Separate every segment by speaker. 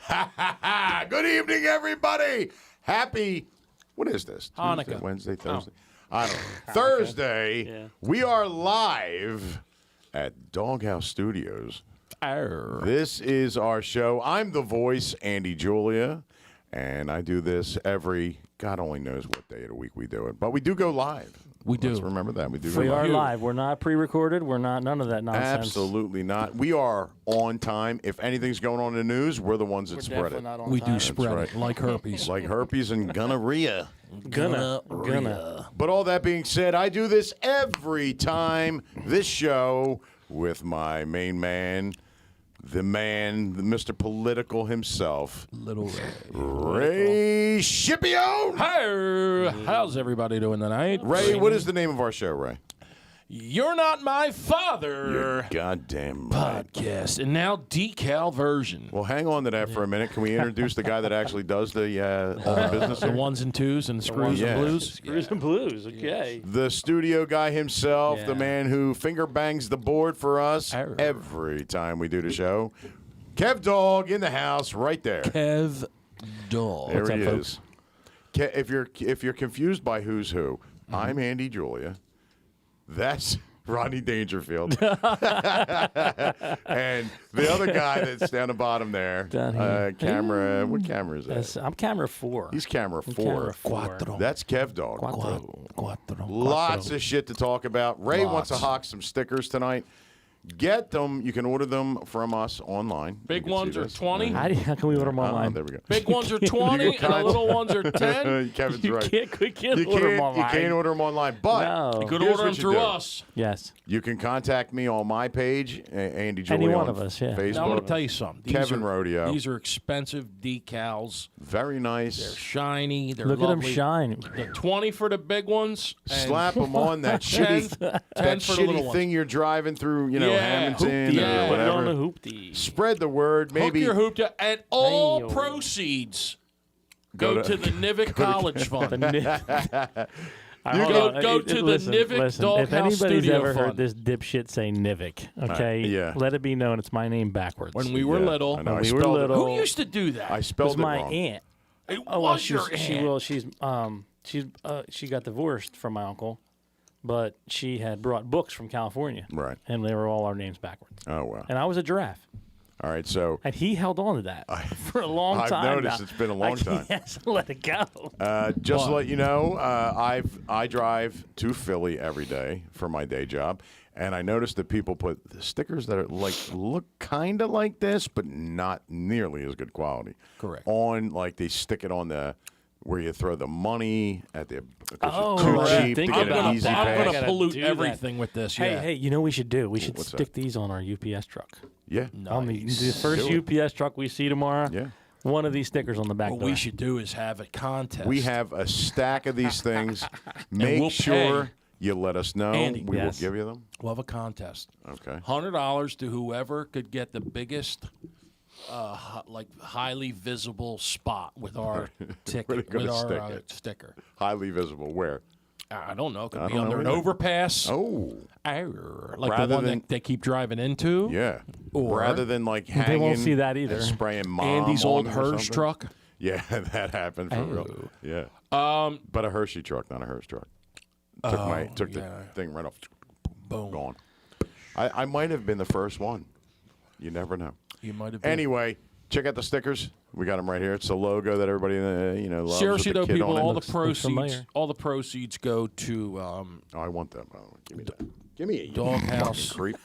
Speaker 1: Good evening, everybody. Happy, what is this?
Speaker 2: Hanukkah.
Speaker 1: Tuesday, Wednesday, Thursday? I don't know. Thursday,
Speaker 3: Yeah.
Speaker 1: we are live at Doghouse Studios.
Speaker 2: Arr.
Speaker 1: This is our show. I'm the voice, Andy Julia, and I do this every, God only knows what day of the week we do it, but we do go live.
Speaker 2: We do.
Speaker 1: Let's remember that. We do go
Speaker 3: We
Speaker 1: live.
Speaker 3: are live. We're not pre-recorded. We're not none of that nonsense.
Speaker 1: Absolutely not. We are on time. If anything's going on in the news, we're the ones that
Speaker 3: We're
Speaker 1: spread
Speaker 3: definitely
Speaker 1: it.
Speaker 3: not on
Speaker 2: We
Speaker 3: time.
Speaker 2: do spread
Speaker 1: right.
Speaker 2: it like herpes.
Speaker 1: Like herpes and gonorrhea.
Speaker 3: Gonna.
Speaker 1: But all that being said, I do this every time, this show, with my main man, the Mr. Political himself,
Speaker 2: Little Ray.
Speaker 1: Ray Scipione.
Speaker 2: Hi. How's everybody doing tonight?
Speaker 1: Ray, what is the name of our show, Ray?
Speaker 2: You're Not My Father
Speaker 1: You're goddamn right.
Speaker 2: podcast, and now decal version.
Speaker 1: Well, hang on to that for a minute. Can we introduce the guy that actually does the business
Speaker 2: The
Speaker 1: here?
Speaker 2: ones and twos and screws
Speaker 1: Yeah.
Speaker 2: and blues.
Speaker 3: Screws and blues. Okay.
Speaker 1: The studio guy himself, the
Speaker 3: Yeah.
Speaker 1: man who finger bangs the board for us
Speaker 2: Arr.
Speaker 1: every time we do the show. Kev Dog in the house, right there.
Speaker 2: Kev Dog.
Speaker 1: There
Speaker 3: What's
Speaker 1: he
Speaker 3: up,
Speaker 1: is. If you're confused by who's who, I'm Andy Julia. That's Rodney Dangerfield. And the other guy that's down the bottom there,
Speaker 3: Down here.
Speaker 1: camera. What camera is that?
Speaker 3: I'm camera 4.
Speaker 1: He's camera 4.
Speaker 3: Camera 4.
Speaker 2: Quattro.
Speaker 1: That's Kev Dog.
Speaker 2: Quattro.
Speaker 1: Lots of shit to talk about. Ray wants to
Speaker 2: Lots.
Speaker 1: hawk some stickers tonight. Get them. You can order them from us online.
Speaker 2: Big
Speaker 1: You can
Speaker 2: ones
Speaker 1: see
Speaker 2: are
Speaker 1: this.
Speaker 2: 20.
Speaker 3: How can we order them
Speaker 1: Oh,
Speaker 3: online?
Speaker 1: there we go.
Speaker 2: Big ones are 20, and the little ones are 10.
Speaker 1: Kevin's
Speaker 3: You
Speaker 1: right.
Speaker 3: can't
Speaker 1: You
Speaker 3: order them
Speaker 1: can't,
Speaker 3: online.
Speaker 1: you can't order them online, but
Speaker 3: No.
Speaker 2: You could
Speaker 1: here's
Speaker 2: order
Speaker 1: what
Speaker 2: them
Speaker 1: you
Speaker 2: through
Speaker 1: do.
Speaker 2: us.
Speaker 3: Yes.
Speaker 1: You can contact me on my page, Andy Julia.
Speaker 3: Any one
Speaker 1: on
Speaker 3: of us, yeah.
Speaker 1: Facebook.
Speaker 2: Now, I'm going to tell you something. These
Speaker 1: Kevin
Speaker 2: are,
Speaker 1: Rodeo.
Speaker 2: These are expensive decals.
Speaker 1: Very
Speaker 2: They're
Speaker 1: nice.
Speaker 2: shiny. They're
Speaker 3: Look at them
Speaker 2: lovely.
Speaker 3: shine.
Speaker 2: The 20 for the big ones. And
Speaker 1: Slap them on that
Speaker 2: 10,
Speaker 1: shitty,
Speaker 2: 10
Speaker 1: that
Speaker 2: for the little
Speaker 1: shitty
Speaker 2: ones.
Speaker 1: thing you're driving through,
Speaker 2: Yeah,
Speaker 1: Hamilton
Speaker 2: hoopty. Yeah,
Speaker 1: or
Speaker 3: Put it on the
Speaker 1: whatever.
Speaker 3: hoopty.
Speaker 1: Spread the word. Maybe
Speaker 2: Hook your hoopta, and all
Speaker 3: Hey-yo.
Speaker 2: proceeds go to the Nivik
Speaker 3: The
Speaker 2: College Fund.
Speaker 3: Hold
Speaker 2: go-
Speaker 3: on.
Speaker 2: go to the Nivik
Speaker 3: If
Speaker 2: Doghouse
Speaker 3: anybody's
Speaker 2: Studio
Speaker 3: ever heard
Speaker 2: Fund.
Speaker 3: this dipshit say Nivik, okay,
Speaker 1: yeah.
Speaker 3: let it be known it's my name backwards.
Speaker 2: When we were
Speaker 1: Yeah,
Speaker 2: little,
Speaker 1: I know.
Speaker 3: When
Speaker 1: I
Speaker 3: we were
Speaker 1: spelled it-
Speaker 3: little-
Speaker 2: who used to do that?
Speaker 1: I
Speaker 3: it
Speaker 1: spelled
Speaker 3: was
Speaker 1: it
Speaker 3: my
Speaker 1: wrong.
Speaker 3: aunt.
Speaker 2: It
Speaker 3: Oh, well,
Speaker 2: was your aunt.
Speaker 3: she got divorced from my uncle, but she had brought books from California,
Speaker 1: Right.
Speaker 3: and they were all our names backwards.
Speaker 1: Oh, wow.
Speaker 3: And I was a giraffe,
Speaker 1: All right, so
Speaker 3: and he held on to that for a long
Speaker 1: I've
Speaker 3: time.
Speaker 1: noticed
Speaker 3: now.
Speaker 1: it's been a long time.
Speaker 3: He has to let it go.
Speaker 1: just to let you know, I drive to Philly every day for my day job, and I noticed that people put the stickers that are look kind of like this, but not nearly as good quality.
Speaker 2: Correct.
Speaker 1: On they stick it on the where you throw the money at the
Speaker 3: Oh,
Speaker 1: too
Speaker 3: right.
Speaker 1: cheap to
Speaker 3: Think
Speaker 1: get
Speaker 3: about
Speaker 1: an easy
Speaker 3: that.
Speaker 2: I'm
Speaker 1: pass.
Speaker 2: going to
Speaker 3: Gotta
Speaker 2: pollute
Speaker 3: do that.
Speaker 2: everything with this.
Speaker 3: Hey,
Speaker 2: yeah.
Speaker 3: hey, you know what we should do? We should
Speaker 1: What's
Speaker 3: stick these on our UPS truck.
Speaker 1: Yeah,
Speaker 3: On the
Speaker 2: Nice.
Speaker 3: first
Speaker 1: Do
Speaker 3: UPS truck we see tomorrow,
Speaker 1: yeah.
Speaker 3: one of these stickers on the back
Speaker 2: What
Speaker 3: door.
Speaker 2: we should do is have a contest.
Speaker 1: We have a stack of these things. Make
Speaker 2: we'll
Speaker 1: sure
Speaker 2: pay.
Speaker 1: you let us know.
Speaker 2: Andy.
Speaker 1: We
Speaker 3: Yes.
Speaker 1: will give you them.
Speaker 2: We'll have a contest.
Speaker 1: Okay.
Speaker 2: $100 to whoever could get the biggest, highly visible spot with our
Speaker 1: Where
Speaker 2: ticket,
Speaker 1: they
Speaker 2: with
Speaker 1: gonna
Speaker 2: our
Speaker 1: stick it?
Speaker 2: sticker.
Speaker 1: Highly visible. Where?
Speaker 2: I don't know. It could
Speaker 1: I
Speaker 2: be
Speaker 1: don't
Speaker 2: under
Speaker 1: know
Speaker 2: an
Speaker 1: either.
Speaker 2: overpass.
Speaker 1: Oh,
Speaker 2: Like
Speaker 1: Rather
Speaker 2: the one
Speaker 1: than-
Speaker 2: that they keep driving into.
Speaker 1: yeah.
Speaker 2: Or-
Speaker 1: Rather than hanging.
Speaker 3: won't see that either.
Speaker 1: And spraying mom
Speaker 2: Andy's
Speaker 1: on
Speaker 2: old
Speaker 1: them or
Speaker 2: Hersh
Speaker 1: something.
Speaker 2: truck.
Speaker 1: Yeah, that happened for real.
Speaker 2: Oh.
Speaker 1: Yeah. But a Hershey truck, not a Hersh truck. Took
Speaker 2: yeah.
Speaker 1: the thing right off.
Speaker 2: Boom.
Speaker 1: Gone. I might have been the first one. You never know.
Speaker 2: You might have been.
Speaker 1: Anyway, check out the stickers. We got them right here. It's the logo that everybody loves.
Speaker 2: Seriously
Speaker 1: with the
Speaker 2: though,
Speaker 1: kid
Speaker 2: people,
Speaker 1: on it.
Speaker 2: all the
Speaker 3: Looks
Speaker 2: proceeds,
Speaker 3: familiar.
Speaker 2: all the proceeds go to
Speaker 1: Oh, I want that. By the way. Give me that. Give me it. you
Speaker 2: Doghouse.
Speaker 1: fucking creep.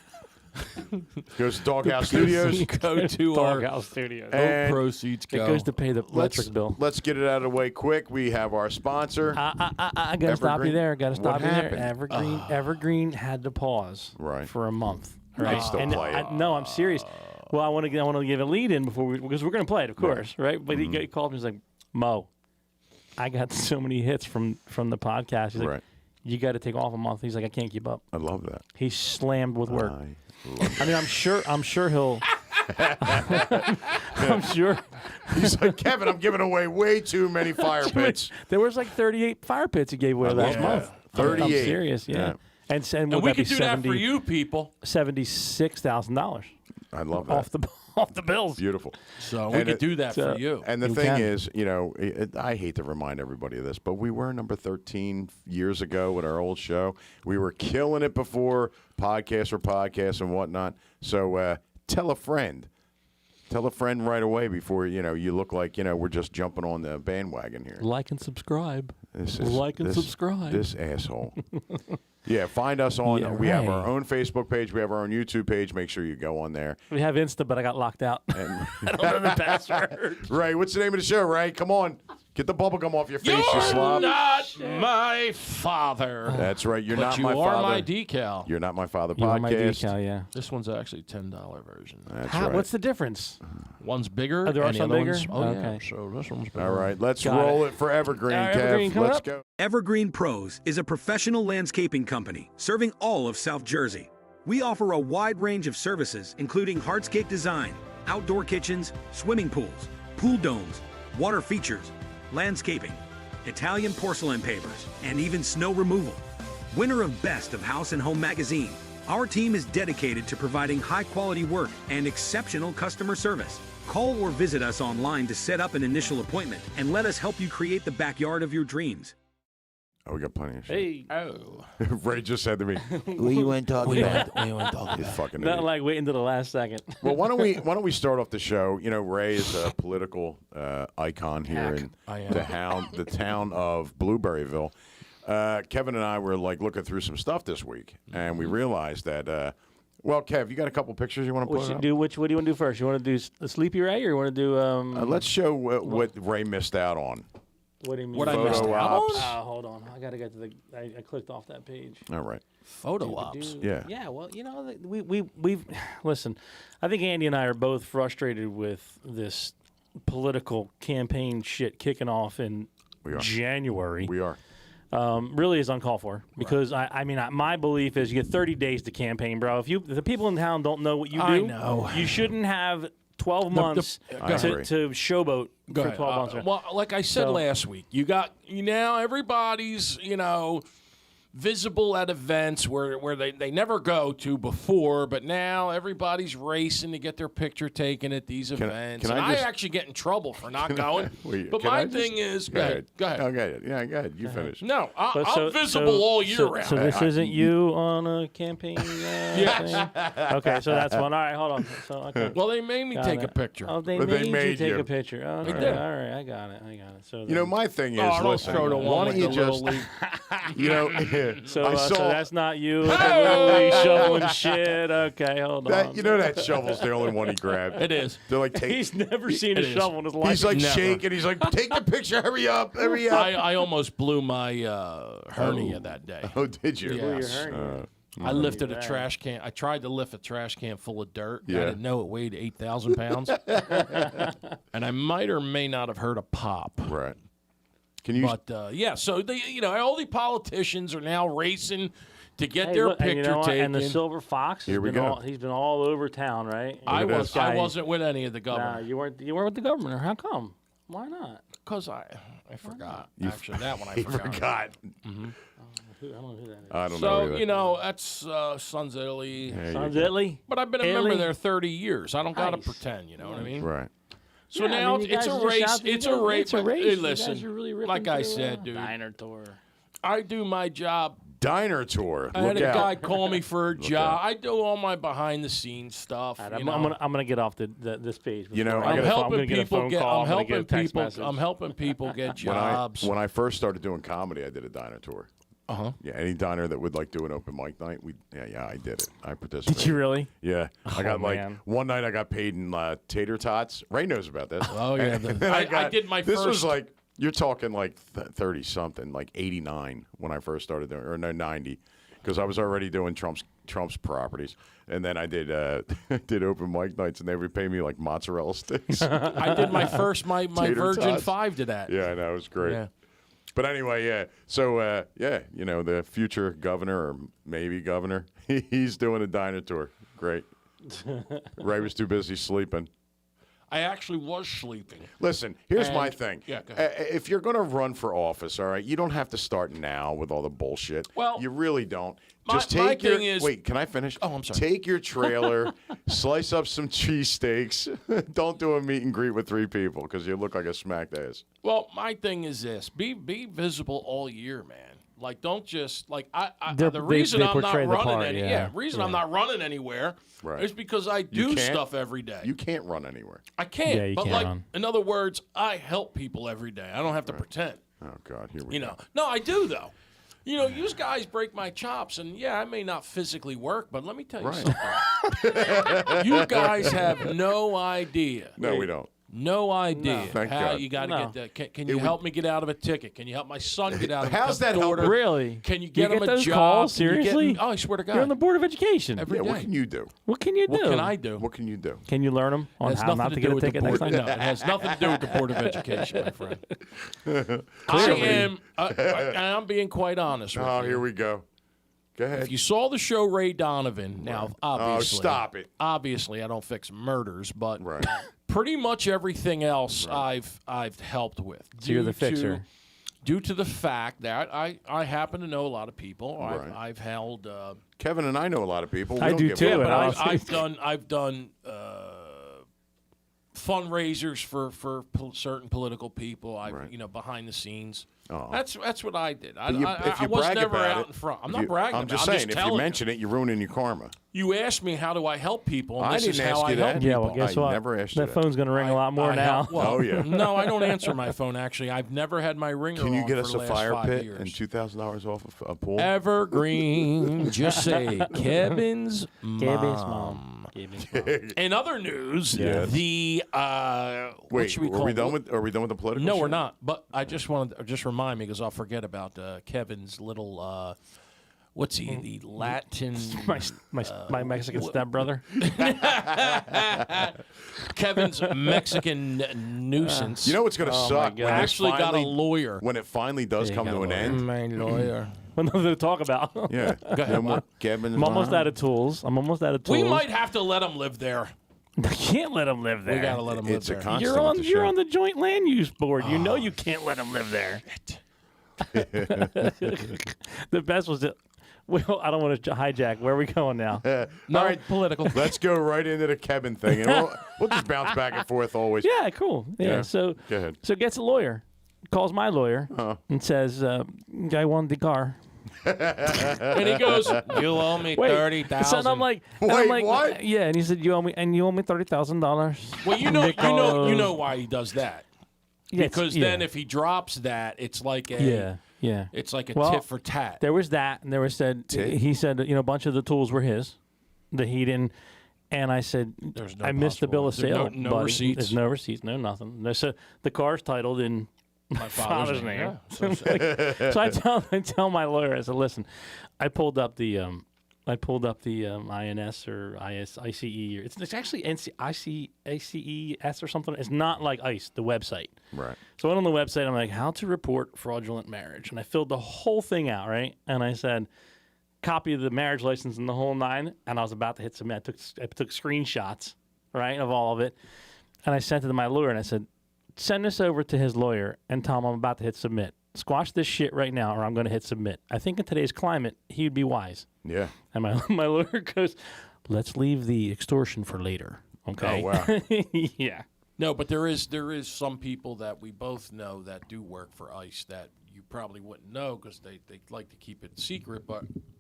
Speaker 1: Goes to Doghouse Studios.
Speaker 2: go to our
Speaker 3: Doghouse Studios.
Speaker 1: And
Speaker 2: proceeds
Speaker 3: It
Speaker 2: go.
Speaker 3: goes to pay the electric bill.
Speaker 1: Let's get it out of the way quick. We have our sponsor.
Speaker 3: I gotta stop you
Speaker 1: Evergreen?
Speaker 3: there. Gotta
Speaker 1: What
Speaker 3: stop you there.
Speaker 1: happened?
Speaker 3: Evergreen had to pause
Speaker 1: Right.
Speaker 3: for a month.
Speaker 1: They
Speaker 3: Right.
Speaker 1: still
Speaker 3: And
Speaker 1: play it.
Speaker 3: no, I'm serious. Well, I want to give a lead in because we're gonna play it, of course, right? But he called me. He's like, Mo, I got so many hits from the podcast. He's like,
Speaker 1: Right.
Speaker 3: you got to take off a month. He's like, I can't keep up.
Speaker 1: I love that.
Speaker 3: He's slammed with work.
Speaker 1: I love
Speaker 3: I mean, I'm sure he'll. I'm sure
Speaker 1: He's like, Kevin, I'm giving away way too many fire pits.
Speaker 3: there was like 38 fire pits he gave away last
Speaker 1: love
Speaker 3: month.
Speaker 1: that. 38.
Speaker 3: I'm serious, yeah.
Speaker 1: Yeah.
Speaker 3: And
Speaker 2: and
Speaker 3: would
Speaker 2: we
Speaker 3: that be
Speaker 2: could do that for you people.
Speaker 3: $76,000
Speaker 1: I love that.
Speaker 3: off the off the bills.
Speaker 1: Beautiful.
Speaker 2: So we could do that for you.
Speaker 1: And the
Speaker 3: You
Speaker 1: thing
Speaker 3: can.
Speaker 1: is, you know, I hate to remind everybody of this, but we were number 13 years ago with our old show. We were killing it before podcasts and whatnot. So tell a friend. Tell a friend right away before, you know, you look like, you know, we're just jumping on the bandwagon here.
Speaker 3: Like and subscribe.
Speaker 2: And subscribe.
Speaker 1: This asshole. Yeah, find us on.
Speaker 3: Yeah,
Speaker 1: we have our
Speaker 3: right.
Speaker 1: own Facebook page. We have our own YouTube page. Make sure you go on there.
Speaker 3: We have Insta, but I got locked out.
Speaker 1: And
Speaker 3: I don't know the password.
Speaker 1: Ray, what's the name of the show, Ray? Come on. Get the bubble gum off your face, you
Speaker 2: You're
Speaker 1: slob.
Speaker 2: not my father.
Speaker 1: That's right. You're
Speaker 2: But
Speaker 1: not
Speaker 2: you
Speaker 1: my
Speaker 2: are
Speaker 1: father.
Speaker 2: my decal.
Speaker 1: You're not my father
Speaker 3: You want my
Speaker 1: podcast.
Speaker 3: decal, yeah.
Speaker 2: This one's actually $10 version.
Speaker 1: That's
Speaker 3: How,
Speaker 1: right.
Speaker 3: What's the difference?
Speaker 2: One's bigger.
Speaker 3: Oh, there are
Speaker 2: and the
Speaker 3: some
Speaker 2: other
Speaker 3: bigger?
Speaker 2: one's, oh,
Speaker 3: Okay.
Speaker 2: yeah. So this one's bigger.
Speaker 1: All right, let's
Speaker 3: Got
Speaker 1: roll
Speaker 3: it.
Speaker 1: it for Evergreen,
Speaker 3: All right,
Speaker 1: Kev.
Speaker 3: Evergreen coming
Speaker 1: Let's
Speaker 3: up.
Speaker 1: go.
Speaker 4: Evergreen Pros is a professional landscaping company serving all of South Jersey. We offer a wide range of services, including hardscape design, outdoor kitchens, swimming pools, pool domes, water features, landscaping, Italian porcelain pavers, and even snow removal. Winner of Best of House and Home magazine, our team is dedicated to providing high-quality work and exceptional customer service. Call or visit us online to set up an initial appointment and let us help you create the backyard of your dreams.
Speaker 1: Oh, we got plenty of shit.
Speaker 3: Hey,
Speaker 2: Oh.
Speaker 1: Ray just said to me,
Speaker 5: What you want to talk about?
Speaker 1: "You fucking
Speaker 3: not
Speaker 1: idiot."
Speaker 3: like waiting to the last second.
Speaker 1: Well, why don't we start off the show? You know, Ray is a political icon here in
Speaker 2: I am.
Speaker 1: the town of Blueberryville. Kevin and I were like looking through some stuff this week, and we realized that. Well, Kev, you got a couple pictures you want to put up?
Speaker 3: What do you want to do first? You want to do the Sleepy Ray, or you want to do
Speaker 1: Let's show what Ray missed out on.
Speaker 3: what do you mean?
Speaker 2: What I
Speaker 1: Photo
Speaker 2: missed out
Speaker 1: ops.
Speaker 2: on?
Speaker 3: Hold on. I gotta get to the. I clicked off that page.
Speaker 1: All right.
Speaker 2: Photo ops.
Speaker 1: Yeah.
Speaker 3: Yeah. Well, you know, we've listen. I think Andy and I are both frustrated with this political campaign shit kicking off in
Speaker 1: We are.
Speaker 3: January.
Speaker 1: We are.
Speaker 3: Really is uncalled for because I mean my belief is you get 30 days to campaign, bro. If the people in town don't know what you do,
Speaker 2: I know.
Speaker 3: you shouldn't have 12 months
Speaker 1: I agree.
Speaker 3: to showboat
Speaker 2: Go
Speaker 3: for
Speaker 2: ahead.
Speaker 3: 12 months.
Speaker 2: Well, like I said
Speaker 3: So-
Speaker 2: last week, everybody's, visible at events where they never go to before, but now everybody's racing to get their picture taken at these events.
Speaker 1: can
Speaker 2: and
Speaker 1: I
Speaker 2: I
Speaker 1: just-
Speaker 2: actually get in trouble for not going.
Speaker 1: Wait,
Speaker 2: but
Speaker 1: can
Speaker 2: my
Speaker 1: I just-
Speaker 2: thing is, go ahead.
Speaker 1: Oh, go ahead. Yeah, go ahead. You finish.
Speaker 2: No,
Speaker 3: But
Speaker 2: I'm visible all year round.
Speaker 3: So this isn't you on a campaign thing? Okay, so that's one. All right, hold on. So, okay.
Speaker 2: Well, they made me
Speaker 3: Got
Speaker 2: take
Speaker 3: it.
Speaker 2: a picture.
Speaker 3: Oh, they
Speaker 1: But they
Speaker 3: made
Speaker 1: made
Speaker 3: you take
Speaker 1: you.
Speaker 3: a picture. Okay,
Speaker 2: did.
Speaker 3: all right, I got it. So
Speaker 1: You know, my thing is,
Speaker 2: don't
Speaker 1: listen,
Speaker 2: throw the
Speaker 1: why
Speaker 2: one
Speaker 1: don't
Speaker 2: with
Speaker 1: you
Speaker 2: the
Speaker 1: just,
Speaker 2: little league.
Speaker 1: you know,
Speaker 3: So,
Speaker 1: I
Speaker 3: so
Speaker 1: saw
Speaker 3: that's not you literally shoveling shit. Okay, hold on.
Speaker 1: that. You know that shovel's the only one he grabbed.
Speaker 2: It is.
Speaker 1: They're like,
Speaker 3: He's never seen a
Speaker 2: It is.
Speaker 3: shovel in his life.
Speaker 1: he's like
Speaker 2: Never.
Speaker 1: shaking. He's like, take the picture. Hurry up. Hurry up.
Speaker 2: I almost blew my hernia that day.
Speaker 1: Oh, did you?
Speaker 2: Yeah.
Speaker 3: Yes.
Speaker 2: I lifted a
Speaker 3: bad.
Speaker 2: trash can. I tried to lift a trash can full of dirt.
Speaker 1: Yeah.
Speaker 2: I didn't know it weighed 8,000 pounds. And I might or may not have heard a pop.
Speaker 1: Right. Can you?
Speaker 2: But yeah, so all the politicians are now racing to get
Speaker 3: Hey,
Speaker 2: their
Speaker 3: look, and
Speaker 2: picture
Speaker 3: you know what?
Speaker 2: taken.
Speaker 3: And the Silver Fox.
Speaker 1: Here we
Speaker 3: has been
Speaker 1: go.
Speaker 3: he's been all over town, right?
Speaker 2: I
Speaker 1: at this
Speaker 2: was.
Speaker 3: guy.
Speaker 2: I wasn't with any of the
Speaker 3: Nah,
Speaker 2: governor
Speaker 3: you weren't. You weren't with the governor. How come? Why not?
Speaker 2: because I forgot. Actually, that one I
Speaker 1: He
Speaker 2: forgot.
Speaker 1: forgot.
Speaker 3: I don't know who that is.
Speaker 1: I don't know.
Speaker 2: So
Speaker 1: either.
Speaker 2: that's Sons of Italy.
Speaker 1: There you
Speaker 3: Sons
Speaker 1: go.
Speaker 3: of Italy.
Speaker 2: But I've been a
Speaker 3: Italy?
Speaker 2: member there 30 years. I don't gotta
Speaker 3: Nice.
Speaker 2: pretend. You know what I mean?
Speaker 1: Right.
Speaker 2: So
Speaker 3: Yeah, I
Speaker 2: now
Speaker 3: mean, you
Speaker 2: it's
Speaker 3: guys
Speaker 2: a
Speaker 3: are just
Speaker 2: race.
Speaker 3: out there-
Speaker 2: It's a race.
Speaker 3: It's a race.
Speaker 2: Hey,
Speaker 3: You
Speaker 2: listen,
Speaker 3: guys are really ripping
Speaker 2: like I
Speaker 3: through,
Speaker 2: said, dude,
Speaker 3: Diner tour.
Speaker 2: I do my job.
Speaker 1: Diner tour.
Speaker 2: I had
Speaker 1: Look
Speaker 2: a
Speaker 1: out.
Speaker 2: guy call me for a job.
Speaker 1: out.
Speaker 2: I do all my behind the scenes stuff.
Speaker 3: All
Speaker 2: you
Speaker 3: right,
Speaker 2: know.
Speaker 3: I'm gonna get off this page.
Speaker 1: You know,
Speaker 3: before
Speaker 1: I
Speaker 2: I'm
Speaker 1: gotta-
Speaker 2: helping
Speaker 3: gonna get a
Speaker 2: people
Speaker 3: phone
Speaker 2: get.
Speaker 3: call.
Speaker 2: I'm
Speaker 3: I'm gonna get a
Speaker 2: helping
Speaker 3: text
Speaker 2: people.
Speaker 3: message.
Speaker 2: I'm helping people get jobs.
Speaker 1: When I first started doing comedy, I did a diner tour. Yeah, any diner that would like do an open mic night, I did it. I participated.
Speaker 3: Did you really?
Speaker 1: Yeah, I got
Speaker 3: man.
Speaker 1: one night I got paid in tater tots. Ray knows about this.
Speaker 2: Oh, yeah,
Speaker 1: And
Speaker 2: the-
Speaker 1: then
Speaker 2: I did my
Speaker 1: This was
Speaker 2: first-
Speaker 1: like you're talking like 30 something, like 89 when I first started doing, or no 90, because I was already doing Trump's properties, and then I did did open mic nights, and they would pay me like mozzarella sticks.
Speaker 2: I did my first my
Speaker 1: Tater
Speaker 2: Virgin
Speaker 1: tots.
Speaker 2: 5 to that.
Speaker 1: Yeah, I know, it was great.
Speaker 2: Yeah.
Speaker 1: But anyway, yeah. So, the future governor or maybe governor, he's doing a diner tour. Great. Ray was too busy sleeping.
Speaker 2: I actually was sleeping.
Speaker 1: Listen, here's my
Speaker 2: And-
Speaker 1: thing.
Speaker 2: Yeah, go ahead.
Speaker 1: If you're going to run for office, all right, you don't have to start now with all the bullshit.
Speaker 2: Well,
Speaker 1: you really don't.
Speaker 2: my-
Speaker 1: Just
Speaker 2: my
Speaker 1: take your.
Speaker 2: thing is-
Speaker 1: Wait, can I finish?
Speaker 2: Oh, I'm sorry.
Speaker 1: Take your trailer, slice up some cheesesteaks. Don't do a meet and greet with 3 people because you look like a smacked ass.
Speaker 2: Well, my thing is this: be visible all year, man. Like, don't just like
Speaker 3: They're-
Speaker 2: the
Speaker 3: they-
Speaker 2: reason
Speaker 3: they
Speaker 2: I'm not
Speaker 3: portray the
Speaker 2: running
Speaker 3: part,
Speaker 2: any
Speaker 3: yeah.
Speaker 2: reason
Speaker 3: Yeah.
Speaker 2: I'm not running anywhere
Speaker 1: Right.
Speaker 2: is because I do
Speaker 1: can't?
Speaker 2: stuff every day.
Speaker 1: You can't run anywhere.
Speaker 2: I can't.
Speaker 3: Yeah, you
Speaker 2: but
Speaker 3: can't
Speaker 2: like,
Speaker 3: run.
Speaker 2: in other words, I help people every day. I don't have to pretend.
Speaker 1: Oh God, here we
Speaker 2: You
Speaker 1: go.
Speaker 2: know, no, I do though. You know, you guys break my chops, and yeah, I may not physically work, but let me tell you
Speaker 1: Right.
Speaker 2: something. You guys have no idea.
Speaker 1: No, we don't.
Speaker 2: No idea
Speaker 1: Thank
Speaker 2: how
Speaker 1: God.
Speaker 2: you got to
Speaker 3: No.
Speaker 2: get that. Can you help me get out of a ticket? Can you help my son get out of a ticket?
Speaker 1: How's that help?
Speaker 3: Really?
Speaker 2: Can you get him a
Speaker 3: those
Speaker 2: job?
Speaker 3: calls?
Speaker 2: Can you get-
Speaker 3: Seriously?
Speaker 2: oh, I swear to God.
Speaker 3: You're on the Board of Education.
Speaker 2: Every
Speaker 1: Yeah, what
Speaker 2: day.
Speaker 1: can you do?
Speaker 3: What can you do?
Speaker 2: What can I do?
Speaker 1: What can you do?
Speaker 3: Can you learn them
Speaker 2: It
Speaker 3: on
Speaker 2: has
Speaker 3: how
Speaker 2: nothing
Speaker 3: not
Speaker 2: to
Speaker 3: to
Speaker 2: do
Speaker 3: get a
Speaker 2: with the
Speaker 3: ticket next
Speaker 2: board.
Speaker 3: time?
Speaker 2: No, it has nothing to do with the Board of Education, my friend. I'm being quite honest with
Speaker 1: Oh,
Speaker 2: you.
Speaker 1: here we go. Go ahead.
Speaker 2: If you saw the show Ray Donovan, now obviously,
Speaker 1: stop it.
Speaker 2: Obviously, I don't fix murders, but
Speaker 1: Right.
Speaker 2: pretty much everything else I've helped with.
Speaker 3: So you're the
Speaker 2: due to-
Speaker 3: fixer.
Speaker 2: Due to the fact that I happen to know a lot of people.
Speaker 1: Right.
Speaker 2: I've held.
Speaker 1: Kevin and I know a lot of people. We
Speaker 3: I
Speaker 1: don't
Speaker 3: do
Speaker 1: give
Speaker 3: too,
Speaker 1: a-
Speaker 3: and
Speaker 2: But
Speaker 3: I'll-
Speaker 2: I've done fundraisers for certain political people.
Speaker 1: Right.
Speaker 2: Behind the scenes.
Speaker 1: Oh.
Speaker 2: That's what I did. I
Speaker 1: If you
Speaker 2: was
Speaker 1: brag
Speaker 2: never
Speaker 1: about
Speaker 2: out
Speaker 1: it,
Speaker 2: in front. I'm
Speaker 1: if
Speaker 2: not
Speaker 1: you-
Speaker 2: bragging.
Speaker 1: I'm
Speaker 2: about
Speaker 1: just
Speaker 2: it.
Speaker 1: saying, if you
Speaker 2: telling
Speaker 1: mention it, you're ruining your karma.
Speaker 2: You asked me how do I help people, and
Speaker 1: I
Speaker 2: this is
Speaker 1: didn't
Speaker 2: how
Speaker 1: ask
Speaker 2: I
Speaker 1: you
Speaker 2: help
Speaker 1: that.
Speaker 2: people.
Speaker 3: Yeah, well, guess
Speaker 1: I
Speaker 3: what?
Speaker 1: never asked you
Speaker 3: that
Speaker 1: that.
Speaker 3: phone's going to ring a lot more
Speaker 2: I
Speaker 3: now.
Speaker 2: help- well,
Speaker 1: Oh, yeah.
Speaker 2: No, I don't answer my phone. Actually, I've never had my ringer
Speaker 1: Can you
Speaker 2: on
Speaker 1: get
Speaker 2: for
Speaker 1: us
Speaker 2: the
Speaker 1: a
Speaker 2: last
Speaker 1: fire
Speaker 2: 5
Speaker 1: pit
Speaker 2: years.
Speaker 1: and $2,000 off of a pool?
Speaker 2: Evergreen, just say Kevin's
Speaker 3: Kevin's
Speaker 2: mom.
Speaker 3: Kevin's mom.
Speaker 2: In other news,
Speaker 1: Yes.
Speaker 2: the what
Speaker 1: Wait,
Speaker 2: should we
Speaker 1: are
Speaker 2: call
Speaker 1: we
Speaker 2: it?
Speaker 1: done with? Are we done with the political?
Speaker 2: No, we're
Speaker 1: shit?
Speaker 2: not. But I just wanted to just remind me because I'll forget about Kevin's little. What's he? The Latin.
Speaker 3: My Mexican stepbrother.
Speaker 2: Kevin's Mexican nuisance.
Speaker 1: You know what's going to suck?
Speaker 3: God.
Speaker 1: When
Speaker 2: I
Speaker 1: it
Speaker 2: actually got a
Speaker 1: finally-
Speaker 2: lawyer.
Speaker 1: When it finally does
Speaker 3: Yeah,
Speaker 1: come
Speaker 3: you
Speaker 1: to
Speaker 3: got
Speaker 1: an
Speaker 3: a
Speaker 1: end.
Speaker 2: My lawyer.
Speaker 3: Nothing to talk about.
Speaker 1: Yeah.
Speaker 2: Go ahead,
Speaker 1: No more
Speaker 2: what?
Speaker 1: Kevin's
Speaker 3: I'm almost
Speaker 1: mom.
Speaker 3: out of tools.
Speaker 2: We might have to let him live there.
Speaker 3: I can't let him live there.
Speaker 2: We gotta let him live
Speaker 1: It's a
Speaker 2: there.
Speaker 1: constant.
Speaker 3: You're
Speaker 1: with
Speaker 3: on.
Speaker 1: the
Speaker 3: You're
Speaker 1: show.
Speaker 3: on the joint land use board. You know you can't let him live there. The best was that. Well, I don't want to hijack. Where are we going now?
Speaker 2: No,
Speaker 1: All right.
Speaker 2: political.
Speaker 1: Let's go right into the Kevin thing, and we'll just bounce back and forth always.
Speaker 3: Yeah, cool. Yeah.
Speaker 1: Yeah.
Speaker 3: So
Speaker 1: Go ahead.
Speaker 3: So gets a lawyer, calls my lawyer, and says, "Guy won the car."
Speaker 2: And he goes, "You owe me
Speaker 3: Wait.
Speaker 2: 30,000."
Speaker 3: So and I'm like,
Speaker 1: Wait, what?
Speaker 3: Yeah, and he said, "You owe me $30,000."
Speaker 2: "Well, you know why he does that?
Speaker 3: Yeah,
Speaker 2: Because then if he drops that, it's like a it's like a
Speaker 3: Well,
Speaker 2: tit for tat."
Speaker 3: there was that, and there was said he said a bunch of the tools were his, that he didn't. And I said,
Speaker 2: There's no
Speaker 3: I missed the bill of
Speaker 2: possible-
Speaker 3: sale.
Speaker 2: there's no
Speaker 3: buddy.
Speaker 2: receipts.
Speaker 3: There's no receipts, no nothing. So the car's titled in
Speaker 2: My
Speaker 3: father's name.
Speaker 2: Yeah. So-
Speaker 3: So I tell my lawyer, I said, listen, I pulled up the INS or ICE. Or it's actually ICES or something. It's not like ICE, the website.
Speaker 1: Right.
Speaker 3: So I went on the website. I'm like, how to report fraudulent marriage, and I filled the whole thing out, right? And I said, copy of the marriage license and the whole nine. And I was about to hit submit. I took screenshots, right, of all of it, and I sent it to my lawyer. And I said, send this over to his lawyer and tell him I'm about to hit submit. Squash this shit right now, or I'm going to hit submit. I think in today's climate, he'd be wise.
Speaker 1: Yeah.
Speaker 3: And my lawyer goes, let's leave the extortion for later. Okay.
Speaker 1: Oh, wow.
Speaker 3: Yeah.
Speaker 2: No, but there is some people that we both know that do work for ICE that you probably wouldn't know because they like to keep it secret,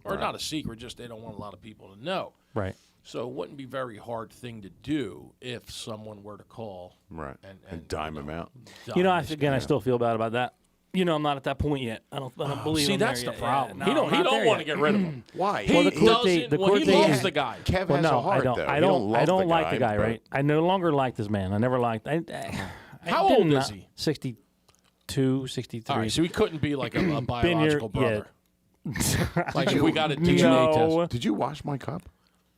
Speaker 2: or not a secret, just they don't want a lot of people to know.
Speaker 3: Right.
Speaker 2: So it wouldn't be a very hard thing to do if someone were to call.
Speaker 1: Right.
Speaker 2: And
Speaker 1: dime him out.
Speaker 3: I still feel bad about that. I'm not at that point yet. I don't believe.
Speaker 2: See,
Speaker 3: I'm
Speaker 2: that's
Speaker 3: there
Speaker 2: the
Speaker 3: yet.
Speaker 2: problem.
Speaker 3: Yeah,
Speaker 2: he
Speaker 3: no,
Speaker 2: don't
Speaker 3: I'm not there
Speaker 2: want to
Speaker 3: yet.
Speaker 2: get rid of him.
Speaker 1: Why?
Speaker 2: He
Speaker 3: Well, the court date-
Speaker 2: doesn't.
Speaker 3: the court
Speaker 2: he
Speaker 3: date
Speaker 2: loves
Speaker 3: is-
Speaker 2: the guy.
Speaker 1: Kev
Speaker 3: Well,
Speaker 1: has a
Speaker 3: no,
Speaker 1: heart,
Speaker 3: I don't.
Speaker 1: though.
Speaker 3: I
Speaker 1: He
Speaker 3: don't.
Speaker 1: love
Speaker 3: I don't like
Speaker 1: guy,
Speaker 3: the guy.
Speaker 1: but-
Speaker 3: Right. I no longer like this man. I never liked.
Speaker 2: How
Speaker 3: did
Speaker 2: old
Speaker 3: not-
Speaker 2: is he?
Speaker 3: 62, 63.
Speaker 2: All right, so he couldn't be like a biological brother. Like if we got a DNA
Speaker 3: No.
Speaker 2: test.
Speaker 1: Did you wash my cup?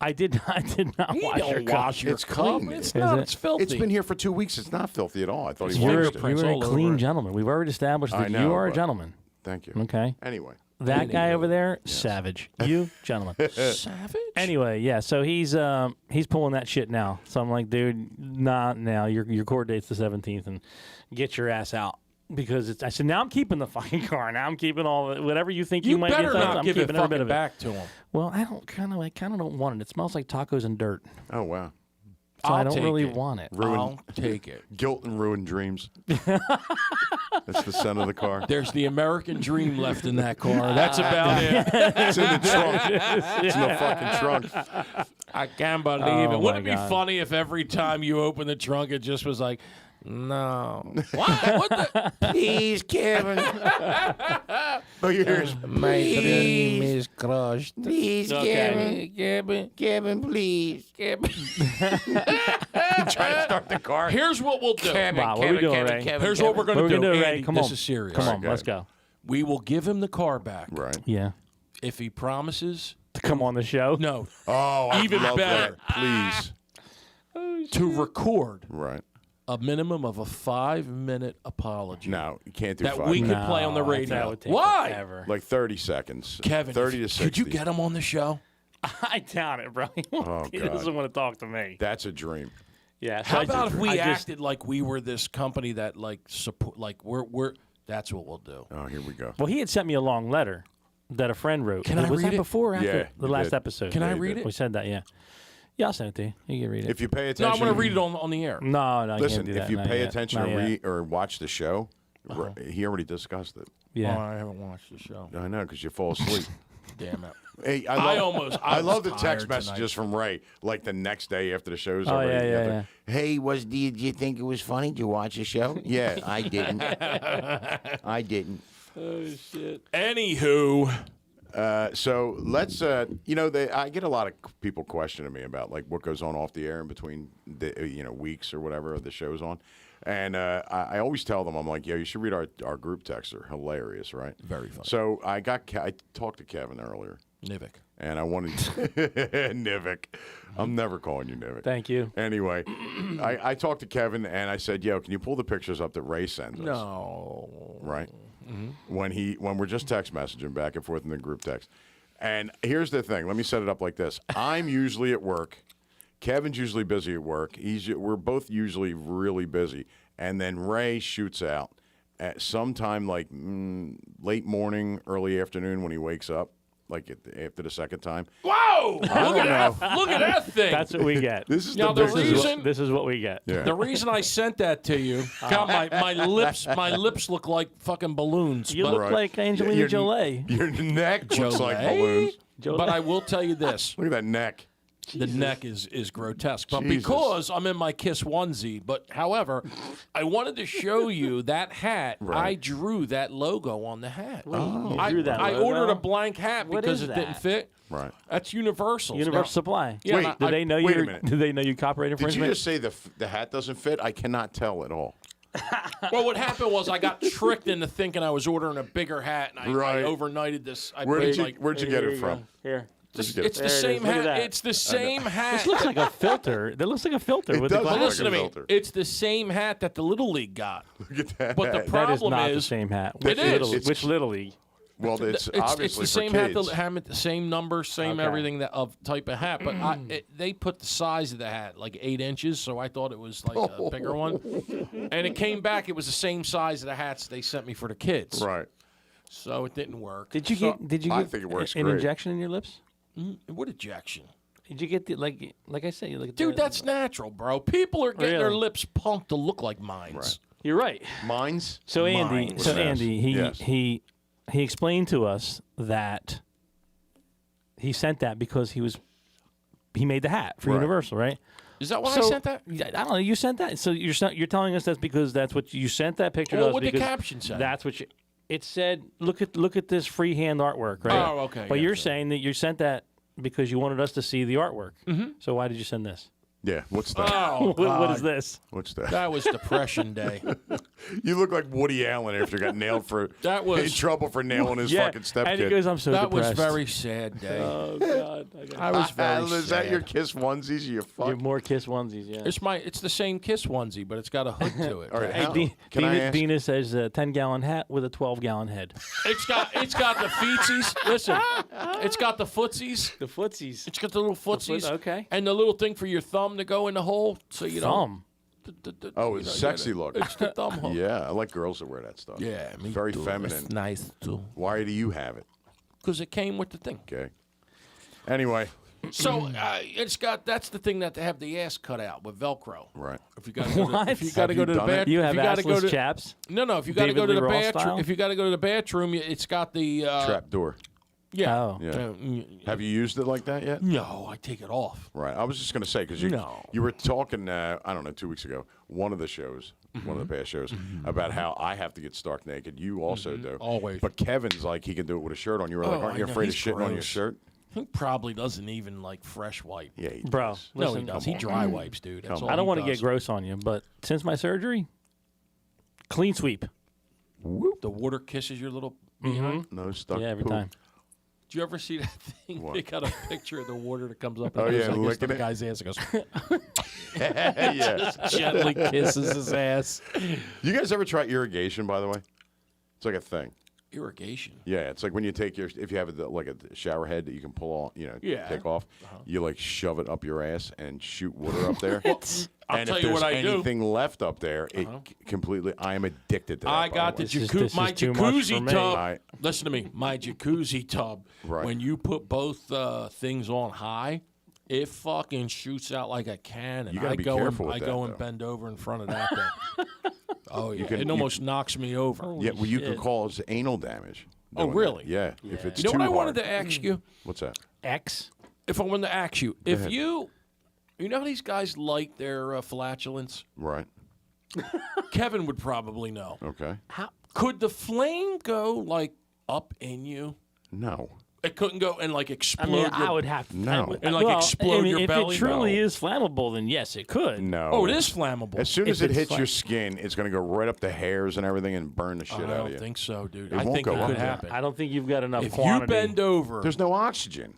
Speaker 3: I did not
Speaker 2: You
Speaker 3: wash your
Speaker 2: don't
Speaker 3: cup.
Speaker 2: wash your
Speaker 1: It's
Speaker 2: cup.
Speaker 1: clean.
Speaker 2: It's
Speaker 1: Is
Speaker 2: not.
Speaker 3: it?
Speaker 2: It's filthy.
Speaker 1: It's been here for 2 weeks. It's not filthy at all. I thought he
Speaker 2: It's
Speaker 1: washed
Speaker 3: You're,
Speaker 1: it.
Speaker 2: fingerprints
Speaker 3: you're a
Speaker 2: all over
Speaker 3: clean
Speaker 2: it.
Speaker 3: gentleman. We've already established
Speaker 1: I
Speaker 3: that
Speaker 1: know,
Speaker 3: you are a
Speaker 1: but-
Speaker 3: gentleman.
Speaker 1: Thank you.
Speaker 3: Okay.
Speaker 1: Anyway.
Speaker 3: That guy over there, savage. You, gentlemen.
Speaker 2: Savage.
Speaker 3: Anyway, yeah. So he's pulling that shit now. So I'm like, dude, nah, now your court date's the 17th, and get your ass out. Because I said, now I'm keeping the fucking car. Now I'm keeping all whatever you think you might get.
Speaker 2: Better not
Speaker 3: I'm
Speaker 2: give it
Speaker 3: keeping every bit
Speaker 2: fucking
Speaker 3: of it.
Speaker 2: back to him.
Speaker 3: Well, I kind of don't want it. It smells like tacos and dirt.
Speaker 1: Oh wow.
Speaker 3: So I
Speaker 2: I'll
Speaker 3: don't
Speaker 2: take
Speaker 3: really
Speaker 2: it.
Speaker 3: want it.
Speaker 2: I'll take it.
Speaker 1: Guilt and ruined dreams. That's the scent of the car.
Speaker 2: There's the American dream left in that car. That's about it.
Speaker 1: It's in the trunk. It's in the fucking trunk.
Speaker 2: I can't believe
Speaker 3: Oh,
Speaker 2: it. Wouldn't it
Speaker 3: my
Speaker 2: be
Speaker 3: God.
Speaker 2: funny if every time you open the trunk, it just was like, no. What the?
Speaker 5: Please, Kevin.
Speaker 1: Oh, here's
Speaker 2: My dream is crushed.
Speaker 5: Please,
Speaker 3: Okay.
Speaker 5: Kevin, please.
Speaker 2: Kevin.
Speaker 1: trying to start the car.
Speaker 2: Here's what we'll do.
Speaker 3: Wow, what are we doing, Ray?
Speaker 2: Here's what we're going
Speaker 3: What
Speaker 2: to
Speaker 3: are we
Speaker 2: do.
Speaker 3: gonna do, Ray?
Speaker 2: Andy,
Speaker 3: Come
Speaker 2: this
Speaker 3: on.
Speaker 2: is serious.
Speaker 3: Come on,
Speaker 1: Okay.
Speaker 3: let's go.
Speaker 2: We will give him the car back
Speaker 1: Right.
Speaker 3: Yeah.
Speaker 2: if he promises.
Speaker 3: To come on the show.
Speaker 2: No,
Speaker 1: Oh, I
Speaker 2: Even
Speaker 1: love
Speaker 2: better.
Speaker 1: that. Please.
Speaker 2: to record
Speaker 1: Right.
Speaker 2: a minimum of a 5-minute apology.
Speaker 1: No, you can't do
Speaker 2: That
Speaker 1: 5
Speaker 2: we
Speaker 1: minutes.
Speaker 2: could play on the
Speaker 3: That
Speaker 2: radio.
Speaker 3: would take
Speaker 2: Why?
Speaker 3: forever.
Speaker 1: Like 30 seconds.
Speaker 2: Kevin,
Speaker 1: 30 to 60.
Speaker 2: could you get him on the show?
Speaker 3: I doubt it, bro. He
Speaker 1: Oh, God.
Speaker 3: doesn't want to talk to me.
Speaker 1: That's a dream.
Speaker 3: Yeah. so
Speaker 2: How
Speaker 3: I
Speaker 2: about if
Speaker 3: just-
Speaker 2: we
Speaker 3: I just-
Speaker 2: acted like we were this company that like support, like we're that's what we'll do.
Speaker 1: Oh, here we go.
Speaker 3: Well, he had sent me a long letter that a friend wrote.
Speaker 2: Can I
Speaker 3: was
Speaker 2: read
Speaker 3: that
Speaker 2: it?
Speaker 3: before or after
Speaker 1: Yeah,
Speaker 3: the
Speaker 1: you
Speaker 3: last
Speaker 1: did.
Speaker 3: episode?
Speaker 2: Can I
Speaker 1: Yeah, you
Speaker 2: read
Speaker 1: did.
Speaker 2: it?
Speaker 3: We said that, yeah. Yeah, I'll send it to you. You can read it.
Speaker 1: If you pay
Speaker 2: No,
Speaker 1: attention.
Speaker 2: I'm going to read it on the air.
Speaker 3: no, I can't
Speaker 1: Listen,
Speaker 3: do that.
Speaker 1: if you
Speaker 3: Not
Speaker 1: pay
Speaker 3: yet.
Speaker 1: attention
Speaker 3: Not
Speaker 1: or
Speaker 3: yet.
Speaker 1: read or watch the show, he already discussed it.
Speaker 3: Yeah.
Speaker 2: Oh, I haven't watched the show.
Speaker 1: I know, because you fall asleep.
Speaker 2: Damn it.
Speaker 1: Hey,
Speaker 2: I
Speaker 1: I
Speaker 2: was
Speaker 1: love the
Speaker 2: tired
Speaker 1: text
Speaker 2: tonight.
Speaker 1: messages from Ray, like the next day after the show's
Speaker 3: Oh,
Speaker 1: already.
Speaker 3: yeah,
Speaker 1: together.
Speaker 5: Hey, did you think it was funny? Did you watch the show?
Speaker 1: Yeah.
Speaker 5: I didn't. I didn't.
Speaker 2: Anywho,
Speaker 1: So let's, I get a lot of people questioning me about like what goes on off the air in between the, weeks or whatever the show's on. And I always tell them, I'm like, yo, you should read our group texts. They're hilarious, right?
Speaker 2: Very funny.
Speaker 1: So I talked to Kevin earlier,
Speaker 2: Nivik.
Speaker 1: and I wanted Nivik. I'm never calling you Nivik.
Speaker 3: Thank you.
Speaker 1: Anyway, I talked to Kevin, and I said, yo, can you pull the pictures up that Ray sends us?
Speaker 2: No.
Speaker 1: Right? When we're just text messaging back and forth in the group text. And here's the thing. Let me set it up like this. I'm usually at work. Kevin's usually busy at work. We're both usually really busy. And then Ray shoots out at sometime like late morning, early afternoon when he wakes up, like after the second time.
Speaker 2: Whoa! Look at that! Look at that thing.
Speaker 3: That's what we get.
Speaker 1: This is
Speaker 2: Now,
Speaker 1: the
Speaker 2: the
Speaker 1: business.
Speaker 2: reason-
Speaker 3: This is what we get.
Speaker 1: Yeah.
Speaker 2: The reason I sent that to you, God, my lips look like fucking balloons.
Speaker 3: You
Speaker 2: but,
Speaker 3: look
Speaker 1: Right.
Speaker 3: like Angelina
Speaker 1: Your-
Speaker 3: Jolie.
Speaker 1: Your neck looks like
Speaker 2: Jolie?
Speaker 1: balloons.
Speaker 2: but I will tell you this:
Speaker 1: Look at that neck.
Speaker 2: the neck is grotesque. But
Speaker 1: Jesus.
Speaker 2: because I'm in my Kiss onesie, but however, I wanted to show you that hat.
Speaker 1: Right.
Speaker 2: I drew that logo on the hat.
Speaker 3: You
Speaker 2: I,
Speaker 3: drew that
Speaker 2: I
Speaker 3: logo?
Speaker 2: ordered a blank hat
Speaker 3: What
Speaker 2: because
Speaker 3: is
Speaker 2: it didn't
Speaker 3: that?
Speaker 2: fit.
Speaker 1: Right.
Speaker 2: That's Universal.
Speaker 3: Universal Supply.
Speaker 2: Yeah,
Speaker 1: Wait,
Speaker 2: and
Speaker 3: Did they know
Speaker 1: wait a
Speaker 3: you?
Speaker 1: minute.
Speaker 3: Did they know you copyright
Speaker 1: Did you
Speaker 3: infringement?
Speaker 1: just say the hat doesn't fit? I cannot tell at all.
Speaker 2: Well, what happened was I got tricked into thinking I was ordering a bigger hat, and I
Speaker 1: Right.
Speaker 2: overnighted this. I
Speaker 1: Where'd
Speaker 2: paid
Speaker 1: you
Speaker 2: like
Speaker 1: Where'd you get
Speaker 3: Here
Speaker 1: it
Speaker 3: you
Speaker 1: from?
Speaker 3: go. Here.
Speaker 2: it's
Speaker 1: There
Speaker 2: the
Speaker 3: it is.
Speaker 2: same
Speaker 3: Look at
Speaker 2: hat.
Speaker 3: that.
Speaker 2: It's the same hat.
Speaker 3: This looks like a filter. That looks like a filter
Speaker 1: It
Speaker 3: with the
Speaker 1: does
Speaker 2: But
Speaker 1: look
Speaker 3: glass.
Speaker 2: listen to me.
Speaker 1: filter.
Speaker 2: It's the same hat that the Little League got.
Speaker 1: Look at that.
Speaker 2: But the
Speaker 3: That is
Speaker 2: problem
Speaker 3: not the
Speaker 2: is
Speaker 3: same hat.
Speaker 2: It is.
Speaker 3: Which Little League?
Speaker 1: Well, it's
Speaker 2: it's
Speaker 1: obviously
Speaker 2: the same
Speaker 1: for
Speaker 2: hat,
Speaker 1: kids.
Speaker 2: the same number, same
Speaker 3: Okay.
Speaker 2: everything that of type of hat. But they put the size of the hat like 8 inches, so I thought it was like a bigger one. And it came back; it was the same size of the hats they sent me for the kids.
Speaker 1: Right.
Speaker 2: So it didn't work.
Speaker 3: Did you get? Did you
Speaker 1: I
Speaker 3: get
Speaker 1: think it works
Speaker 3: an
Speaker 1: great.
Speaker 3: injection in your lips?
Speaker 2: What ejection?
Speaker 3: Did you get the like I said? Like
Speaker 2: Dude, that's natural, bro. People are getting their
Speaker 3: Really?
Speaker 2: lips pumped to look like mines.
Speaker 3: You're right.
Speaker 1: Mine's.
Speaker 3: So Andy,
Speaker 1: Mine.
Speaker 3: so
Speaker 1: Yes.
Speaker 3: Andy,
Speaker 1: Yes.
Speaker 3: he explained to us that he sent that because he made the hat for
Speaker 1: Right.
Speaker 3: Universal, right?
Speaker 2: Is that why
Speaker 3: So-
Speaker 2: I sent that?
Speaker 3: I don't know. You sent that, so you're telling us that's because that's what you sent that picture to
Speaker 2: Well,
Speaker 3: us.
Speaker 2: what the
Speaker 3: because
Speaker 2: caption say?
Speaker 3: That's what you. It said, look at this freehand artwork, right?
Speaker 2: Oh, okay,
Speaker 3: But you're
Speaker 2: gotcha.
Speaker 3: saying that you sent that because you wanted us to see the artwork. Mm-hmm. So why did you send this?
Speaker 1: Yeah. What's that?
Speaker 2: Oh,
Speaker 3: What is
Speaker 2: God.
Speaker 3: this?
Speaker 1: What's that?
Speaker 2: That was Depression Day.
Speaker 1: You look like Woody Allen after he got nailed for
Speaker 2: That was-
Speaker 1: in trouble for nailing his
Speaker 3: Yeah,
Speaker 1: fucking
Speaker 3: and
Speaker 1: stepkid.
Speaker 3: he goes, "I'm so
Speaker 2: That was
Speaker 3: depressed."
Speaker 2: very sad day.
Speaker 3: Oh God,
Speaker 2: I was very
Speaker 1: Is
Speaker 2: sad.
Speaker 1: that your Kiss onesies? You
Speaker 3: you
Speaker 1: fuck.
Speaker 3: have more Kiss onesies, yeah.
Speaker 2: It's the same Kiss onesie, but it's got a hood to it.
Speaker 1: All right,
Speaker 3: Hey,
Speaker 1: how- can I
Speaker 3: Dina,
Speaker 1: ask?
Speaker 3: Dina says a 10-gallon hat with a 12-gallon head.
Speaker 2: It's got the feetsies. Listen, it's got the footsies.
Speaker 3: The footsies.
Speaker 2: It's got the little footsies.
Speaker 3: okay.
Speaker 2: And the little thing for your thumb to go in the hole, so you don't.
Speaker 3: Thumb.
Speaker 1: Oh, it's sexy look.
Speaker 2: It's the thumb hole.
Speaker 1: Yeah, I like girls that wear that stuff.
Speaker 2: Yeah, me
Speaker 1: Very
Speaker 2: too.
Speaker 1: feminine.
Speaker 2: It's nice too.
Speaker 1: Why do you have it?
Speaker 2: Because it came with the thing.
Speaker 1: Okay. Anyway,
Speaker 2: So it's got that's the thing that they have the ass cut out with Velcro.
Speaker 1: right.
Speaker 2: If you got to go to,
Speaker 3: What?
Speaker 2: if you got to
Speaker 1: Have
Speaker 2: go
Speaker 1: you
Speaker 2: to the
Speaker 1: done it?
Speaker 2: bathroom,
Speaker 3: You have
Speaker 2: if you gotta go
Speaker 3: assless
Speaker 2: to,
Speaker 3: chaps?
Speaker 2: No, if you got to
Speaker 3: David
Speaker 2: go to
Speaker 3: Lee
Speaker 2: the
Speaker 3: Roth
Speaker 2: bathroom,
Speaker 3: style?
Speaker 2: if you got to go to the bathroom, it's got the
Speaker 1: Trap door.
Speaker 2: Yeah.
Speaker 3: Oh.
Speaker 1: Yeah. Have you used it like that yet?
Speaker 2: No, I take it off.
Speaker 1: Right. I was just going to say, because you,
Speaker 2: No.
Speaker 1: you were talking, I don't know, 2 weeks ago, one of the shows, one of the past shows, about how I have to get stark naked. You also do.
Speaker 2: Always.
Speaker 1: But Kevin's like, he can do it with a shirt on. You were like,
Speaker 2: Oh,
Speaker 1: aren't you
Speaker 2: I know.
Speaker 1: afraid of
Speaker 2: He's
Speaker 1: shitting on your
Speaker 2: gross.
Speaker 1: shirt?
Speaker 2: He probably doesn't even like fresh wipe.
Speaker 1: Yeah, he
Speaker 3: Bro,
Speaker 1: does.
Speaker 2: No,
Speaker 3: listen,
Speaker 2: he does.
Speaker 1: come
Speaker 2: He
Speaker 1: on.
Speaker 2: dry wipes, dude. That's
Speaker 1: Come
Speaker 2: all
Speaker 1: on.
Speaker 3: I don't
Speaker 2: he
Speaker 3: want to
Speaker 2: does.
Speaker 3: get gross on you, but since my surgery, clean sweep.
Speaker 2: The water kisses your little behind.
Speaker 1: No stuck
Speaker 3: Yeah, every
Speaker 1: poop.
Speaker 3: time.
Speaker 2: Do you ever see that thing?
Speaker 1: What?
Speaker 2: They got a picture of the water that comes up.
Speaker 1: Oh,
Speaker 2: and
Speaker 1: yeah,
Speaker 2: goes like this to
Speaker 1: licking
Speaker 2: the
Speaker 1: it.
Speaker 2: guy's ass. It goes
Speaker 1: Yeah.
Speaker 2: gently kisses his ass.
Speaker 1: You guys ever try irrigation, by the way? It's like a thing.
Speaker 2: Irrigation.
Speaker 1: Yeah, it's like when you take your, if you have like a shower head that you can pull off,
Speaker 2: Yeah.
Speaker 1: take off, you like shove it up your ass and shoot water up there.
Speaker 2: I'll
Speaker 1: and
Speaker 2: tell
Speaker 1: if
Speaker 2: you
Speaker 1: there's
Speaker 2: what I do.
Speaker 1: anything left up there, it completely, I am addicted to that.
Speaker 2: I
Speaker 1: by
Speaker 2: got the
Speaker 1: way.
Speaker 2: my
Speaker 3: is too much for
Speaker 2: jacuzzi
Speaker 3: me.
Speaker 2: tub.
Speaker 1: I-
Speaker 2: Listen to me, my jacuzzi tub.
Speaker 1: Right.
Speaker 2: When you put both things on high, it fucking shoots out like a cannon.
Speaker 1: You gotta
Speaker 2: I
Speaker 1: be
Speaker 2: go
Speaker 1: careful
Speaker 2: and
Speaker 1: with
Speaker 2: I
Speaker 1: that,
Speaker 2: go and
Speaker 1: though.
Speaker 2: bend over in front of that thing. Oh yeah,
Speaker 1: can-
Speaker 2: it
Speaker 1: you-
Speaker 2: almost knocks me over.
Speaker 1: Yeah, well, you could
Speaker 3: shit.
Speaker 1: cause anal damage.
Speaker 2: Oh,
Speaker 1: doing
Speaker 2: really?
Speaker 1: that. Yeah, if it's
Speaker 2: You know
Speaker 1: too
Speaker 2: what I
Speaker 1: hard.
Speaker 2: wanted to ask you?
Speaker 1: What's that?
Speaker 3: X.
Speaker 2: If I wanted to ask you, if
Speaker 1: ahead.
Speaker 2: you know how these guys light their flatulence?
Speaker 1: Right.
Speaker 2: Kevin would probably know.
Speaker 1: Okay.
Speaker 2: Could the flame go like up in you?
Speaker 1: No.
Speaker 2: It couldn't go and like
Speaker 3: I
Speaker 2: explode.
Speaker 3: mean,
Speaker 2: your,
Speaker 3: I would have to.
Speaker 1: No.
Speaker 2: And, like, explode your
Speaker 3: if
Speaker 2: belly?
Speaker 3: it truly
Speaker 1: No.
Speaker 3: is flammable, then yes, it could.
Speaker 1: No.
Speaker 2: Oh, it is flammable.
Speaker 1: As soon as
Speaker 3: If
Speaker 1: it
Speaker 3: it's
Speaker 1: hits your skin, it's going to go right up the hairs and everything and burn the shit
Speaker 2: I
Speaker 1: out of
Speaker 2: don't
Speaker 1: you.
Speaker 2: think so, dude.
Speaker 1: It
Speaker 2: I
Speaker 1: won't
Speaker 2: think
Speaker 1: go
Speaker 2: it
Speaker 1: up
Speaker 2: could
Speaker 1: there.
Speaker 2: happen.
Speaker 3: I don't think you've got enough
Speaker 2: If
Speaker 3: quantity.
Speaker 2: you bend over,
Speaker 1: There's no oxygen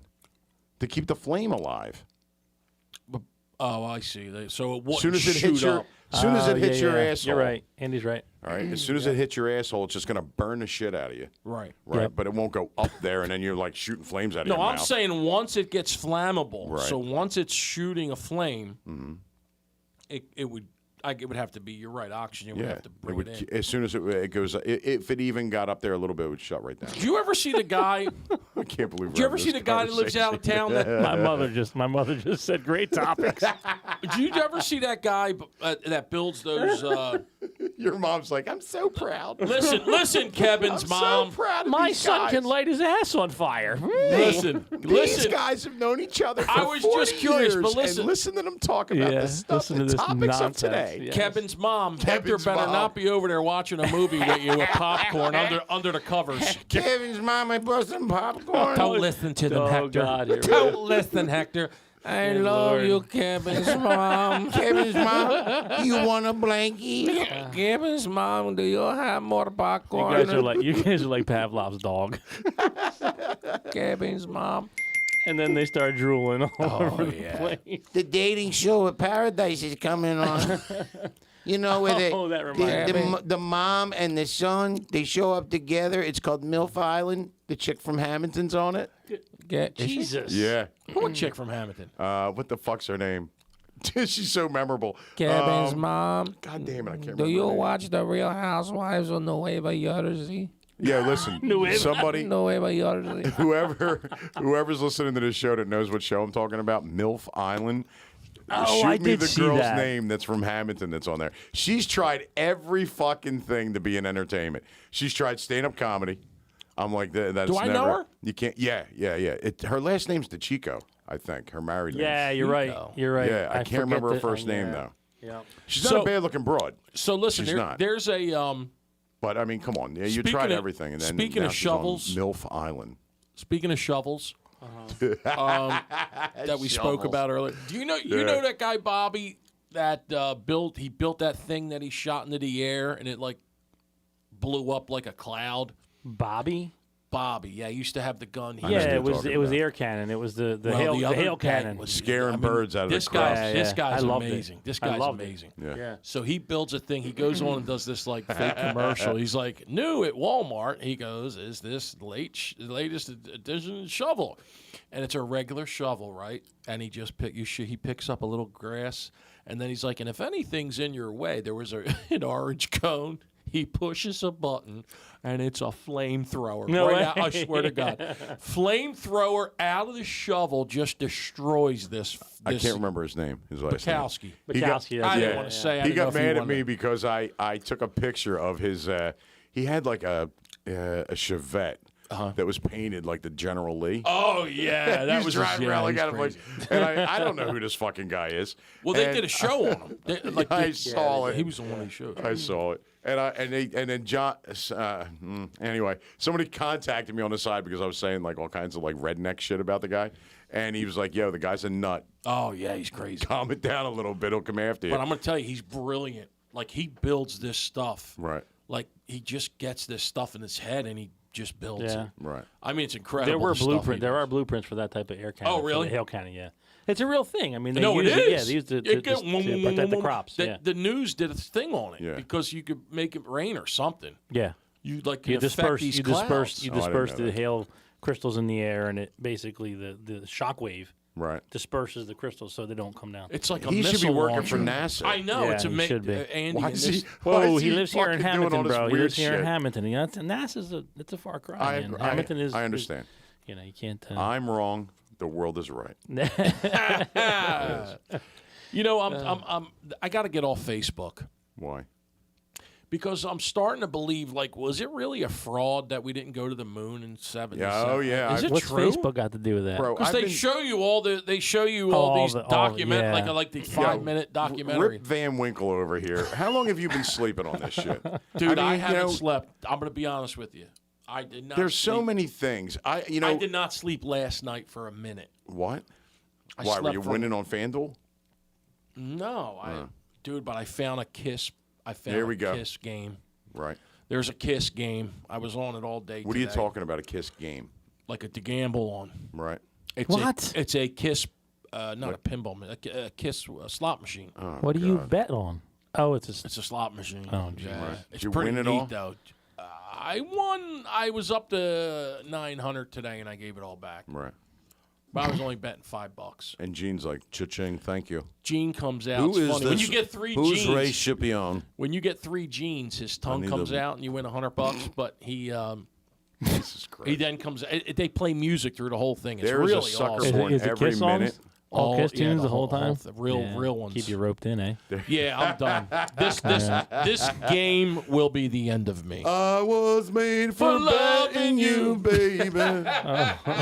Speaker 1: to keep the flame alive.
Speaker 2: oh, I see. So it won't
Speaker 1: As soon as it
Speaker 2: shoot
Speaker 1: hits your,
Speaker 2: up.
Speaker 1: as soon as it hits your
Speaker 3: yeah.
Speaker 1: asshole.
Speaker 3: You're right. Andy's right.
Speaker 1: All right. As soon as it hits your asshole, it's just going to burn the shit out of you.
Speaker 2: Right.
Speaker 1: Right.
Speaker 3: Yep.
Speaker 1: But it won't go up there and then you're like shooting flames out of
Speaker 2: No,
Speaker 1: your
Speaker 2: I'm
Speaker 1: mouth.
Speaker 2: saying once it gets flammable.
Speaker 1: Right.
Speaker 2: So once it's shooting a flame, it would. It would have to be. You're right. Oxygen would
Speaker 1: Yeah.
Speaker 2: have to
Speaker 1: It
Speaker 2: bring
Speaker 1: would,
Speaker 2: it in.
Speaker 1: as soon as it goes, if it even got up there a little bit, it would shut right down.
Speaker 2: Do you ever see the guy?
Speaker 1: I can't believe.
Speaker 2: Do you ever see the guy that lives out of town? That,
Speaker 3: My mother just said great topics.
Speaker 2: do you ever see that guy that builds those?
Speaker 1: Your mom's like, I'm so proud.
Speaker 2: Listen, Kevin's
Speaker 1: I'm
Speaker 2: mom.
Speaker 1: so proud of
Speaker 3: My
Speaker 1: these
Speaker 3: son
Speaker 1: guys.
Speaker 3: can light his ass on fire.
Speaker 2: Listen,
Speaker 1: These
Speaker 2: listen.
Speaker 1: guys have known each other for
Speaker 2: I was
Speaker 1: 40
Speaker 2: just curious,
Speaker 1: years,
Speaker 2: but listen.
Speaker 1: and listen to them talk about
Speaker 3: Yeah,
Speaker 1: the stuff,
Speaker 3: listen
Speaker 1: the
Speaker 3: to this
Speaker 1: topics
Speaker 3: nonsense.
Speaker 1: of today.
Speaker 3: Yeah.
Speaker 2: Kevin's mom. Hector
Speaker 1: Kevin's
Speaker 2: better
Speaker 1: mom.
Speaker 2: not be over there watching a movie with you with popcorn under the covers.
Speaker 5: Kevin's mom, I brought some popcorn.
Speaker 2: Don't listen to them,
Speaker 3: Oh,
Speaker 2: Hector.
Speaker 3: God, here we
Speaker 2: Don't listen, Hector. I
Speaker 3: Good
Speaker 2: love
Speaker 3: Lord.
Speaker 2: you, Kevin's mom.
Speaker 5: Kevin's mom, you want a blankie?
Speaker 2: Kevin's mom, do you have more
Speaker 3: You
Speaker 2: popcorn?
Speaker 3: guys are like Pavlov's dog.
Speaker 2: Kevin's mom.
Speaker 3: And then they start drooling all over the
Speaker 2: yeah.
Speaker 3: place.
Speaker 5: The dating show at Paradise is coming on. You know where
Speaker 3: Oh, that reminds
Speaker 5: the mom and the son, they show up together. It's called MILF Island. The chick from Hamilton's on it.
Speaker 3: Jesus.
Speaker 1: Yeah.
Speaker 2: What chick from Hamilton?
Speaker 1: What the fuck's her name? She's so memorable.
Speaker 2: Kevin's mom.
Speaker 1: God damn it, I can't remember.
Speaker 2: Do you
Speaker 1: her name.
Speaker 2: watch The Real Housewives of Nueva Jersey?
Speaker 1: Yeah, listen. Somebody,
Speaker 2: Nueva Jersey.
Speaker 1: whoever's listening to this show that knows what show I'm talking about, MILF Island.
Speaker 3: Oh,
Speaker 1: Shoot
Speaker 3: I
Speaker 1: me
Speaker 3: did
Speaker 1: the
Speaker 3: see
Speaker 1: girl's
Speaker 3: that.
Speaker 1: name that's from Hamilton that's on there. She's tried every fucking thing to be in entertainment. She's tried stand-up comedy. I'm like, that's
Speaker 2: Do I
Speaker 1: never.
Speaker 2: know her?
Speaker 1: You can't. Yeah. Her last name's DeChico, I think. Her married name.
Speaker 3: Yeah, you're right.
Speaker 2: Chico.
Speaker 3: You're right.
Speaker 1: Yeah, I can't remember her first name
Speaker 3: yeah.
Speaker 1: though.
Speaker 3: Yeah.
Speaker 1: She's
Speaker 2: So-
Speaker 1: not a bad-looking broad,
Speaker 2: So listen,
Speaker 1: She's not.
Speaker 2: there's a
Speaker 1: but I mean, come on. Yeah, you
Speaker 2: Speaking
Speaker 1: tried
Speaker 2: of-
Speaker 1: everything, and then
Speaker 2: speaking
Speaker 1: now
Speaker 2: of
Speaker 1: she's on
Speaker 2: shovels-
Speaker 1: MILF Island.
Speaker 2: speaking of shovels that we spoke
Speaker 1: Shovels.
Speaker 2: about earlier. Do you know
Speaker 1: Yeah.
Speaker 2: know that guy Bobby that he built that thing that he shot into the air and it like blew up like a cloud?
Speaker 3: Bobby.
Speaker 2: Yeah, he used to have the gun.
Speaker 3: Yeah, it was
Speaker 1: talking
Speaker 3: the
Speaker 1: about.
Speaker 3: air cannon. It was the
Speaker 2: Well,
Speaker 3: hail,
Speaker 2: the
Speaker 3: the
Speaker 2: other
Speaker 3: hail
Speaker 2: guy
Speaker 3: cannon.
Speaker 2: was
Speaker 1: Scaring birds out of
Speaker 2: this
Speaker 1: the crops.
Speaker 2: guy.
Speaker 3: Yeah,
Speaker 2: This
Speaker 3: yeah.
Speaker 2: guy's
Speaker 3: I loved it.
Speaker 2: amazing. This
Speaker 3: I
Speaker 2: guy's
Speaker 3: loved it.
Speaker 2: amazing.
Speaker 1: Yeah.
Speaker 2: So he builds a thing. He goes on and does this like fake commercial. He's like, new at Walmart. He goes, is this the latest edition shovel? And it's a regular shovel, right? And he just he picks up a little grass, and then he's like, and if anything's in your way, there was an orange cone. He pushes a button, and it's a flamethrower.
Speaker 3: No way.
Speaker 2: I swear to God. Flamethrower out of the shovel just destroys this.
Speaker 1: I can't remember his name. His last name.
Speaker 2: Bukowski.
Speaker 1: He got-
Speaker 3: Bukowski.
Speaker 2: I didn't
Speaker 3: yeah,
Speaker 2: want to
Speaker 3: yeah.
Speaker 2: say. I
Speaker 1: He
Speaker 2: didn't know
Speaker 1: got
Speaker 2: if
Speaker 1: mad at
Speaker 2: wanted
Speaker 1: me
Speaker 2: to-
Speaker 1: because I took a picture of his. He had like a Chevette that was painted like the General Lee.
Speaker 2: Oh yeah, that
Speaker 1: He's
Speaker 2: was
Speaker 1: driving around like
Speaker 2: he's
Speaker 1: that. I'm like,
Speaker 2: crazy.
Speaker 1: and I don't know who this fucking guy is.
Speaker 2: Well, they
Speaker 1: And
Speaker 2: did a show on him.
Speaker 1: I saw it.
Speaker 2: He was the one who showed.
Speaker 1: I saw it, and then John. Anyway, somebody contacted me on the side because I was saying like all kinds of like redneck shit about the guy, and he was like, "Yo, the guy's a nut.
Speaker 2: Oh yeah, he's crazy.
Speaker 1: Calm it down a little bit. He'll come after you."
Speaker 2: But I'm gonna tell you, he's brilliant. Like he builds this stuff.
Speaker 1: Right.
Speaker 2: Like he just gets this stuff in his head and he just builds
Speaker 3: Yeah.
Speaker 2: it.
Speaker 1: Right.
Speaker 2: I mean, it's incredible.
Speaker 3: There were
Speaker 2: the stuff he
Speaker 3: blueprints. There
Speaker 2: does.
Speaker 3: are blueprints for that type of air cannon.
Speaker 2: Oh,
Speaker 3: for
Speaker 2: really?
Speaker 3: The hail cannon. Yeah, it's a real thing. I mean, they
Speaker 2: No, it
Speaker 3: use
Speaker 2: is.
Speaker 3: Yeah, they used it
Speaker 2: It
Speaker 3: to protect the crops.
Speaker 2: The,
Speaker 3: Yeah,
Speaker 2: the news did a thing on it
Speaker 1: Yeah.
Speaker 2: because you could make it rain or something.
Speaker 3: yeah.
Speaker 2: You like
Speaker 3: You
Speaker 2: can affect
Speaker 3: disperse.
Speaker 2: these
Speaker 3: You
Speaker 2: clouds.
Speaker 3: disperse. You
Speaker 1: Oh, I didn't
Speaker 3: disperse
Speaker 1: know
Speaker 3: the
Speaker 1: that.
Speaker 3: hail crystals in the air, and it basically the shock wave
Speaker 1: Right.
Speaker 3: disperses the crystals so they don't come down.
Speaker 2: It's like a
Speaker 1: He should be
Speaker 2: missile
Speaker 1: working
Speaker 2: launcher.
Speaker 1: for NASA.
Speaker 2: I know
Speaker 3: Yeah,
Speaker 2: it's
Speaker 3: he
Speaker 2: amazing.
Speaker 3: should be.
Speaker 2: Andy,
Speaker 1: Why
Speaker 2: and
Speaker 1: is
Speaker 2: this-
Speaker 1: he? Why
Speaker 3: Whoa,
Speaker 1: is
Speaker 3: he lives here in
Speaker 1: fucking doing all
Speaker 3: Hamilton,
Speaker 1: this
Speaker 3: bro. He
Speaker 1: weird
Speaker 3: lives here in
Speaker 1: shit?
Speaker 3: Hamilton. You know, NASA's it's a far cry.
Speaker 1: I,
Speaker 3: man.
Speaker 1: I,
Speaker 3: Hamilton is.
Speaker 1: I understand.
Speaker 3: You know, you can't.
Speaker 1: I'm wrong. The world is right.
Speaker 2: You know, I got to get off Facebook
Speaker 1: Why?
Speaker 2: because I'm starting to believe. Like, was it really a fraud that we didn't go to the moon in '77?
Speaker 1: Yeah, oh, yeah,
Speaker 2: Is it
Speaker 3: What's
Speaker 2: true?
Speaker 3: Facebook got to do with that?
Speaker 1: Bro,
Speaker 2: Because
Speaker 1: I've
Speaker 2: they
Speaker 1: been-
Speaker 2: show you all
Speaker 3: all
Speaker 2: these
Speaker 3: the- all-
Speaker 2: document
Speaker 3: yeah.
Speaker 2: like the 5-minute documentary.
Speaker 1: Rip Van Winkle over here. How long have you been sleeping on this shit?
Speaker 2: Dude, I
Speaker 1: mean, you
Speaker 2: haven't
Speaker 1: know,
Speaker 2: slept. I'm going to be honest with you. I did not.
Speaker 1: There's so
Speaker 2: sleep.
Speaker 1: many things. I
Speaker 2: did not sleep last night for a minute.
Speaker 1: What?
Speaker 2: I
Speaker 1: Why were
Speaker 2: slept
Speaker 1: you
Speaker 2: from-
Speaker 1: winning on FanDuel?
Speaker 2: No, dude, but I found a Kiss. I found
Speaker 1: There we
Speaker 2: a
Speaker 1: go.
Speaker 2: Kiss game.
Speaker 1: Right.
Speaker 2: There's a Kiss game. I was on it all day.
Speaker 1: What are you
Speaker 2: today.
Speaker 1: talking about? A Kiss game,
Speaker 2: Like to gamble on.
Speaker 1: right?
Speaker 2: It's
Speaker 3: What?
Speaker 2: it's a Kiss, not a pinball, a Kiss slot machine.
Speaker 3: What do you bet on? Oh, it's a.
Speaker 2: It's a slot machine.
Speaker 3: Oh, geez.
Speaker 2: yeah.
Speaker 1: Right.
Speaker 2: It's
Speaker 1: Did you
Speaker 2: pretty
Speaker 1: win it
Speaker 2: neat
Speaker 1: all?
Speaker 2: though. I won. I was up to 900 today, and I gave it all back.
Speaker 1: Right.
Speaker 2: But I was only betting $5.
Speaker 1: And Gene's like, cha-ching, thank you.
Speaker 2: Gene comes out. It's funny. When you get three
Speaker 1: Who's Ray
Speaker 2: jeans,
Speaker 1: Shipion?
Speaker 2: when you get 3 jeans, his tongue
Speaker 1: need
Speaker 2: comes
Speaker 1: the-
Speaker 2: out, and you win $100. But he
Speaker 1: Jesus
Speaker 2: he
Speaker 1: Christ.
Speaker 2: then comes. They play music through the whole thing. It's
Speaker 1: There's
Speaker 2: really
Speaker 1: a sucker
Speaker 2: awesome.
Speaker 1: born
Speaker 3: Is it
Speaker 1: every
Speaker 3: Kiss songs?
Speaker 1: minute.
Speaker 3: All Kiss tunes the whole time?
Speaker 2: real
Speaker 3: Yeah,
Speaker 2: real ones.
Speaker 3: Keep you roped in, eh?
Speaker 2: Yeah, I'm done. This game will be the end of me.
Speaker 1: I was made for betting you, baby.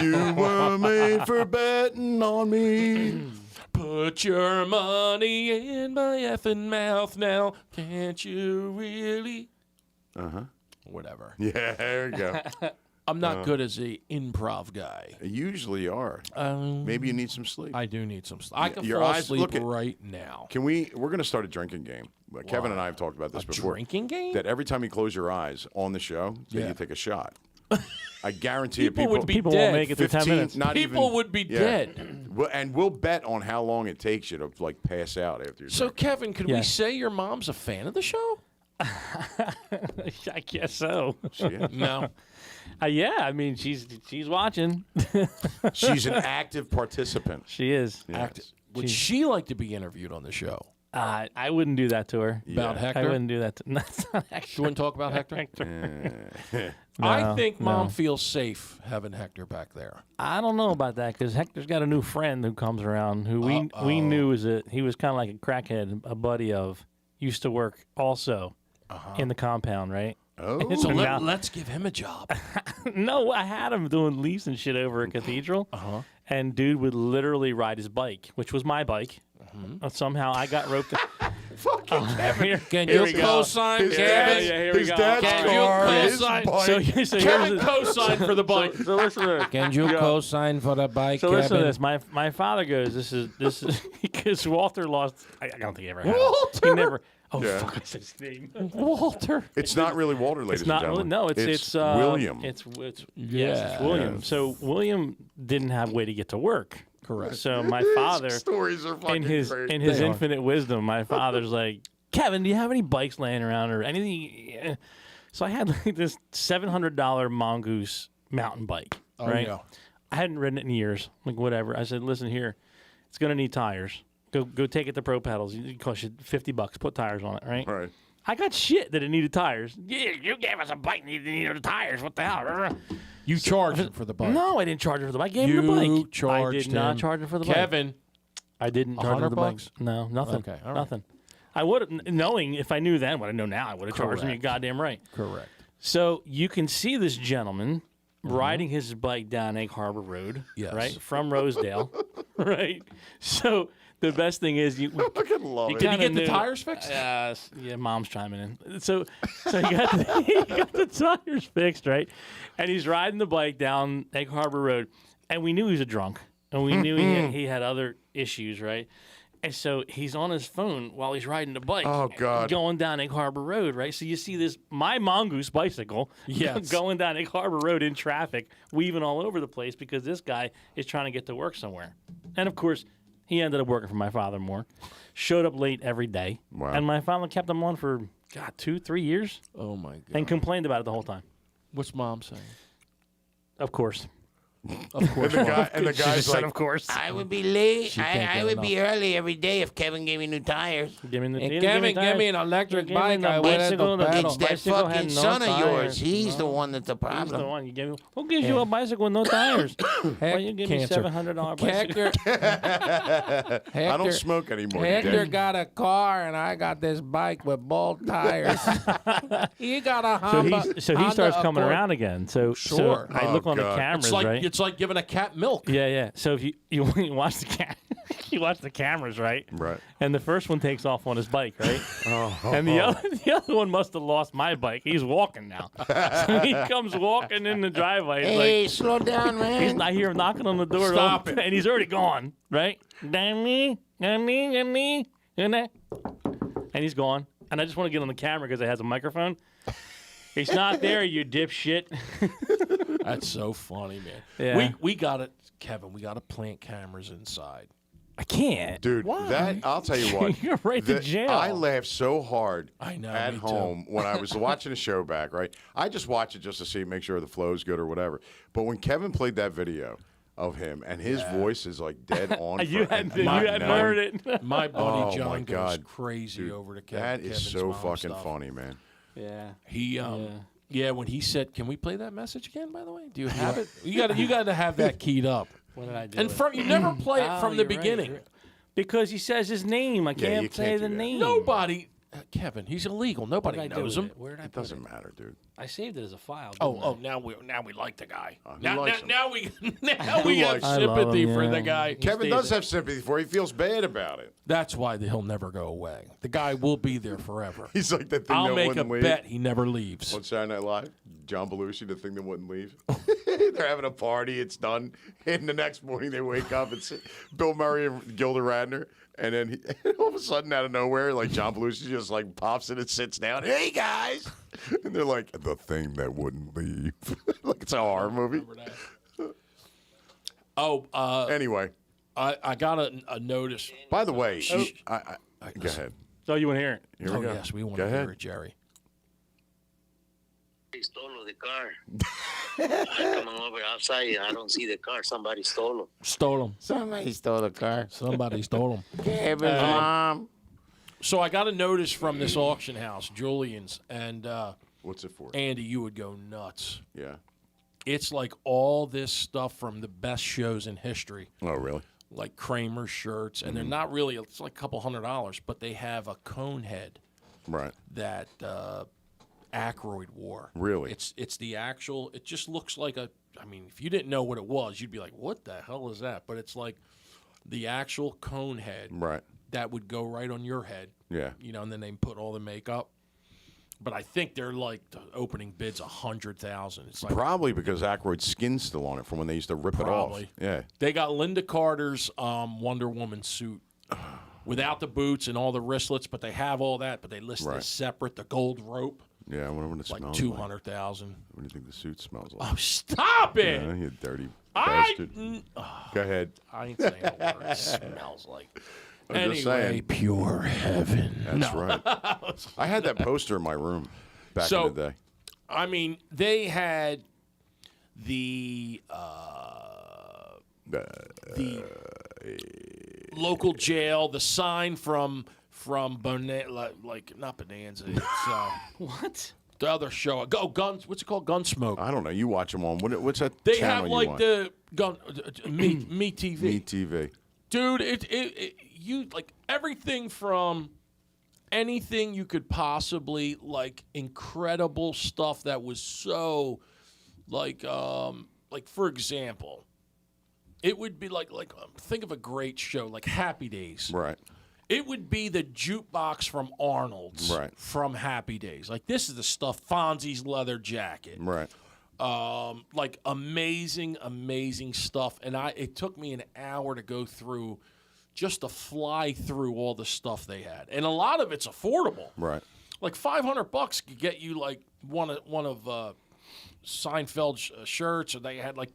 Speaker 1: You were made for betting on me.
Speaker 2: Put your money in my effing mouth now. Can't you really? Whatever.
Speaker 1: Yeah, there you go.
Speaker 2: I'm not good as a improv guy.
Speaker 1: You usually are. Maybe you need some sleep.
Speaker 2: I do need some sleep. I can
Speaker 1: Your
Speaker 2: fall
Speaker 1: eyes-
Speaker 2: asleep
Speaker 1: look at-
Speaker 2: right now.
Speaker 1: We're going to start a drinking game. Kevin and I have talked about this
Speaker 2: A
Speaker 1: before.
Speaker 2: drinking game?
Speaker 1: That every time you close your eyes on the show, that
Speaker 2: Yeah.
Speaker 1: you take a shot. I guarantee you
Speaker 2: People would be
Speaker 3: People
Speaker 2: dead.
Speaker 3: won't make it through 10 minutes.
Speaker 1: not
Speaker 2: People
Speaker 1: even,
Speaker 2: would be
Speaker 1: yeah.
Speaker 2: dead.
Speaker 1: And we'll bet on how long it takes you to like pass out after you
Speaker 2: So,
Speaker 1: drink.
Speaker 2: Kevin, could we
Speaker 3: Yes.
Speaker 2: say your mom's a fan of the show?
Speaker 3: I guess so.
Speaker 1: Yeah.
Speaker 2: No.
Speaker 3: Yeah, I mean she's watching.
Speaker 1: She's an active participant.
Speaker 3: She is.
Speaker 2: Would she like to be interviewed on the show?
Speaker 3: I wouldn't do that to her.
Speaker 2: About
Speaker 1: Yeah.
Speaker 2: Hector?
Speaker 3: I wouldn't do that. That's not Hector.
Speaker 2: She wouldn't talk about Hector? I
Speaker 3: No,
Speaker 2: think Mom
Speaker 3: no.
Speaker 2: feels safe having Hector back there.
Speaker 3: I don't know about that because Hector's got a new friend who comes around who we knew he was kind of like a crackhead, a buddy of. Used to work also in the compound, right?
Speaker 1: Oh,
Speaker 2: So
Speaker 3: now-
Speaker 2: let's give him a job.
Speaker 3: No, I had him doing leaves and shit over at Cathedral. And dude would literally ride his bike, which was my bike. Somehow I got roped.
Speaker 1: Fucking Kevin.
Speaker 2: Can
Speaker 3: Here
Speaker 2: you
Speaker 3: we go.
Speaker 2: co-sign,
Speaker 1: His
Speaker 2: Kevin?
Speaker 1: dad's,
Speaker 3: Yeah, here we
Speaker 1: his
Speaker 3: go.
Speaker 1: dad's
Speaker 2: Can you
Speaker 1: car, his
Speaker 2: co-sign?
Speaker 1: bike.
Speaker 3: So
Speaker 2: Kevin
Speaker 3: here's the,
Speaker 2: co-sign for the bike.
Speaker 3: so listen to this.
Speaker 2: Can you co-sign for the bike,
Speaker 3: So
Speaker 2: Kevin?
Speaker 3: listen to this. My father goes, this is because Walter lost. I don't think he ever had.
Speaker 2: Walter?
Speaker 3: He never. Oh
Speaker 1: Yeah.
Speaker 3: fuck! I said his name.
Speaker 2: Walter.
Speaker 1: It's not really Walter, ladies
Speaker 3: It's not.
Speaker 1: and gentlemen.
Speaker 3: No, it's
Speaker 1: William.
Speaker 3: It's yes,
Speaker 2: Yeah.
Speaker 3: it's William.
Speaker 1: Yes.
Speaker 3: So William didn't have a way to get to work.
Speaker 2: Correct.
Speaker 3: So my father,
Speaker 1: Stories are fucking
Speaker 3: in his
Speaker 1: great.
Speaker 3: infinite wisdom, my father's like, Kevin, do you have any bikes laying around or anything? So I had like this $700 Mongoose mountain bike.
Speaker 2: Oh,
Speaker 3: right?
Speaker 2: yeah.
Speaker 3: I hadn't ridden it in years. Like whatever. I said, listen here, it's gonna need tires. Go take it to Pro Pedals. It costs you $50. Put tires on it, right?
Speaker 1: Right.
Speaker 3: I got shit that it needed tires. Yeah, you gave us a bike and you needed tires. What the hell?
Speaker 2: You charged him for the bike.
Speaker 3: No, I didn't charge him for the bike. I gave him the
Speaker 2: You
Speaker 3: bike.
Speaker 2: charged
Speaker 3: I did not
Speaker 2: him.
Speaker 3: charge him for the bike.
Speaker 2: Kevin.
Speaker 3: I didn't charge him for the bike.
Speaker 2: $100?
Speaker 3: No, nothing.
Speaker 2: Okay, all right.
Speaker 3: Nothing. I would have, knowing if I knew then what I know now, I would have charged him. You're
Speaker 2: Correct.
Speaker 3: goddamn right.
Speaker 2: Correct.
Speaker 3: So you can see this gentleman riding his bike down Egg Harbor Road,
Speaker 2: Yes.
Speaker 3: right, from Rosedale, right? So the best thing is you.
Speaker 1: fucking love
Speaker 3: You
Speaker 1: it.
Speaker 2: Did he
Speaker 3: kinda
Speaker 2: get the
Speaker 3: knew-
Speaker 2: tires fixed?
Speaker 3: Yeah, mom's chiming in. So he got he got the tires fixed, right? And he's riding the bike down Egg Harbor Road, and we knew he was a drunk, and we knew he had other issues, right? And so he's on his phone while he's riding the bike.
Speaker 1: Oh, God.
Speaker 3: Going down Egg Harbor Road, right? So you see this my Mongoose bicycle
Speaker 2: Yes.
Speaker 3: going down Egg Harbor Road in traffic, weaving all over the place because this guy is trying to get to work somewhere. And of course, he ended up working for my father more. Showed up late every day.
Speaker 1: Wow.
Speaker 3: And my father kept him on for, 2-3 years
Speaker 2: Oh, my God.
Speaker 3: and complained about it the whole time.
Speaker 2: What's mom saying?
Speaker 3: Of course.
Speaker 2: Of course.
Speaker 1: And the
Speaker 3: She
Speaker 1: guy's
Speaker 3: just said,
Speaker 1: like,
Speaker 3: of course.
Speaker 5: I would be late.
Speaker 2: can't
Speaker 5: I
Speaker 2: get
Speaker 5: would be early every day if Kevin gave me new tires.
Speaker 3: Give me the,
Speaker 2: Hey,
Speaker 3: he didn't
Speaker 2: Kevin,
Speaker 3: tires.
Speaker 2: give me an electric
Speaker 3: He gave me
Speaker 2: bike.
Speaker 3: the
Speaker 2: I went at the
Speaker 3: bicycle, the
Speaker 2: pedal.
Speaker 5: It's that
Speaker 3: bicycle had
Speaker 5: fucking
Speaker 3: no
Speaker 5: son of
Speaker 3: tires.
Speaker 5: yours. He's the one that's the
Speaker 3: He's the
Speaker 5: problem.
Speaker 3: one. You gave me, who gives you a bicycle with no tires? Why you give me
Speaker 2: Cancer.
Speaker 3: $700 bicycle?
Speaker 2: Hector,
Speaker 1: I don't smoke anymore. you
Speaker 2: Hector
Speaker 1: dick.
Speaker 2: got a car, and I got this bike with both tires. He got a Honda.
Speaker 3: So he starts coming
Speaker 2: Accord.
Speaker 3: around again. So
Speaker 2: Sure.
Speaker 3: I
Speaker 1: Oh,
Speaker 3: look on the
Speaker 1: God.
Speaker 3: cameras,
Speaker 2: It's like
Speaker 3: right?
Speaker 2: it's like giving a cat milk.
Speaker 3: Yeah, yeah. So if you watch the you watch the cameras, right?
Speaker 1: Right.
Speaker 3: And the first one takes off on his bike, right? And the other one must have lost my bike. He's walking now. So he comes walking in the driveway. He's
Speaker 5: Hey,
Speaker 3: like,
Speaker 5: slow down, man.
Speaker 3: I hear him knocking on the door.
Speaker 2: Stop it.
Speaker 3: And he's already gone, right? And he's gone. And I just want to get on the camera because it has a microphone. He's not there, you dipshit.
Speaker 2: That's so funny, man.
Speaker 3: Yeah.
Speaker 2: We got it, Kevin. We got to plant cameras inside.
Speaker 3: I can't.
Speaker 1: Dude, that I'll tell you what.
Speaker 3: You're right to
Speaker 1: the-
Speaker 3: jail.
Speaker 1: I laughed so hard
Speaker 2: I know,
Speaker 1: at
Speaker 2: me too.
Speaker 1: home when I was watching the show back, right? I just watch it just to see, make sure the flow's good or whatever. But when Kevin played that video of him and his voice is like dead on.
Speaker 3: You
Speaker 1: for-
Speaker 3: hadn't
Speaker 1: and not
Speaker 3: heard
Speaker 1: knowing-
Speaker 3: it.
Speaker 2: My buddy
Speaker 1: Oh, my
Speaker 2: John goes
Speaker 1: God.
Speaker 2: crazy
Speaker 1: Dude,
Speaker 2: over to Kevin.
Speaker 1: that is
Speaker 2: Kevin's
Speaker 1: so
Speaker 2: mom
Speaker 1: fucking
Speaker 2: stuff.
Speaker 1: funny, man.
Speaker 3: Yeah.
Speaker 2: He yeah, when he said, "Can we play that message again?" By the way, do you have it? You got to have that keyed up.
Speaker 3: What did I do?
Speaker 2: And from you never play it
Speaker 3: Oh,
Speaker 2: from the
Speaker 3: you're right,
Speaker 2: beginning.
Speaker 3: you're right. Because he says his name. I
Speaker 1: Yeah,
Speaker 3: can't
Speaker 1: you can't
Speaker 3: say
Speaker 1: do
Speaker 3: the
Speaker 1: that.
Speaker 3: name.
Speaker 2: Nobody, Kevin. He's illegal.
Speaker 3: What
Speaker 2: Nobody
Speaker 3: did I do
Speaker 2: knows
Speaker 3: with
Speaker 2: him.
Speaker 3: it? Where did I
Speaker 1: It
Speaker 3: put
Speaker 1: doesn't
Speaker 3: it?
Speaker 1: matter, dude.
Speaker 3: I saved it as a file.
Speaker 2: Oh,
Speaker 3: didn't I?
Speaker 2: now we like the guy.
Speaker 1: who
Speaker 2: Now
Speaker 1: likes him?
Speaker 2: we now we have
Speaker 1: likes
Speaker 3: him? I love
Speaker 2: sympathy
Speaker 3: him,
Speaker 2: for
Speaker 3: yeah.
Speaker 2: the guy.
Speaker 1: Kevin
Speaker 3: stays
Speaker 1: does
Speaker 3: there.
Speaker 1: have sympathy for it. He feels bad about it.
Speaker 2: That's why he'll never go away. The guy will be there forever.
Speaker 1: He's like that thing
Speaker 2: I'll
Speaker 1: that
Speaker 2: make a
Speaker 1: wouldn't leave.
Speaker 2: bet he never leaves.
Speaker 1: On Saturday Night Live, John Belushi, the thing that wouldn't leave. They're having a party. It's done. And the next morning they wake up. It's Bill Murray and Gilda Radner. And then all of a sudden, out of nowhere, like John Belushi just like pops in and sits down. Hey guys, and they're like the thing that wouldn't leave. Like it's a horror movie.
Speaker 2: Oh,
Speaker 1: Anyway,
Speaker 2: I got a notice.
Speaker 1: by the way, I go ahead.
Speaker 3: So you want to hear it?
Speaker 1: Here
Speaker 2: Oh
Speaker 1: we go.
Speaker 2: yes, we want
Speaker 1: Go
Speaker 2: to
Speaker 1: ahead.
Speaker 2: hear it, Jerry.
Speaker 6: They stole the car. I'm coming over outside. I don't see the car. Somebody stole them.
Speaker 2: Stole him.
Speaker 5: Somebody stole the car.
Speaker 2: Somebody stole him.
Speaker 5: Kevin's mom.
Speaker 2: So I got a notice from this auction house, Julian's, and
Speaker 1: What's it for?
Speaker 2: Andy, you would go nuts.
Speaker 1: Yeah.
Speaker 2: It's like all this stuff from the best shows in history,
Speaker 1: Oh, really?
Speaker 2: like Kramer shirts, and they're not really. It's like a couple $100, but they have a cone head
Speaker 1: Right.
Speaker 2: that Aykroyd wore.
Speaker 1: Really?
Speaker 2: It's the actual. It just looks like a. I mean, if you didn't know what it was, you'd be like, "What the hell is that?" But it's like the actual cone head
Speaker 1: Right.
Speaker 2: that would go right on your head.
Speaker 1: Yeah.
Speaker 2: And then they put all the makeup. But I think they're like the opening bid's $100,000. It's like
Speaker 1: Probably because Aykroyd's skin's still on it from when they used to rip
Speaker 2: Probably.
Speaker 1: it off. Yeah.
Speaker 2: They got Linda Carter's Wonder Woman suit without the boots and all the wristlets, but they have all that. But they list it separate. The gold rope,
Speaker 1: Yeah, I wonder what it
Speaker 2: like
Speaker 1: smells
Speaker 2: $200,000.
Speaker 1: What do you think the suit smells like?
Speaker 2: Oh, stop it!
Speaker 1: Yeah, you dirty
Speaker 2: I
Speaker 1: bastard. Go ahead.
Speaker 2: ain't saying a word. It smells like.
Speaker 1: I'm just
Speaker 2: Anyway,
Speaker 1: saying.
Speaker 2: pure heaven.
Speaker 1: That's right. I had that poster in my room back in the day.
Speaker 2: I mean, they had the local jail, the sign from like not Bonanza. It's
Speaker 3: What?
Speaker 2: the other show. Go Guns. What's it called? Gunsmoke.
Speaker 1: I don't know. You watch them on. What's that
Speaker 2: They
Speaker 1: channel
Speaker 2: have
Speaker 1: you
Speaker 2: like
Speaker 1: watch?
Speaker 2: the gun me TV.
Speaker 1: Me TV.
Speaker 2: Dude, you like everything from anything you could possibly like incredible stuff that was so like for example, it would be like think of a great show like Happy Days.
Speaker 1: Right.
Speaker 2: It would be the jukebox from Arnold's from Happy Days. Like this is the stuff Fonzie's leather jacket.
Speaker 1: Right.
Speaker 2: Like amazing stuff. And it took me an hour to go through just to fly through all the stuff they had. And a lot of it's affordable.
Speaker 1: Right.
Speaker 2: Like $500 could get you like one of Seinfeld's shirts, or they had like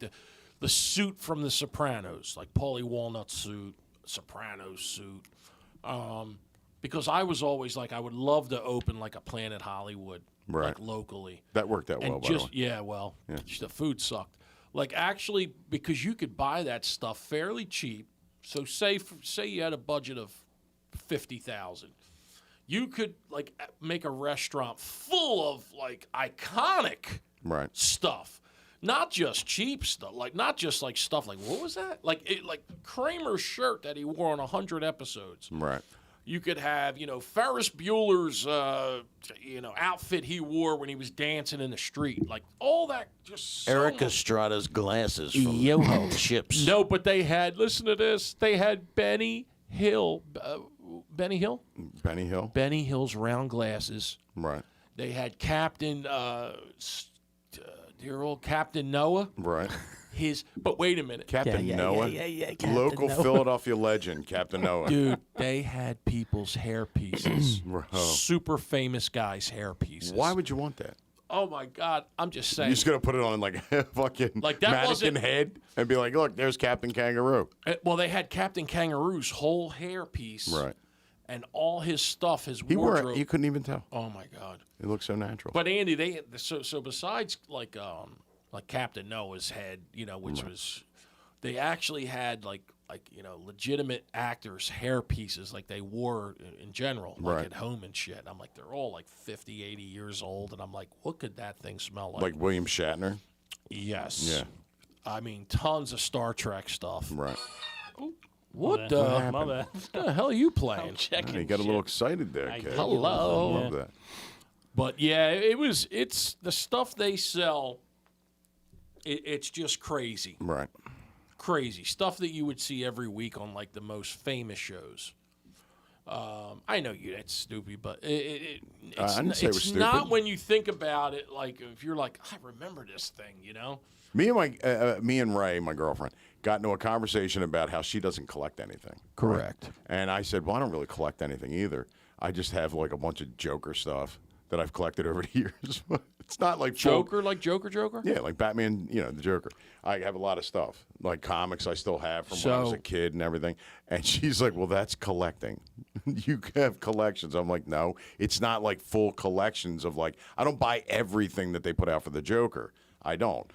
Speaker 2: the suit from The Sopranos, like Paulie Walnut suit, Sopranos suit. Because I was always like, I would love to open like a Planet Hollywood, like locally.
Speaker 1: That worked out well,
Speaker 2: And
Speaker 1: by
Speaker 2: just
Speaker 1: the way.
Speaker 2: yeah, well, the food sucked. Like actually, because you could buy that stuff fairly cheap. So say you had a budget of $50,000, you could like make a restaurant full of like iconic stuff, not just cheap stuff, like not just like stuff like what was that like Kramer's shirt that he wore on 100 episodes.
Speaker 1: Right.
Speaker 2: You could have, Ferris Bueller's, outfit he wore when he was dancing in the street. Like, all that just so
Speaker 5: Eric
Speaker 2: much.
Speaker 5: Estrada's glasses from Yoho Chips.
Speaker 2: No, but they had, listen to this, they had Benny Hill. Benny Hill?
Speaker 1: Benny Hill.
Speaker 2: Benny Hill's round glasses.
Speaker 1: Right.
Speaker 2: They had Captain, dear old Captain Noah.
Speaker 1: Right.
Speaker 2: But wait a minute.
Speaker 1: Captain Noah.
Speaker 3: Captain
Speaker 1: Local
Speaker 3: Noah.
Speaker 1: Philadelphia legend, Captain Noah.
Speaker 2: Dude, they had people's hair pieces.
Speaker 1: Bro.
Speaker 2: Super famous guys' hair pieces.
Speaker 1: Why would you want that?
Speaker 2: Oh my God! I'm just saying.
Speaker 1: You're just gonna put it on like a fucking
Speaker 2: Like, that
Speaker 1: mannequin
Speaker 2: wasn't-
Speaker 1: head and be like, "Look, there's Captain Kangaroo."
Speaker 2: Well, they had Captain Kangaroo's whole hair piece,
Speaker 1: Right.
Speaker 2: and all his stuff, his
Speaker 1: He wore
Speaker 2: wardrobe.
Speaker 1: it. You couldn't even tell.
Speaker 2: Oh my God!
Speaker 1: It looked so natural.
Speaker 2: But Andy, they so besides like Captain Noah's head, which was, they actually had like legitimate actors' hair pieces like they wore in general, like at home and shit. I'm like, they're all like 50, 80 years old, and I'm like, what could that thing smell like?
Speaker 1: Like William Shatner.
Speaker 2: Yes.
Speaker 1: Yeah.
Speaker 2: I mean, tons of Star Trek stuff.
Speaker 1: Right.
Speaker 2: What
Speaker 3: My bad.
Speaker 2: the hell are you playing?
Speaker 3: Checking.
Speaker 1: You got a little excited there, kid.
Speaker 2: Hello.
Speaker 1: I love that.
Speaker 2: But yeah, it's the stuff they sell. It's just crazy.
Speaker 1: Right.
Speaker 2: Crazy stuff that you would see every week on like the most famous shows. I know that's stupid, but it's,
Speaker 1: I didn't say it was
Speaker 2: it's not
Speaker 1: stupid.
Speaker 2: when you think about it. Like if you're like, I remember this thing,
Speaker 1: Me and Ray, my girlfriend, got into a conversation about how she doesn't collect anything.
Speaker 2: Correct.
Speaker 1: And I said, well, I don't really collect anything either. I just have like a bunch of Joker stuff that I've collected over the years. It's not like full-
Speaker 2: Joker, like Joker.
Speaker 1: Yeah, like Batman, the Joker. I have a lot of stuff, like comics I still have from when I was
Speaker 2: So-
Speaker 1: a kid and everything. And she's like, well, that's collecting. You have collections. I'm like, no, it's not like full collections of like, I don't buy everything that they put out for the Joker. I don't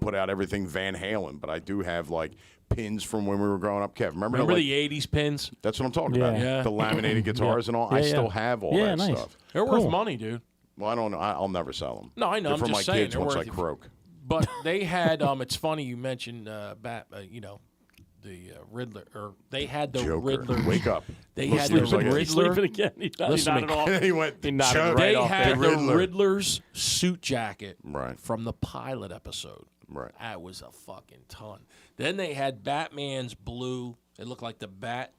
Speaker 1: put out everything Van Halen, but I do have like pins from when we were growing up. Kev, remember
Speaker 2: Remember
Speaker 1: like,
Speaker 2: the 80s pins?
Speaker 1: that's what I'm talking about.
Speaker 2: Yeah.
Speaker 1: The laminated guitars and all. I
Speaker 3: Yeah,
Speaker 1: still
Speaker 3: yeah.
Speaker 1: have all
Speaker 3: Yeah,
Speaker 1: that
Speaker 3: nice.
Speaker 1: stuff.
Speaker 2: They're
Speaker 3: Cool.
Speaker 2: worth money, dude.
Speaker 1: Well, I don't know. I'll never sell them.
Speaker 2: No, I know.
Speaker 1: They're
Speaker 2: I'm
Speaker 1: for
Speaker 2: just
Speaker 1: my
Speaker 2: saying,
Speaker 1: kids
Speaker 2: they're
Speaker 1: once I
Speaker 2: worth-
Speaker 1: croak.
Speaker 2: But they had it's funny you mentioned the Riddler, or they had the
Speaker 1: Joker.
Speaker 2: Riddler.
Speaker 1: Wake up.
Speaker 2: They
Speaker 1: Look,
Speaker 2: had
Speaker 1: sleep
Speaker 2: the
Speaker 1: like a-
Speaker 3: He's
Speaker 2: Riddler.
Speaker 3: sleeping again. He
Speaker 2: Listen to
Speaker 3: nodded
Speaker 2: me.
Speaker 3: off.
Speaker 1: he went.
Speaker 3: He nodded
Speaker 1: Chuck.
Speaker 3: right
Speaker 2: They
Speaker 3: off
Speaker 2: had
Speaker 3: there.
Speaker 2: the Riddler's suit jacket
Speaker 1: Right.
Speaker 2: from the pilot episode.
Speaker 1: Right.
Speaker 2: That was a fucking ton. Then they had Batman's blue. It looked like the bat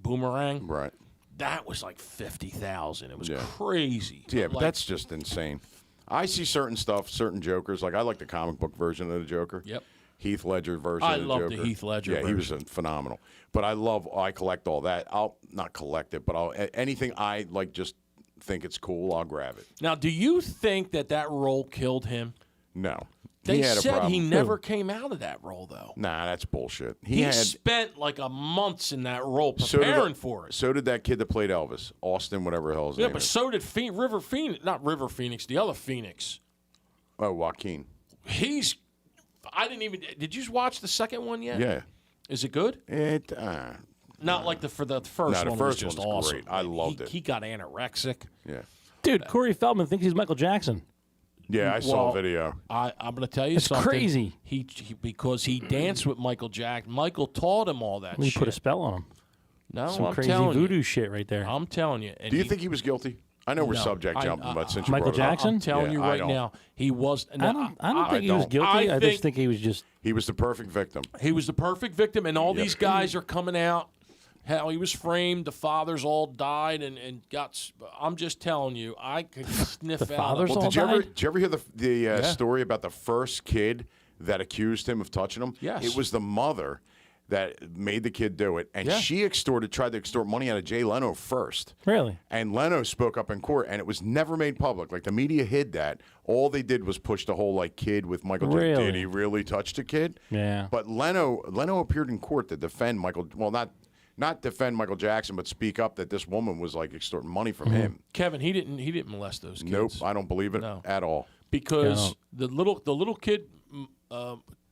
Speaker 2: Boomerang.
Speaker 1: Right.
Speaker 2: That was like 50,000. It was
Speaker 1: Yeah.
Speaker 2: crazy.
Speaker 1: Yeah, but
Speaker 2: like,
Speaker 1: that's just insane. I see certain stuff, certain Jokers. Like I like the comic book version of the Joker.
Speaker 2: Yep.
Speaker 1: Heath Ledger version
Speaker 2: I
Speaker 1: of the
Speaker 2: love
Speaker 1: Joker.
Speaker 2: the Heath Ledger
Speaker 1: Yeah, he was
Speaker 2: version.
Speaker 1: phenomenal. But I collect all that. I'll not collect it, but anything I like just think it's cool, I'll grab it.
Speaker 2: Now, do you think that role killed him?
Speaker 1: No.
Speaker 2: They
Speaker 1: he had a
Speaker 2: said
Speaker 1: problem.
Speaker 2: he never came out of that role, though.
Speaker 1: Nah, that's bullshit.
Speaker 2: He spent like a months in that role
Speaker 1: So did
Speaker 2: preparing for it.
Speaker 1: So did that kid that played Elvis, Austin, whatever the hell his
Speaker 2: Yeah,
Speaker 1: name
Speaker 2: but
Speaker 1: is.
Speaker 2: so did River Phoenix. Not River Phoenix, the other Phoenix.
Speaker 1: Oh, Joaquin.
Speaker 2: I didn't even. Did you watch the second one yet?
Speaker 1: Yeah.
Speaker 2: Is it good? Not like the first
Speaker 1: No, the
Speaker 2: one
Speaker 1: first
Speaker 2: was just
Speaker 1: one's
Speaker 2: awesome.
Speaker 1: great. I loved it.
Speaker 2: He got anorexic.
Speaker 1: Yeah.
Speaker 3: Dude, Corey Feldman thinks he's Michael Jackson.
Speaker 1: Yeah, I saw
Speaker 2: Well,
Speaker 1: a video.
Speaker 2: I'm going to tell you
Speaker 3: It's
Speaker 2: something.
Speaker 3: crazy.
Speaker 2: He because he danced with Michael Jackson. Michael taught him all that
Speaker 3: He
Speaker 2: shit.
Speaker 3: put a spell on him.
Speaker 2: No,
Speaker 3: Some
Speaker 2: I'm
Speaker 3: crazy
Speaker 2: telling
Speaker 3: voodoo
Speaker 2: you.
Speaker 3: shit right there.
Speaker 2: I'm telling you. And
Speaker 1: Do you think he was guilty? I know we're
Speaker 2: No,
Speaker 1: subject jumping, but since you
Speaker 3: Michael
Speaker 1: brought it up,
Speaker 3: Jackson?
Speaker 2: I'm telling
Speaker 1: Yeah,
Speaker 2: you
Speaker 1: I
Speaker 2: right
Speaker 1: don't.
Speaker 2: now, he was.
Speaker 3: I don't think he was
Speaker 1: don't.
Speaker 3: guilty.
Speaker 2: I
Speaker 3: I
Speaker 2: think-
Speaker 3: just think he was just.
Speaker 1: he was the perfect victim.
Speaker 2: He was the perfect victim, and all
Speaker 1: Yep.
Speaker 2: these guys are coming out. How he was framed, the fathers all died and got. I'm just telling you, I could sniff
Speaker 3: The
Speaker 2: out.
Speaker 3: fathers
Speaker 2: of,
Speaker 3: all
Speaker 1: Did you ever
Speaker 3: died?
Speaker 1: hear the story about the first kid that accused him of touching him?
Speaker 2: Yes.
Speaker 1: It was the mother that made the kid do it, and
Speaker 2: Yeah.
Speaker 1: she tried to extort money out of Jay Leno first.
Speaker 3: Really?
Speaker 1: And Leno spoke up in court, and it was never made public. Like the media hid that. All they did was push the whole like kid with Michael Jackson.
Speaker 3: Really?
Speaker 1: Did he really touch the kid?
Speaker 3: Yeah.
Speaker 1: But Leno appeared in court to defend Michael. Well, not defend Michael Jackson, but speak up that this woman was like extorting money from him.
Speaker 2: Kevin, he didn't molest those kids.
Speaker 1: Nope, I don't believe it
Speaker 2: No.
Speaker 1: at all.
Speaker 2: Because the little kid,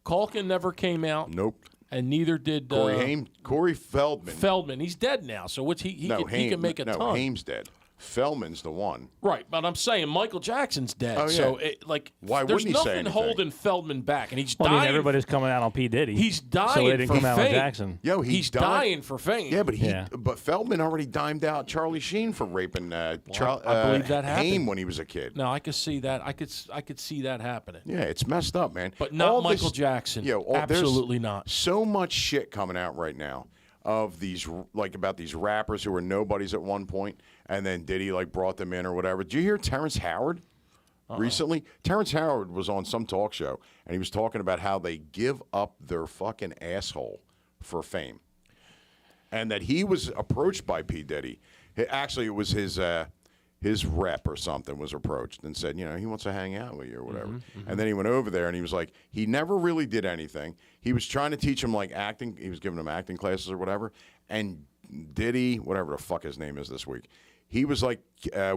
Speaker 2: Culkin never came out.
Speaker 1: Nope.
Speaker 2: And neither did
Speaker 1: Corey Feldman.
Speaker 2: Feldman. He's dead now, so what's he can make a ton.
Speaker 1: Haim's dead. Feldman's the one.
Speaker 2: Right, but I'm saying Michael Jackson's dead.
Speaker 1: Oh, yeah.
Speaker 2: So
Speaker 1: Why
Speaker 2: there's
Speaker 1: wouldn't he say
Speaker 2: nothing
Speaker 1: anything?
Speaker 2: holding Feldman back, and he's
Speaker 3: Well, I mean,
Speaker 2: dying.
Speaker 3: everybody's coming out on P. Diddy.
Speaker 2: He's dying
Speaker 3: so they didn't
Speaker 2: for
Speaker 3: come out
Speaker 2: fame.
Speaker 3: on Jackson.
Speaker 1: Yo,
Speaker 2: He's dying for fame.
Speaker 1: Yeah, but
Speaker 3: Yeah.
Speaker 1: but Feldman already dimed out Charlie Sheen for raping
Speaker 2: I believe that happened.
Speaker 1: Haim when he was a kid.
Speaker 2: No, I could see that. I could see that happening.
Speaker 1: Yeah, it's messed up, man.
Speaker 2: But not
Speaker 1: All
Speaker 2: Michael
Speaker 1: this-
Speaker 2: Jackson.
Speaker 1: Yo, there's
Speaker 2: Absolutely not.
Speaker 1: So much shit coming out right now of these about these rappers who were nobodies at one point, and then Diddy brought them in or whatever. Did you hear Terrence Howard recently? Terrence Howard was on some talk show, and he was talking about how they give up their fucking asshole for fame, and that he was approached by P. Diddy. Actually, it was his rep or something was approached and said, he wants to hang out with you or whatever. And then he went over there and he was like, he never really did anything. He was trying to teach him acting. He was giving him acting classes or whatever. And Diddy, whatever the fuck his name is this week, he was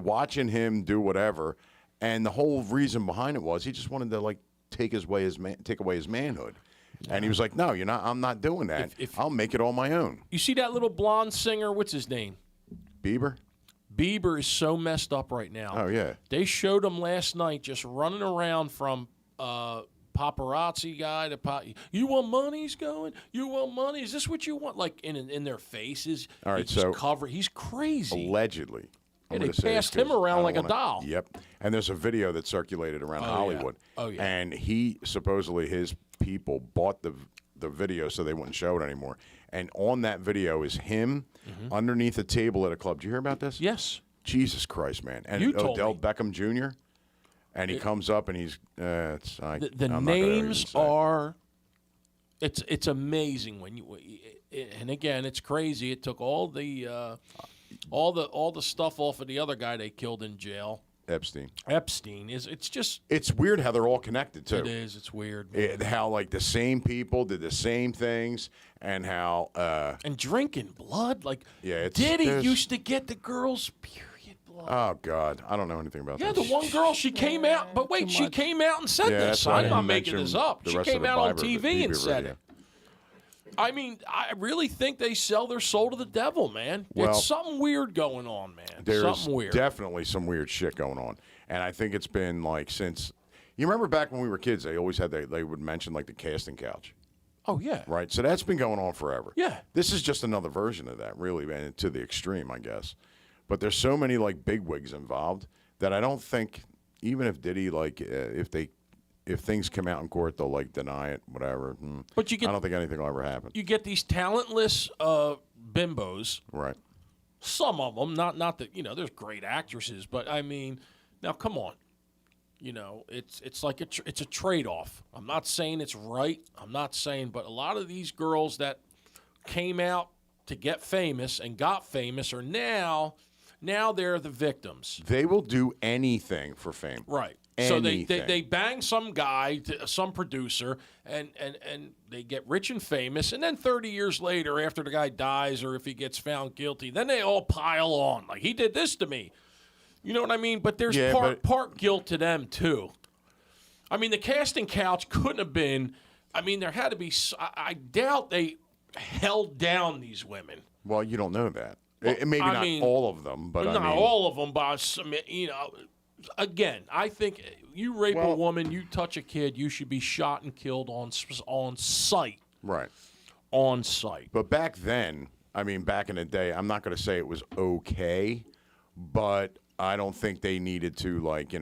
Speaker 1: watching him do whatever. And the whole reason behind it was he just wanted to take away his manhood. And he was like, no, you're not. I'm not doing that. I'll make it on my own.
Speaker 2: You see that little blonde singer? What's his name?
Speaker 1: Bieber?
Speaker 2: Bieber is so messed up right now.
Speaker 1: Oh, yeah.
Speaker 2: They showed him last night just running around from paparazzi guy to you want money? He's going. You want money? Is this what you want? In their faces.
Speaker 1: All right,
Speaker 2: he's
Speaker 1: so
Speaker 2: covered. He's crazy.
Speaker 1: Allegedly.
Speaker 2: Yeah,
Speaker 1: I'm
Speaker 2: they
Speaker 1: gonna say
Speaker 2: passed
Speaker 1: this
Speaker 2: him
Speaker 1: 'cause
Speaker 2: around
Speaker 1: I don't
Speaker 2: like a
Speaker 1: wanna-
Speaker 2: doll.
Speaker 1: Yep. And there's a video that circulated around Hollywood.
Speaker 2: Oh, yeah.
Speaker 1: And he supposedly his people bought the video so they wouldn't show it anymore. And on that video is him underneath a table at a club. Did you hear about this?
Speaker 2: Yes.
Speaker 1: Jesus Christ, man. And
Speaker 2: You told
Speaker 1: Odell
Speaker 2: me.
Speaker 1: Beckham Jr. And he comes up and he's
Speaker 2: The
Speaker 1: I'm not gonna
Speaker 2: names
Speaker 1: even say.
Speaker 2: are. It's amazing when you. And again, it's crazy. It took all the stuff off of the other guy they killed in jail.
Speaker 1: Epstein.
Speaker 2: It's just.
Speaker 1: It's weird how they're all connected too.
Speaker 2: It is. It's weird. Man.
Speaker 1: How the same people did the same things, and how
Speaker 2: And drinking blood,
Speaker 1: Yeah,
Speaker 2: Diddy
Speaker 1: there's-
Speaker 2: used to get the girls' period blood.
Speaker 1: oh God, I don't know anything about
Speaker 2: Yeah,
Speaker 1: this.
Speaker 2: the one girl, she came out, but wait, she came out and said
Speaker 1: Yeah,
Speaker 2: this.
Speaker 1: that's why I
Speaker 2: I'm
Speaker 1: didn't
Speaker 2: not making
Speaker 1: mention
Speaker 2: this up.
Speaker 1: the
Speaker 2: She
Speaker 1: rest of
Speaker 2: came
Speaker 1: the
Speaker 2: out on
Speaker 1: Bieber
Speaker 2: TV and
Speaker 1: video.
Speaker 2: said it. I mean, I really think they sell their soul to the devil, man.
Speaker 1: Well,
Speaker 2: it's something weird going on, man.
Speaker 1: There's
Speaker 2: something weird.
Speaker 1: definitely some weird shit going on, and I think it's been since. You remember back when we were kids, they always had they would mention the casting couch,
Speaker 2: Oh yeah.
Speaker 1: right? So that's been going on forever.
Speaker 2: Yeah.
Speaker 1: This is just another version of that, really, man, to the extreme, I guess. But there's so many bigwigs involved that I don't think, even if Diddy if they if things come out in court, they'll like deny it, whatever.
Speaker 2: But you
Speaker 1: I
Speaker 2: get
Speaker 1: don't think anything will ever happen.
Speaker 2: you get these talentless bimbos.
Speaker 1: Right.
Speaker 2: Some of them, not that there's great actresses, but I mean, now come on, it's like it's a trade off. I'm not saying it's right. I'm not saying, but a lot of these girls that came out to get famous and got famous are now they're the victims.
Speaker 1: They will do anything for fame.
Speaker 2: Right.
Speaker 1: Anything.
Speaker 2: So they bang some guy, some producer, and they get rich and famous, and then 30 years later, after the guy dies or if he gets found guilty, then they all pile on like he did this to me. You know what I mean? But there's part guilt to them too. I mean, the casting couch couldn't have been. I mean, there had to be. I doubt they held down these women.
Speaker 1: Well, you don't know that.
Speaker 2: Well,
Speaker 1: Maybe
Speaker 2: I
Speaker 1: not
Speaker 2: mean,
Speaker 1: all of them, but
Speaker 2: not
Speaker 1: I mean,
Speaker 2: all of them. But again, I think you rape a woman, you touch a kid, you should be shot and killed on sight.
Speaker 1: right.
Speaker 2: On site.
Speaker 1: But back then, I mean, back in the day, I'm not going to say it was okay, but I don't think they needed to, like,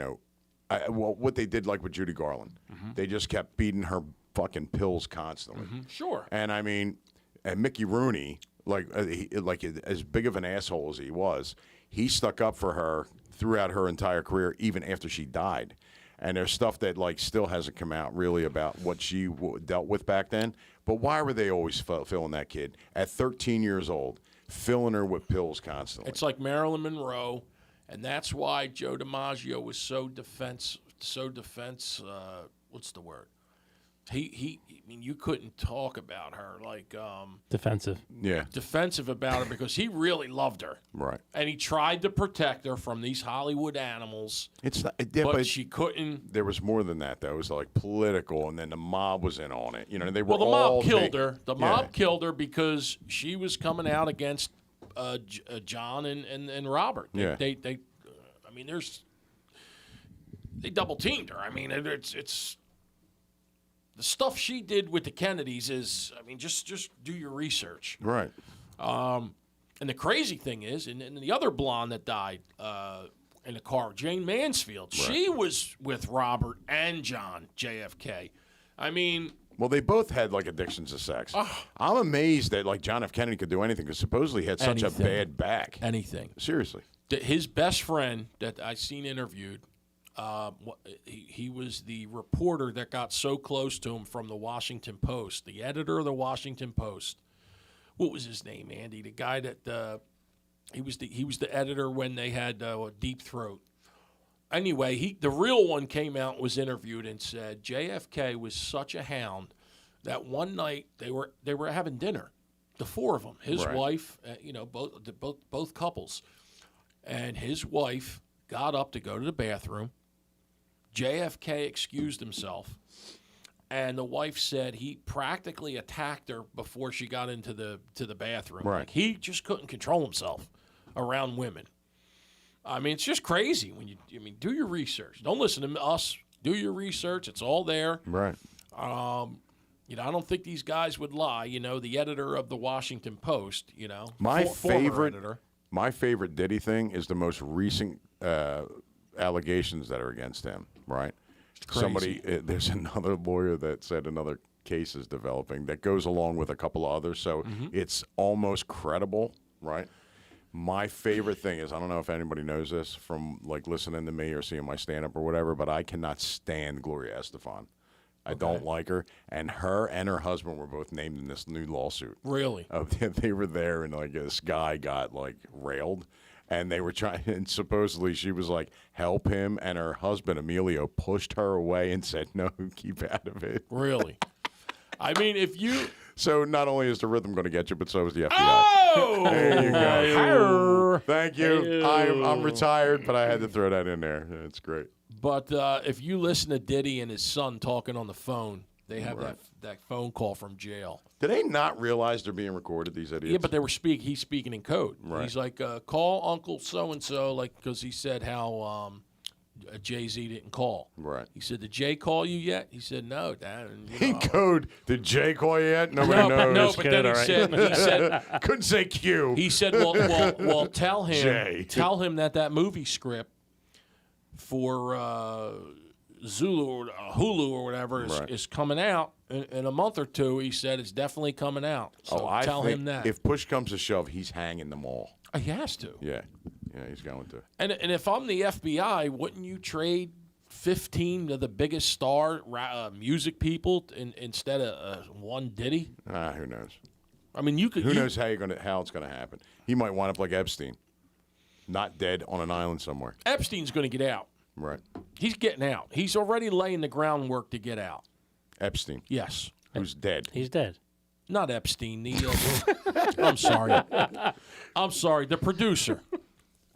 Speaker 1: what they did, like with Judy Garland. They just kept beating her fucking pills constantly.
Speaker 2: Sure.
Speaker 1: And I mean, and Mickey Rooney, as big of an asshole as he was, he stuck up for her throughout her entire career, even after she died. And there's stuff that still hasn't come out really about what she dealt with back then. But why were they always filling that kid at 13 years old, filling her with pills constantly?
Speaker 2: It's like Marilyn Monroe, and that's why Joe DiMaggio was so defense. What's the word? I mean, you couldn't talk about her
Speaker 3: Defensive.
Speaker 1: Yeah.
Speaker 2: defensive about her because he really loved her.
Speaker 1: Right.
Speaker 2: And he tried to protect her from these Hollywood animals,
Speaker 1: It's not,
Speaker 2: but she couldn't.
Speaker 1: there was more than that, though. It was political, and then the mob was in on it. They were
Speaker 2: Well, the
Speaker 1: all
Speaker 2: mob killed her. The mob killed her because she was coming out against John and Robert. They double teamed her. I mean, it's the stuff she did with the Kennedys is. I mean, just do your research.
Speaker 1: Right.
Speaker 2: And the crazy thing is, and the other blonde that died in the car, Jane Mansfield, she was with Robert and John JFK. I mean,
Speaker 1: Well, they both had addictions to sex. I'm amazed that John F. Kennedy could do anything because supposedly he had such a
Speaker 2: Anything.
Speaker 1: bad back.
Speaker 2: anything.
Speaker 1: Seriously.
Speaker 2: His best friend that I seen interviewed, he was the reporter that got so close to him from the Washington Post, the editor of the Washington Post. What was his name, Andy? The guy that he was the editor when they had Deep Throat. Anyway, the real one came out and was interviewed and said JFK was such a hound that one night they were having dinner, the four of them, his wife, both couples, and his wife got up to go to the bathroom. JFK excused himself, and the wife said he practically attacked her before she got into the bathroom.
Speaker 1: Right.
Speaker 2: He just couldn't control himself around women. I mean, it's just crazy do your research. Don't listen to us. Do your research. It's all there.
Speaker 1: Right.
Speaker 2: I don't think these guys would lie. The editor of the Washington Post,
Speaker 1: My
Speaker 2: former
Speaker 1: favorite
Speaker 2: editor.
Speaker 1: My favorite Diddy thing is the most recent allegations that are against him, right?
Speaker 2: crazy.
Speaker 1: There's another lawyer that said another case is developing that goes along with a couple of others, so it's almost credible, right? My favorite thing is, I don't know if anybody knows this from listening to me or seeing my stand-up or whatever, but I cannot stand Gloria Estefan. I don't like her, and her husband were both named in this new lawsuit.
Speaker 2: Really?
Speaker 1: They were there, and this guy got railed, and they were trying. And supposedly she was help him, and her husband Emilio pushed her away and said, "No, keep out of it."
Speaker 2: Really? I mean, if you.
Speaker 1: So not only is the rhythm going to get you, but so is the FBI.
Speaker 2: Oh!
Speaker 1: There you go.
Speaker 2: Hi-er.
Speaker 1: Thank you. I'm retired, but I had to throw that in there. It's great.
Speaker 2: But if you listen to Diddy and his son talking on the phone, they have that phone call from jail.
Speaker 1: Do they not realize they're being recorded, these idiots?
Speaker 2: Yeah, but he's speaking in code.
Speaker 1: Right.
Speaker 2: He's like, call Uncle so-and-so, because he said how Jay-Z didn't call.
Speaker 1: Right.
Speaker 2: He said, did Jay call you yet? He said, no, Dad. And,
Speaker 1: In code, did Jay call you yet? Nobody knows.
Speaker 2: No, but then he said,
Speaker 1: Couldn't say Q.
Speaker 2: he said, well, tell him,
Speaker 1: Jay.
Speaker 2: that movie script for Zulu or Hulu or whatever is coming out in a month or two. He said it's definitely coming out. So
Speaker 1: I
Speaker 2: tell
Speaker 1: think
Speaker 2: him that.
Speaker 1: if push comes to shove, he's hanging them all.
Speaker 2: He has to.
Speaker 1: Yeah, he's going to.
Speaker 2: And if I'm the FBI, wouldn't you trade 15 of the biggest star music people instead of one Diddy?
Speaker 1: Who knows?
Speaker 2: I mean, you could.
Speaker 1: Who knows how it's going to happen? He might wind up like Epstein, not dead on an island somewhere.
Speaker 2: Epstein's going to get out.
Speaker 1: Right.
Speaker 2: He's getting out. He's already laying the groundwork to get out.
Speaker 1: Epstein,
Speaker 2: Yes.
Speaker 1: who's dead.
Speaker 3: He's dead.
Speaker 2: Not Epstein. I'm sorry. I'm sorry. The producer.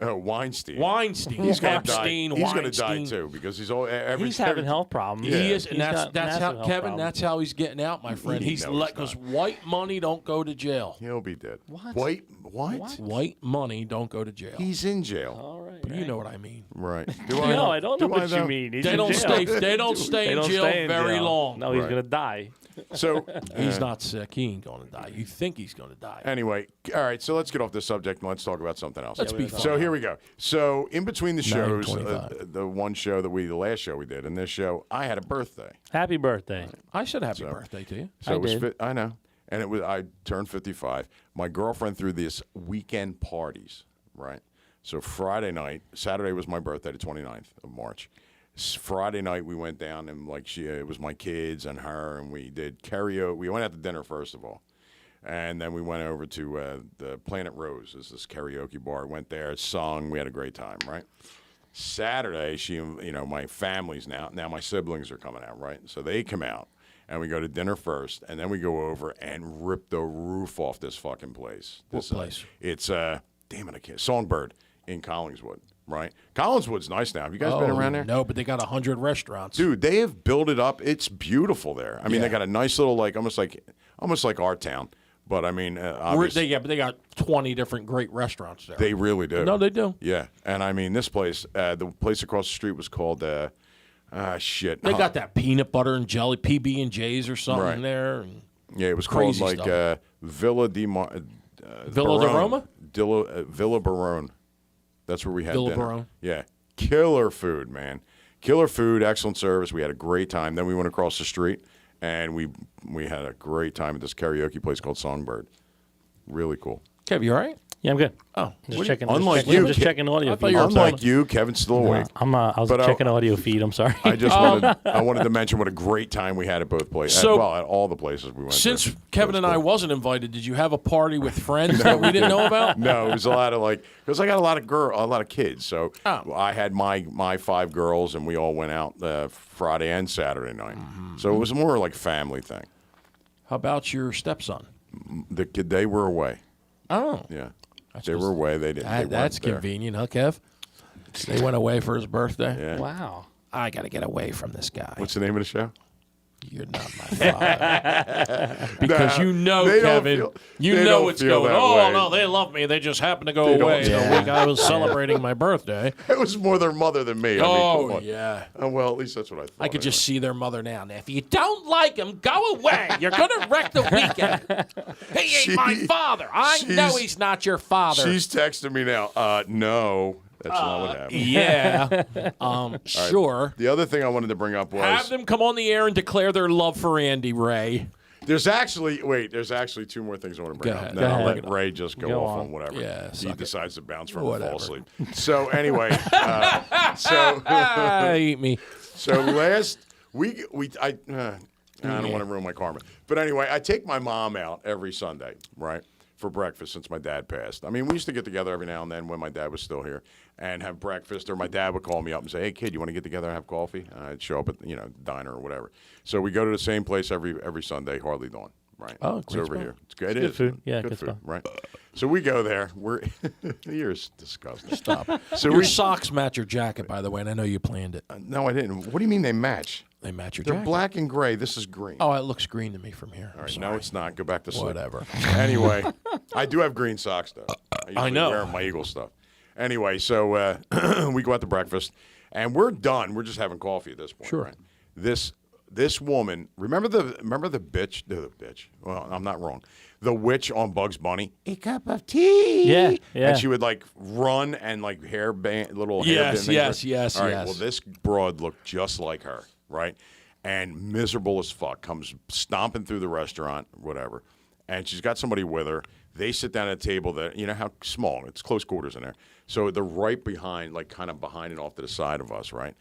Speaker 1: Oh, Weinstein.
Speaker 2: Weinstein.
Speaker 1: He's going to die.
Speaker 2: Epstein,
Speaker 1: He's going to die
Speaker 2: Weinstein.
Speaker 1: too because he's all.
Speaker 3: He's having health problems.
Speaker 2: He is, and
Speaker 3: He's
Speaker 2: that's
Speaker 3: got
Speaker 2: how
Speaker 3: massive health
Speaker 2: Kevin.
Speaker 3: problems.
Speaker 2: That's how he's getting out, my friend.
Speaker 1: He
Speaker 2: He's
Speaker 1: knows
Speaker 2: because
Speaker 1: not.
Speaker 2: white money don't go to jail.
Speaker 1: He'll be dead.
Speaker 3: What?
Speaker 1: White? What?
Speaker 2: White money don't go to jail.
Speaker 1: He's in jail.
Speaker 3: All right.
Speaker 2: You know what I mean.
Speaker 1: Right.
Speaker 3: No, I don't know what
Speaker 1: though?
Speaker 3: you mean. He's
Speaker 2: They
Speaker 3: in
Speaker 2: don't
Speaker 3: jail.
Speaker 2: stay. They don't stay
Speaker 3: They
Speaker 2: in
Speaker 3: don't
Speaker 2: jail
Speaker 3: stay in
Speaker 2: very
Speaker 3: jail.
Speaker 2: long.
Speaker 3: No, he's
Speaker 1: Right.
Speaker 3: gonna die.
Speaker 1: So
Speaker 2: He's not sick. He ain't going to die. You think he's going to die?
Speaker 1: anyway, all right. So let's get off this subject and let's talk about something else.
Speaker 2: Let's be fun.
Speaker 1: So here we go. So in between the shows,
Speaker 2: 9:25.
Speaker 1: the last show we did, and this show, I had a birthday.
Speaker 3: Happy birthday.
Speaker 2: I said happy birthday to you.
Speaker 1: So
Speaker 3: I
Speaker 1: it was
Speaker 3: did.
Speaker 1: I know. And it was I turned 55. My girlfriend threw this weekend parties, right? So Friday night, Saturday was my birthday, the 29th of March. Friday night we went down and it was my kids and her, and we did karaoke. We went out to dinner first of all, and then we went over to the Planet Rose. It's this karaoke bar. Went there, sung. We had a great time, right? Saturday, my family's now my siblings are coming out, right? So they come out. And we go to dinner first, and then we go over and rip the roof off this fucking place.
Speaker 2: What place?
Speaker 1: It's damn it, I can't. Songbird in Collingswood, right? Collingswood's nice now. Have you guys been around there?
Speaker 2: No, but they got 100 restaurants.
Speaker 1: Dude, they have built it up. It's beautiful there. I mean, they got a nice little almost like our town. But I mean, obviously,
Speaker 2: but they got 20 different great restaurants there.
Speaker 1: they really do.
Speaker 2: No, they do.
Speaker 1: Yeah, and I mean, this place, the place across the street was called. Shit.
Speaker 2: They got that peanut butter and jelly PB&J's or something
Speaker 1: Right.
Speaker 2: there. And
Speaker 1: Yeah, it was
Speaker 2: Crazy
Speaker 1: called like
Speaker 2: stuff.
Speaker 1: Villa di
Speaker 2: Villa de Roma?
Speaker 1: Villa Barone. That's where we had
Speaker 2: Villa
Speaker 1: dinner.
Speaker 2: Barone.
Speaker 1: Yeah, killer food, man. Killer food, excellent service. We had a great time. Then we went across the street and we had a great time at this karaoke place called Songbird. Really cool.
Speaker 2: Kev, you all right?
Speaker 3: Yeah, I'm good.
Speaker 2: Oh,
Speaker 3: Just checking.
Speaker 1: Unlike
Speaker 3: just
Speaker 1: you,
Speaker 3: just checking audio
Speaker 2: I thought
Speaker 3: feed.
Speaker 2: you were
Speaker 1: Unlike you, Kevin's still awake.
Speaker 3: I was
Speaker 1: But
Speaker 3: checking audio feed. I'm sorry.
Speaker 1: I just wanted to mention what a great time we had at both places.
Speaker 2: So-
Speaker 1: at all the places we went.
Speaker 2: Since
Speaker 1: to.
Speaker 2: Kevin
Speaker 1: It
Speaker 2: and
Speaker 1: was
Speaker 2: I
Speaker 1: cool.
Speaker 2: wasn't invited, did you have a party with friends that we didn't know about?
Speaker 1: No, it was a lot of because I got a lot of kids. So
Speaker 2: Oh.
Speaker 1: I had my 5 girls, and we all went out Friday and Saturday night.
Speaker 2: Mm-hmm.
Speaker 1: So it was more like family thing.
Speaker 2: How about your stepson?
Speaker 1: They were away.
Speaker 2: Oh,
Speaker 1: Yeah, they were away. They didn't. They
Speaker 2: that's
Speaker 1: weren't there.
Speaker 2: convenient, huh, Kev? They went away for his birthday.
Speaker 1: Yeah.
Speaker 3: Wow.
Speaker 2: I got to get away from this guy.
Speaker 1: What's the name of the show?
Speaker 2: You're not my father. Because
Speaker 1: Nah,
Speaker 2: you know,
Speaker 1: they don't
Speaker 2: Kevin,
Speaker 1: feel-
Speaker 2: you
Speaker 1: they
Speaker 2: know
Speaker 1: don't
Speaker 2: what's
Speaker 1: feel
Speaker 2: going
Speaker 1: that
Speaker 2: on. Oh,
Speaker 1: way.
Speaker 2: no, they love me. They just happened to go
Speaker 1: They don't
Speaker 2: away
Speaker 1: feel
Speaker 2: the week I was celebrating my birthday.
Speaker 1: It was more their mother than me. I mean, come
Speaker 2: Oh,
Speaker 1: on.
Speaker 2: yeah.
Speaker 1: Oh, well, at least that's what I thought.
Speaker 2: I could just see their mother now. Now, if you don't like him, go away. You're going to wreck the weekend. He ain't my father. I know
Speaker 1: she's-
Speaker 2: he's not your father.
Speaker 1: She's texting me now. No, that's not what happened.
Speaker 2: Yeah. Sure.
Speaker 1: The other thing I wanted to bring up was
Speaker 2: Have them come on the air and declare their love for Andy Ray.
Speaker 1: There's actually 2 more things I want to bring
Speaker 2: Go
Speaker 1: up.
Speaker 2: ahead.
Speaker 1: Then
Speaker 3: Go
Speaker 1: I'll
Speaker 3: ahead.
Speaker 1: let Ray just go
Speaker 3: Go
Speaker 1: off
Speaker 3: on.
Speaker 1: on whatever.
Speaker 2: Yeah,
Speaker 1: he
Speaker 2: suck it.
Speaker 1: decides to bounce from and
Speaker 2: Whatever.
Speaker 1: fall asleep. So anyway,
Speaker 2: Eat me.
Speaker 1: so last week I don't want to ruin my karma, but anyway, I take my mom out every Sunday, right, for breakfast since my dad passed. I mean, we used to get together every now and then when my dad was still here and have breakfast, or my dad would call me up and say, "Hey, kid, you want to get together and have coffee?" And I'd show up at diner or whatever. So we go to the same place every Sunday, Hardly Dawn. Right.
Speaker 2: Oh,
Speaker 1: it's
Speaker 2: great
Speaker 1: over
Speaker 2: spot.
Speaker 1: here. It's good. It
Speaker 3: good
Speaker 1: is.
Speaker 3: food. Yeah,
Speaker 1: good
Speaker 3: good
Speaker 1: food.
Speaker 3: spot.
Speaker 1: Right. So we go there. We're you're disgusting.
Speaker 2: Stop.
Speaker 1: So
Speaker 2: Your
Speaker 1: we
Speaker 2: socks match your jacket, by the way, and I know you planned it.
Speaker 1: no, I didn't. What do you mean they match?
Speaker 2: They match your
Speaker 1: They're
Speaker 2: jacket.
Speaker 1: black and gray. This is green.
Speaker 2: Oh, it looks green to me from here.
Speaker 1: All right,
Speaker 2: Sorry.
Speaker 1: no, it's not. Go back to sleep.
Speaker 2: Whatever.
Speaker 1: Anyway, I do have green socks though. I usually
Speaker 2: know.
Speaker 1: wear my Eagle stuff. Anyway, so we go out to breakfast, and we're done. We're just having coffee at this point.
Speaker 2: Sure.
Speaker 1: Right? This this woman, remember the bitch, the bitch. Well, I'm not wrong. The witch on Bugs Bunny. A cup of tea.
Speaker 3: Yeah, yeah.
Speaker 1: And she would like run and like little hair
Speaker 2: Yes,
Speaker 1: band
Speaker 2: yes,
Speaker 1: things.
Speaker 2: yes,
Speaker 1: All right,
Speaker 2: yes.
Speaker 1: well, this broad looked just like her, right? And miserable as fuck, comes stomping through the restaurant, whatever. And she's got somebody with her. They sit down at a table that, you know how small, it's close quarters in there. So they're right behind, like kind of behind and off to the side of us, right?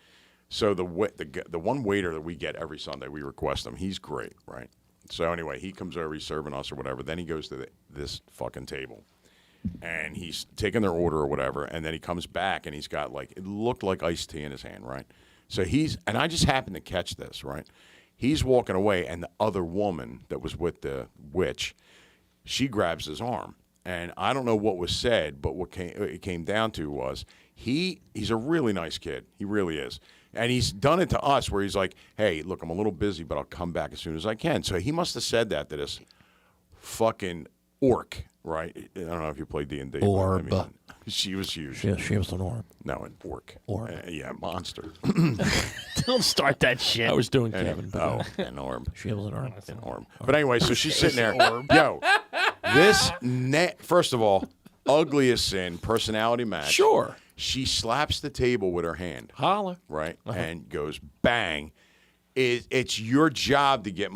Speaker 1: So the one waiter that we get every Sunday, we request him. He's great, right? So anyway, he comes over, he's serving us or whatever. Then he goes to this fucking table, and he's taking their order or whatever. And then he comes back, and he's got like, it looked like iced tea in his hand, right? So and I just happened to catch this, right? He's walking away, and the other woman that was with the witch, she grabs his arm. And I don't know what was said, but what it came down to was he's a really nice kid. He really is. And he's done it to us where he's like, hey, look, I'm a little busy, but I'll come back as soon as I can. So he must have said that to this fucking orc, right? I don't know if you play D&D.
Speaker 7: Orb.
Speaker 1: But, I mean, she was huge.
Speaker 7: She was an orb.
Speaker 1: No, an orc.
Speaker 7: Orb.
Speaker 1: Yeah, monster.
Speaker 3: Don't start that shit.
Speaker 2: I was doing Kevin.
Speaker 1: Oh, an orb.
Speaker 7: She was an orb.
Speaker 1: An orb. But anyway, so she's sitting there. Yo, this, first of all, ugliest sin, personality match.
Speaker 2: Sure.
Speaker 1: She slaps the table with her hand,
Speaker 2: Holla.
Speaker 1: right, and goes bang. It's your job to get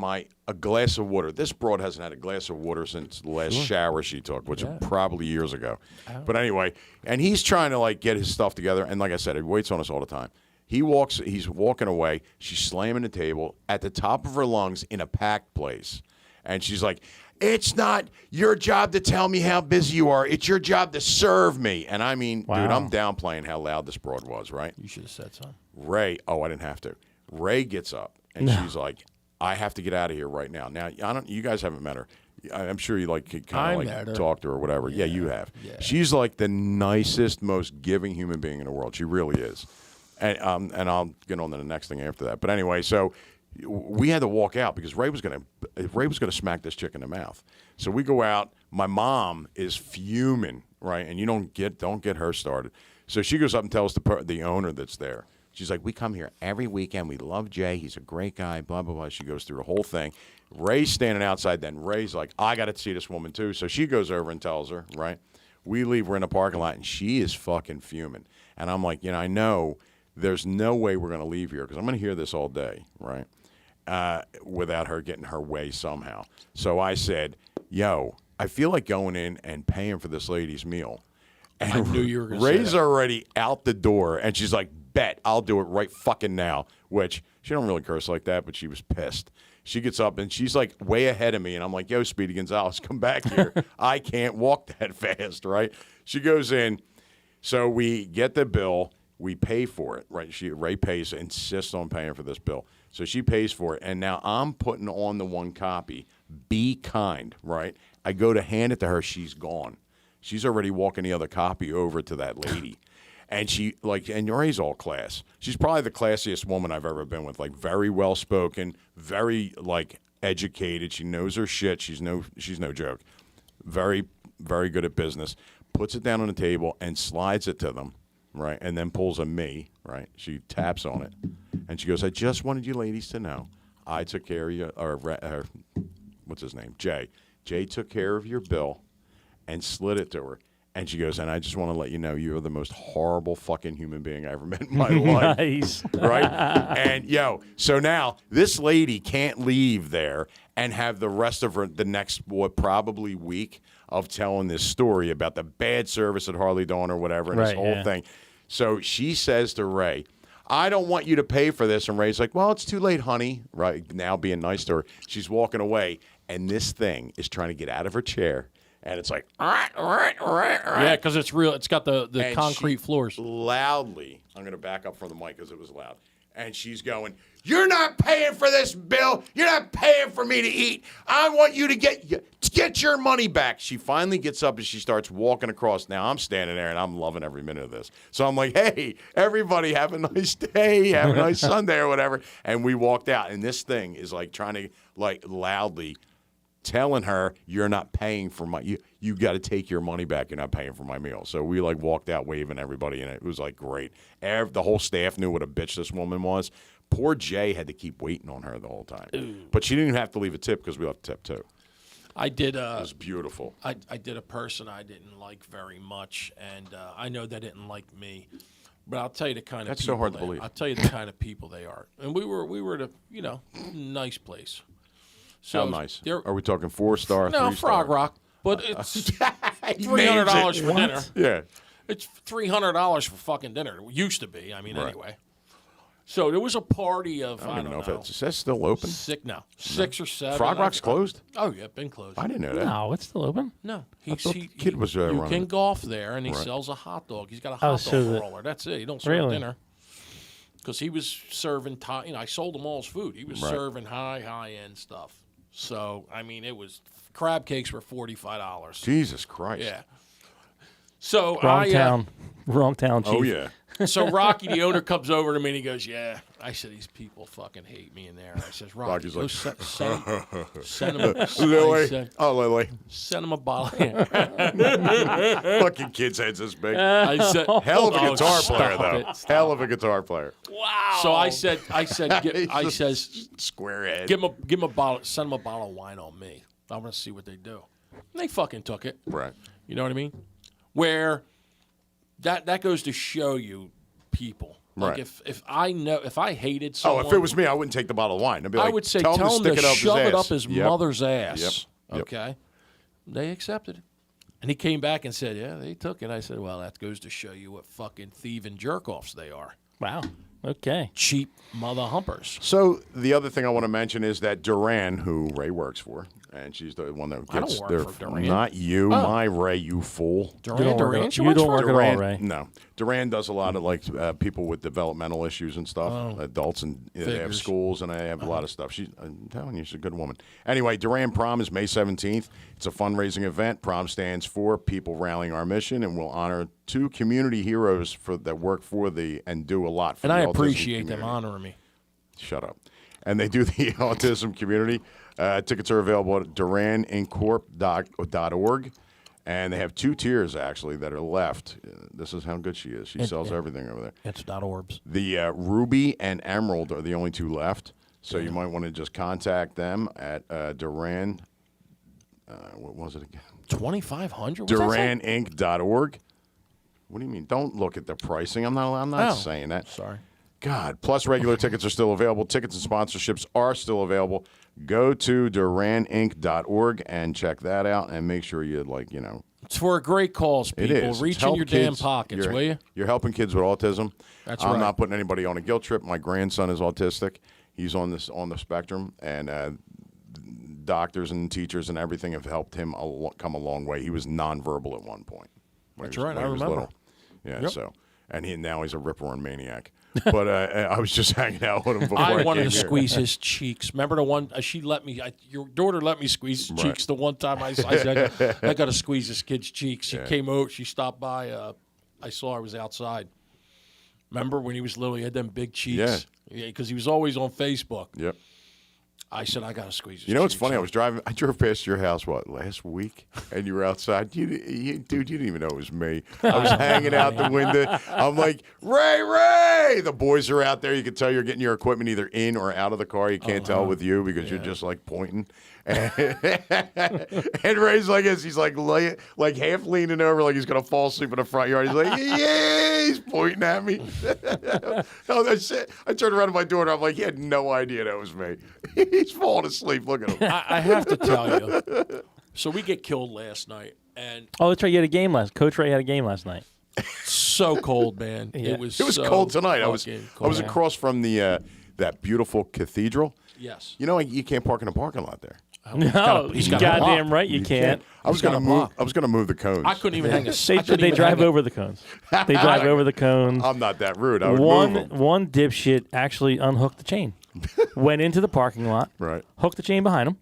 Speaker 1: a glass of water. This broad hasn't had a glass of water since the last shower she took, which was probably years ago. But anyway, and he's trying to like get his stuff together. And like I said, he waits on us all the time. He's walking away. She's slamming the table at the top of her lungs in a packed place. And she's like, it's not your job to tell me how busy you are. It's your job to serve me. And I mean, dude, I'm downplaying how loud this broad was, right?
Speaker 2: You should have said something.
Speaker 1: Ray, I didn't have to. Ray gets up, and she's like, I have to get out of here right now. Now, you guys haven't met her. I'm sure you like kind of
Speaker 2: met her.
Speaker 1: like talked to her or whatever. Yeah, you have. Yeah. She's like the nicest, most giving human being in the world. She really is. And I'll get on to the next thing after that. But anyway, so we had to walk out because Ray was gonna smack this chick in the mouth. So we go out. My mom is fuming, right? And you don't get her started. So she goes up and tells the owner that's there. She's like, we come here every weekend. We love Jay. He's a great guy, blah, blah, blah. She goes through the whole thing. Ray's standing outside. Then Ray's like, I got to see this woman too. So she goes over and tells her, right? We leave. We're in a parking lot, and she is fucking fuming. And I'm like, I know there's no way we're going to leave here because I'm going to hear this all day, right? Without her getting her way somehow. So I said, yo, I feel like going in and paying for this lady's meal. And
Speaker 2: I knew you were going to say
Speaker 1: Ray's
Speaker 2: that.
Speaker 1: already out the door, and she's like, bet, I'll do it right fucking now, which she don't really curse like that, but she was pissed. She gets up, and she's like way ahead of me, and I'm like, yo, Speedy Gonzalez, come back here. I can't walk that fast, right? She goes in. So we get the bill. We pay for it, right? Ray pays, insists on paying for this bill. So she pays for it, and now I'm putting on the one copy. Be kind, right? I go to hand it to her. She's gone. She's already walking the other copy over to that lady. And and Ray's all class. She's probably the classiest woman I've ever been with. Like, very well spoken, very like educated. She knows her shit. She's no joke. Very, very good at business. Puts it down on the table and slides it to them, right? And then pulls a me, right? She taps on it, and she goes, "I just wanted you ladies to know, I took care of you." Or what's his name? Jay. Jay took care of your bill, and slid it to her. And she goes, and I just want to let you know you're the most horrible fucking human being I ever met in my life.
Speaker 3: Nice.
Speaker 1: Right? And, so now this lady can't leave there and have the rest of the next, probably week of telling this story about the bad service at Harley Dawn or whatever and this whole thing. So she says to Ray, I don't want you to pay for this. And Ray's like, well, it's too late, honey. Right? Now being nice to her. She's walking away, and this thing is trying to get out of her chair. And it's like,
Speaker 2: Yeah, because it's real. It's got the
Speaker 1: and
Speaker 2: concrete
Speaker 1: she
Speaker 2: floors.
Speaker 1: Loudly, I'm going to back up from the mic because it was loud. And she's going, you're not paying for this bill. You're not paying for me to eat. I want you to get your money back. She finally gets up and she starts walking across. Now I'm standing there and I'm loving every minute of this. So I'm like, hey, everybody have a nice day. Have a nice Sunday or whatever. And we walked out. And this thing is like trying to like loudly telling her, you're not paying for my, you got to take your money back. You're not paying for my meal. So we like walked out waving everybody, and it was like great. The whole staff knew what a bitch this woman was. Poor Jay had to keep waiting on her the whole time. But she didn't even have to leave a tip because we left a tip too.
Speaker 2: I did.
Speaker 1: It was beautiful.
Speaker 2: I did a person I didn't like very much, and I know they didn't like me. But I'll tell you the kind of
Speaker 1: That's
Speaker 2: people
Speaker 1: so hard to believe.
Speaker 2: I'll tell you the kind of people they are. And we were at a nice place. So
Speaker 1: How nice? Are we talking 4-star,
Speaker 2: No,
Speaker 1: 3-star?
Speaker 2: Frog Rock, but it's $300 for dinner.
Speaker 1: Yeah.
Speaker 2: It's $300 for fucking dinner. It used to be. I mean, anyway. So there was a party of
Speaker 1: I don't even know if that's still open.
Speaker 2: 6 or 7.
Speaker 1: Frog Rock's closed?
Speaker 2: Oh yeah, been closed.
Speaker 1: I didn't know that.
Speaker 3: No, it's still open.
Speaker 2: No,
Speaker 1: kid was
Speaker 2: you
Speaker 1: running
Speaker 2: can
Speaker 1: it.
Speaker 2: golf there, and he
Speaker 1: Right.
Speaker 2: sells a hot dog. He's got a hot
Speaker 3: so
Speaker 2: dog
Speaker 3: the-
Speaker 2: roller. That's it. He don't serve
Speaker 3: Really?
Speaker 2: dinner because he was serving. I sold him all his food. He was
Speaker 1: Right.
Speaker 2: serving high end stuff. So I mean, it was crab cakes were $45.
Speaker 1: Jesus Christ.
Speaker 2: Yeah. So
Speaker 3: Wrong town, chief.
Speaker 1: Oh, yeah.
Speaker 2: So Rocky, the owner, comes over to me and he goes, "Yeah." I said, "These people fucking hate me in there." I says, "Rocky,
Speaker 1: Rocky's
Speaker 2: go
Speaker 1: like,
Speaker 2: send him.
Speaker 1: Lily. Oh, Lily.
Speaker 2: Send him a bottle."
Speaker 1: Fucking kid's head's this big.
Speaker 2: I said,
Speaker 1: Hell of a
Speaker 2: "Oh,
Speaker 1: guitar
Speaker 2: stop
Speaker 1: player, though.
Speaker 2: it.
Speaker 1: Hell of a guitar player.
Speaker 3: Wow.
Speaker 2: So I said,
Speaker 1: He's
Speaker 2: says,
Speaker 1: just square head.
Speaker 2: give him a bottle, send him a bottle of wine on me. I want to see what they do. And they fucking took it.
Speaker 1: Right.
Speaker 2: You know what I mean? Where that goes to show you people. Like
Speaker 1: Right.
Speaker 2: if I hated someone,
Speaker 1: If it was me, I wouldn't take the bottle of wine. I'd be like,
Speaker 2: I would say
Speaker 1: tell him to stick it up
Speaker 2: shove
Speaker 1: his
Speaker 2: it
Speaker 1: ass.
Speaker 2: up his
Speaker 1: Yep.
Speaker 2: mother's ass.
Speaker 1: Yep.
Speaker 2: Okay. They accepted it. And he came back and said, "Yeah, they took it." I said, "Well, that goes to show you what fucking thieving jerk-offs they are.
Speaker 3: Wow. Okay.
Speaker 2: Cheap mother humpers."
Speaker 1: So the other thing I want to mention is that Duran, who Ray works for, and she's the one that
Speaker 2: I don't
Speaker 1: gets
Speaker 2: work
Speaker 1: their
Speaker 2: for Duran.
Speaker 1: not you, my Ray, you fool.
Speaker 2: Duran, she
Speaker 3: You
Speaker 2: works
Speaker 3: don't
Speaker 2: for
Speaker 3: work at all,
Speaker 1: Duran,
Speaker 3: Ray.
Speaker 1: no. Duran does a lot of like people with developmental issues and stuff, adults, and they have
Speaker 2: Figures.
Speaker 1: schools and they have a lot of stuff. I'm telling you, she's a good woman. Anyway, Duran Prom is May 17th. It's a fundraising event. Prom stands for People Rallying Our Mission, and will honor 2 community heroes that work for and do a lot for
Speaker 2: And
Speaker 1: the
Speaker 2: I
Speaker 1: autism
Speaker 2: appreciate them
Speaker 1: community.
Speaker 2: honoring me.
Speaker 1: Shut up. And they do the autism community. Tickets are available at duranincorp.org. And they have 2 tiers, actually, that are left. This is how good she is. She sells everything over there.
Speaker 2: It's not orbs.
Speaker 1: The Ruby and Emerald are the only 2 left. So you might want to just contact them at Duran. What was it again?
Speaker 2: 2,500.
Speaker 1: Duraninc.org. What do you mean? Don't look at the pricing. I'm not saying that.
Speaker 2: Sorry.
Speaker 1: God. Plus, regular tickets are still available. Tickets and sponsorships are still available. Go to duraninc.org and check that out, and make sure you
Speaker 2: It's for a great cause,
Speaker 1: it
Speaker 2: people.
Speaker 1: is. It's
Speaker 2: Reach in
Speaker 1: help
Speaker 2: your damn
Speaker 1: kids.
Speaker 2: pockets, will you?
Speaker 1: You're helping kids with autism.
Speaker 2: That's
Speaker 1: I'm
Speaker 2: right.
Speaker 1: not putting anybody on a guilt trip. My grandson is autistic. He's on the spectrum, and doctors and teachers and everything have helped him come a long way. He was nonverbal at one point.
Speaker 2: That's right. I remember.
Speaker 1: Little. Yeah.
Speaker 2: Yep.
Speaker 1: So, and now he's a rip-roaring maniac. But I was just hanging out with him before I
Speaker 2: I wanted
Speaker 1: came
Speaker 2: to
Speaker 1: here.
Speaker 2: squeeze his cheeks. Remember the one she let me? Your daughter let me squeeze his cheeks. The one time I said I got to squeeze this kid's cheeks. She came over. She stopped by. I saw her. I was outside. Remember when he was little? He had them big cheeks. Yeah, because he was always on Facebook.
Speaker 1: Yep.
Speaker 2: I said I got to squeeze his
Speaker 1: You know what's
Speaker 2: cheeks.
Speaker 1: funny? I drove past your house, last week? And you were outside. Dude, you didn't even know it was me. I was hanging out the window. I'm like, Ray! The boys are out there. You can tell you're getting your equipment either in or out of the car. You can't tell with you because you're just like pointing. And Ray's like this. He's like half leaning over like he's going to fall asleep in the front yard. He's like, yeah, he's pointing at me. Oh, that's it. I turned around to my daughter. I'm like, he had no idea that was me. He's falling asleep. Look at him.
Speaker 2: I have to tell you. So we get killed last night, and
Speaker 3: Oh, that's right. You had a game Coach Ray had a game last night.
Speaker 2: so cold, man.
Speaker 3: Yeah.
Speaker 2: It was
Speaker 1: It was cold tonight. I was
Speaker 2: cold.
Speaker 1: across from the that beautiful cathedral.
Speaker 2: Yes.
Speaker 1: You know, you can't park in a parking lot there.
Speaker 3: No,
Speaker 2: he's
Speaker 3: you
Speaker 2: got a
Speaker 3: goddamn
Speaker 2: block.
Speaker 3: right you can't.
Speaker 1: I was
Speaker 2: got
Speaker 1: going
Speaker 2: a
Speaker 1: to move.
Speaker 2: block.
Speaker 1: I was going to move the cones.
Speaker 2: I couldn't even hang a.
Speaker 3: They drive over the cones. They drive over the cones.
Speaker 1: I'm not that rude. I would move them.
Speaker 3: One dipshit actually unhooked the chain, went into the parking lot,
Speaker 1: Right.
Speaker 3: hooked the chain behind him,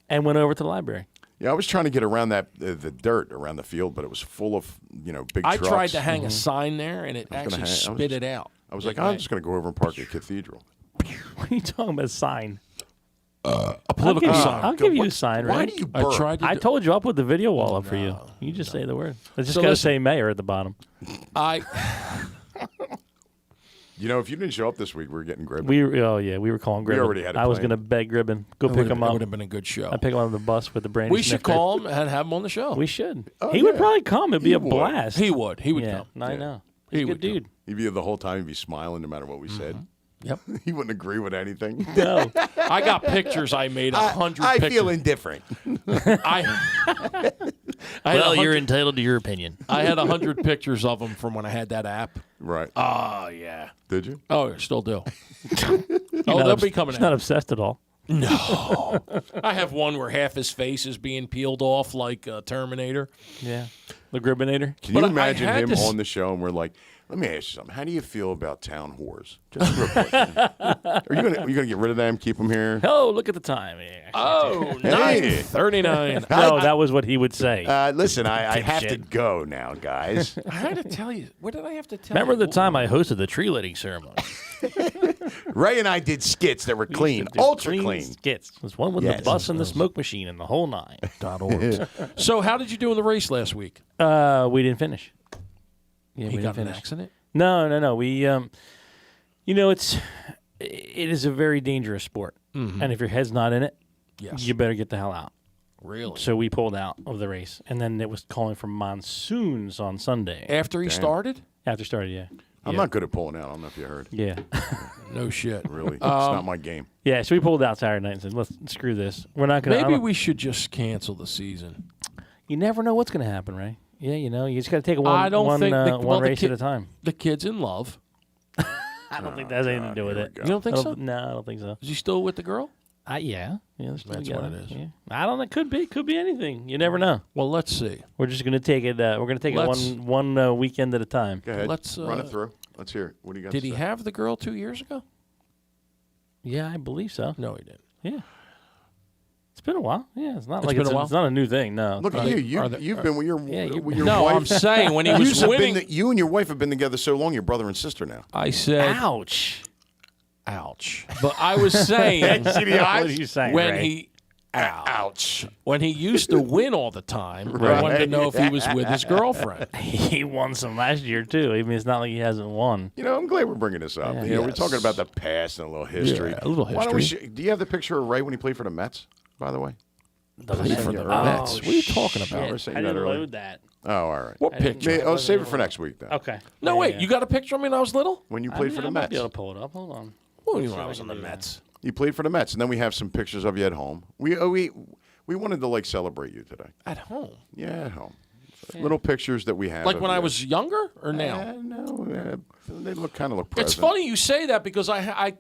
Speaker 3: and went over to the library.
Speaker 1: Yeah, I was trying to get around that the dirt around the field, but it was full of big
Speaker 2: I
Speaker 1: trucks.
Speaker 2: tried to hang a sign there, and it actually
Speaker 1: I was
Speaker 2: spit it out.
Speaker 1: I was like, I'm just going to go over and park at Cathedral.
Speaker 3: What are you talking about? A sign?
Speaker 2: A political sign.
Speaker 3: I'll give you a sign,
Speaker 1: Why
Speaker 3: right?
Speaker 1: do you
Speaker 2: I
Speaker 1: burp?
Speaker 2: tried to.
Speaker 3: I told you I'll put the video wall up for you. You just say the word. It's just
Speaker 2: So
Speaker 3: got to
Speaker 2: listen.
Speaker 3: say mayor at the bottom.
Speaker 2: I
Speaker 1: You know, if you didn't show up this week, we were getting gribbed.
Speaker 3: We were calling Gribben.
Speaker 1: already had it
Speaker 3: I was
Speaker 1: planned.
Speaker 3: going to beg Gribben. Go pick him
Speaker 2: It
Speaker 3: up.
Speaker 2: would have been a good show.
Speaker 3: I pick him up on the bus with the brandy
Speaker 2: We should
Speaker 3: snifter.
Speaker 2: call him and have him on the show.
Speaker 3: We should.
Speaker 1: Oh,
Speaker 3: He would
Speaker 1: yeah.
Speaker 3: probably come. It'd be
Speaker 1: He
Speaker 3: a
Speaker 1: would.
Speaker 3: blast.
Speaker 2: He would. He would
Speaker 3: yeah,
Speaker 2: come.
Speaker 3: I know. He's
Speaker 2: He
Speaker 3: a good
Speaker 2: would come.
Speaker 3: dude.
Speaker 1: He'd be the whole time. He'd be smiling no matter what we said.
Speaker 2: Yep.
Speaker 1: He wouldn't agree with anything.
Speaker 3: No.
Speaker 2: I got pictures. I made 100
Speaker 1: I
Speaker 2: pictures.
Speaker 1: feel indifferent.
Speaker 2: I had
Speaker 3: Well,
Speaker 2: 100
Speaker 3: you're entitled to your opinion.
Speaker 2: I had 100 pictures of him from when I had that app.
Speaker 1: Right.
Speaker 2: Oh yeah.
Speaker 1: Did you?
Speaker 2: Oh, I still do. They'll be coming
Speaker 3: He's not
Speaker 2: out.
Speaker 3: obsessed at all.
Speaker 2: No. I have one where half his face is being peeled off like Terminator.
Speaker 3: Yeah. The Gribbinator.
Speaker 1: Can
Speaker 2: But
Speaker 1: you
Speaker 2: I
Speaker 1: imagine
Speaker 2: had
Speaker 1: him
Speaker 2: to
Speaker 1: on the show and we're like, let me ask you something. How do you feel about town whores? Just real quick. Are you gonna get rid of them? Keep them here?
Speaker 3: Oh, look at the time. Yeah.
Speaker 2: Oh,
Speaker 1: Hey.
Speaker 2: 9:39.
Speaker 3: No, that was what he would say.
Speaker 1: Listen, I have to
Speaker 3: Dipshit.
Speaker 1: go now, guys.
Speaker 2: I had to tell you. What did I have to tell
Speaker 3: Remember
Speaker 2: you?
Speaker 3: the time I hosted the tree lighting ceremony?
Speaker 1: Ray and I did skits that were
Speaker 3: We
Speaker 1: clean,
Speaker 3: used to do
Speaker 1: ultra clean.
Speaker 3: skits. There's one with
Speaker 1: Yes.
Speaker 3: the bus and the smoke machine and the whole nine.
Speaker 2: So how did you do in the race last week?
Speaker 3: We didn't finish. Yeah,
Speaker 2: He
Speaker 3: we
Speaker 2: got
Speaker 3: didn't
Speaker 2: in an
Speaker 3: finish.
Speaker 2: accident?
Speaker 3: No. We, you know, it is a very dangerous sport, and if your head's not in it,
Speaker 2: Yes.
Speaker 3: you better get the hell out.
Speaker 2: Really?
Speaker 3: So we pulled out of the race, and then it was calling for monsoons on Sunday.
Speaker 2: After he started?
Speaker 3: After started, yeah.
Speaker 1: I'm not good at pulling out. I don't know if you heard.
Speaker 3: Yeah.
Speaker 2: No shit.
Speaker 1: Really, it's not my game.
Speaker 3: Yeah, so we pulled out Saturday night and said, let's screw this. We're not going to.
Speaker 2: Maybe we should just cancel the season.
Speaker 3: You never know what's going to happen, right? Yeah, you know, you just got to take it
Speaker 2: I don't
Speaker 3: one
Speaker 2: think the- well, the
Speaker 3: race
Speaker 2: kid-
Speaker 3: at a time.
Speaker 2: The kid's in love.
Speaker 3: I don't think that has anything to do with
Speaker 1: here
Speaker 3: it.
Speaker 1: we
Speaker 2: You don't think so?
Speaker 3: No, I don't think so.
Speaker 2: Is he still with the girl?
Speaker 3: Yeah. They're still
Speaker 2: That's what
Speaker 3: together.
Speaker 2: it is.
Speaker 3: Yeah. I don't know. Could be anything. You never know.
Speaker 2: Well, let's see.
Speaker 3: We're just going to take it. We're going to take
Speaker 2: Let's-
Speaker 3: it one weekend at a time.
Speaker 1: Go ahead.
Speaker 2: Let's,
Speaker 1: run it through. Let's hear it. What do you got?
Speaker 2: Did
Speaker 1: to
Speaker 2: he
Speaker 1: say?
Speaker 2: have the girl 2 years ago?
Speaker 3: Yeah, I believe so.
Speaker 2: No, he didn't.
Speaker 3: Yeah. It's been a while. Yeah, it's not
Speaker 2: It's
Speaker 3: like
Speaker 2: been a while?
Speaker 3: It's not a new thing. No.
Speaker 1: Look at
Speaker 2: Are
Speaker 1: you.
Speaker 2: are there-
Speaker 1: You've been with your with your
Speaker 2: No,
Speaker 1: wife.
Speaker 2: I'm saying when he was winning.
Speaker 1: You and your wife have been together so long. You're brother and sister now.
Speaker 2: I said,
Speaker 3: Ouch.
Speaker 2: ouch. But I was saying
Speaker 1: See the
Speaker 3: What
Speaker 1: eyes?
Speaker 3: are you saying,
Speaker 2: when
Speaker 3: Ray?
Speaker 2: he. Ouch. When he used to win all the time, I wanted to know if he was with his girlfriend.
Speaker 3: He won some last year too. I mean, it's not like he hasn't won.
Speaker 1: You know, I'm glad we're bringing this up.
Speaker 3: Yeah.
Speaker 1: You know, we're
Speaker 2: Yes.
Speaker 1: talking about the past and a little history.
Speaker 2: Yeah, a little
Speaker 1: Why don't we
Speaker 2: history.
Speaker 1: do you have the picture of Ray when he played for the Mets? By the way.
Speaker 2: Played for the
Speaker 1: Oh,
Speaker 2: Mets. What are you talking
Speaker 3: shit.
Speaker 2: about?
Speaker 1: We're saying
Speaker 3: I
Speaker 1: that
Speaker 3: didn't
Speaker 1: earlier.
Speaker 3: load that.
Speaker 1: Oh, all right.
Speaker 2: What picture?
Speaker 1: Save it for next week then.
Speaker 3: Okay.
Speaker 2: No,
Speaker 3: Yeah,
Speaker 2: wait.
Speaker 3: yeah.
Speaker 2: You got a picture of me when I was little?
Speaker 1: When you
Speaker 3: I
Speaker 1: played
Speaker 3: mean,
Speaker 1: for the
Speaker 3: I might
Speaker 1: Mets.
Speaker 3: be able to pull it up. Hold on.
Speaker 2: Well,
Speaker 3: Let's
Speaker 2: when
Speaker 3: see
Speaker 2: I
Speaker 3: if
Speaker 2: was
Speaker 3: I
Speaker 2: on
Speaker 3: can
Speaker 2: the
Speaker 3: do that.
Speaker 2: Mets.
Speaker 1: You played for the Mets, and then we have some pictures of you at home. We wanted to like celebrate you today.
Speaker 2: At home.
Speaker 1: Yeah, at home. Little pictures that we have.
Speaker 2: Like
Speaker 1: of
Speaker 2: when I
Speaker 1: you.
Speaker 2: was younger or now?
Speaker 1: No, they look present.
Speaker 2: It's funny you say that because I had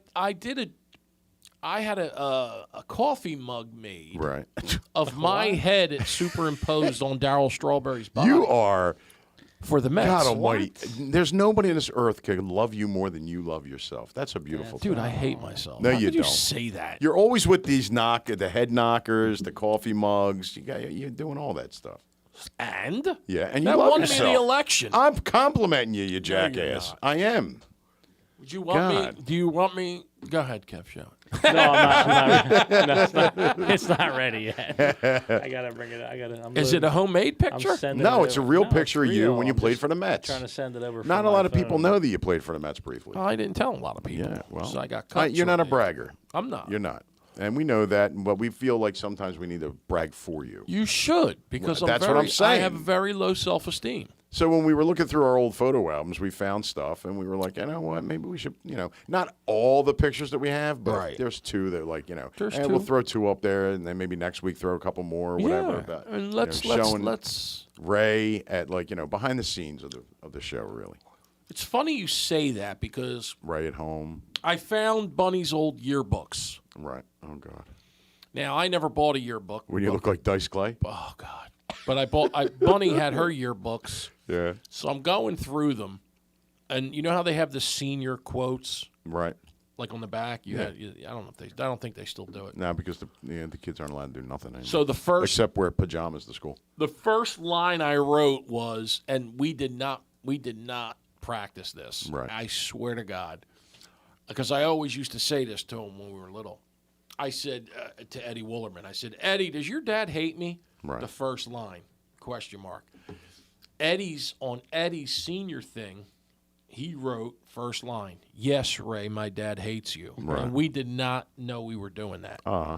Speaker 2: a coffee mug made
Speaker 1: Right.
Speaker 2: of my head superimposed on Darryl Strawberry's body.
Speaker 1: You are,
Speaker 2: for the Mets.
Speaker 1: God almighty. There's nobody on this earth can love you more than you love yourself. That's a beautiful thing.
Speaker 2: Dude, I hate myself.
Speaker 1: No,
Speaker 2: How
Speaker 1: you
Speaker 2: could you
Speaker 1: don't.
Speaker 2: say that?
Speaker 1: You're always with these the head knockers, the coffee mugs. You're doing all that stuff.
Speaker 2: And?
Speaker 1: Yeah, and you
Speaker 2: That
Speaker 1: love
Speaker 2: won
Speaker 1: yourself.
Speaker 2: me the election.
Speaker 1: I'm complimenting you, you
Speaker 2: you're
Speaker 1: jackass.
Speaker 2: not.
Speaker 1: I am.
Speaker 2: Would you want me?
Speaker 1: God.
Speaker 2: Do you want me? Go ahead, Kev. Show it.
Speaker 3: No, I'm not. No, it's not ready yet. I gotta bring it.
Speaker 2: Is it a homemade picture?
Speaker 1: No, it's a real picture of you
Speaker 3: real.
Speaker 1: when you
Speaker 3: I'm
Speaker 1: played
Speaker 3: just
Speaker 1: for the Mets.
Speaker 3: Trying to send it over.
Speaker 1: Not
Speaker 3: from
Speaker 1: a
Speaker 3: my
Speaker 1: lot of people
Speaker 3: phone.
Speaker 1: know that you played for the Mets briefly.
Speaker 2: I didn't tell a lot of people.
Speaker 1: Yeah, well,
Speaker 2: so I got cut.
Speaker 1: you're not a
Speaker 2: shortly.
Speaker 1: bragger.
Speaker 2: I'm not.
Speaker 1: You're not. And we know that, but we feel like sometimes we need to brag for you.
Speaker 2: You should because
Speaker 1: Well, that's what I'm
Speaker 2: I
Speaker 1: saying.
Speaker 2: have very low self-esteem.
Speaker 1: So when we were looking through our old photo albums, we found stuff, and we were like, you know what, maybe we should, not all the pictures that we have, but
Speaker 2: Right.
Speaker 1: there's two that, like,
Speaker 2: There's
Speaker 1: we'll
Speaker 2: two.
Speaker 1: throw two up there, and then maybe next week throw a couple more or whatever.
Speaker 2: Yeah,
Speaker 1: About,
Speaker 2: and let's
Speaker 1: showing
Speaker 2: let's.
Speaker 1: Ray at behind the scenes of the show, really.
Speaker 2: It's funny you say that because
Speaker 1: Ray at home,
Speaker 2: I found Bunny's old yearbooks.
Speaker 1: right? Oh God,
Speaker 2: Now I never bought a yearbook.
Speaker 1: when you look like Dice Clay.
Speaker 2: Oh God! But Bunny had her yearbooks,
Speaker 1: Yeah,
Speaker 2: so I'm going through them, and you know how they have the senior quotes
Speaker 1: right.
Speaker 2: like on the back. I don't think they still do it.
Speaker 1: Now because the kids aren't allowed to do nothing anymore.
Speaker 2: So the first
Speaker 1: except wear pajamas to school.
Speaker 2: The first line I wrote was, and we did not practice this.
Speaker 1: Right.
Speaker 2: I swear to God, because I always used to say this to him when we were little. I said to Eddie Woolerman, I said, Eddie, does your dad hate me?
Speaker 1: Right.
Speaker 2: The first line, question mark. Eddie's senior thing, he wrote first line, yes, Ray, my dad hates you.
Speaker 1: Right.
Speaker 2: And we did not know we were doing that.
Speaker 1: Uh-huh.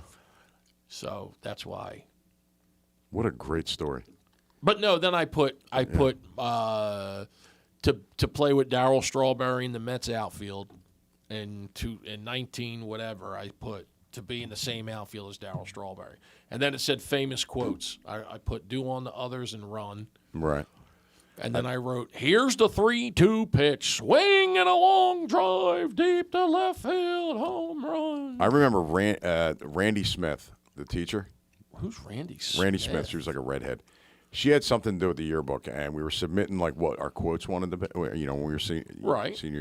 Speaker 2: So that's why.
Speaker 1: What a great story.
Speaker 2: But no, then I put to play with Darryl Strawberry in the Mets outfield in 19 whatever I put to be in the same outfield as Darryl Strawberry. And then it said famous quotes. I put do on the others and run.
Speaker 1: Right.
Speaker 2: And then I wrote, here's the 3-2 pitch, swing and a long drive, deep to left field, home run.
Speaker 1: I remember Randy Smith, the teacher.
Speaker 2: Who's Randy Smith?
Speaker 1: Randy Smith. She was like a redhead. She had something to do with the yearbook, and we were submitting like what our quotes wanted to be. You know, when we were senior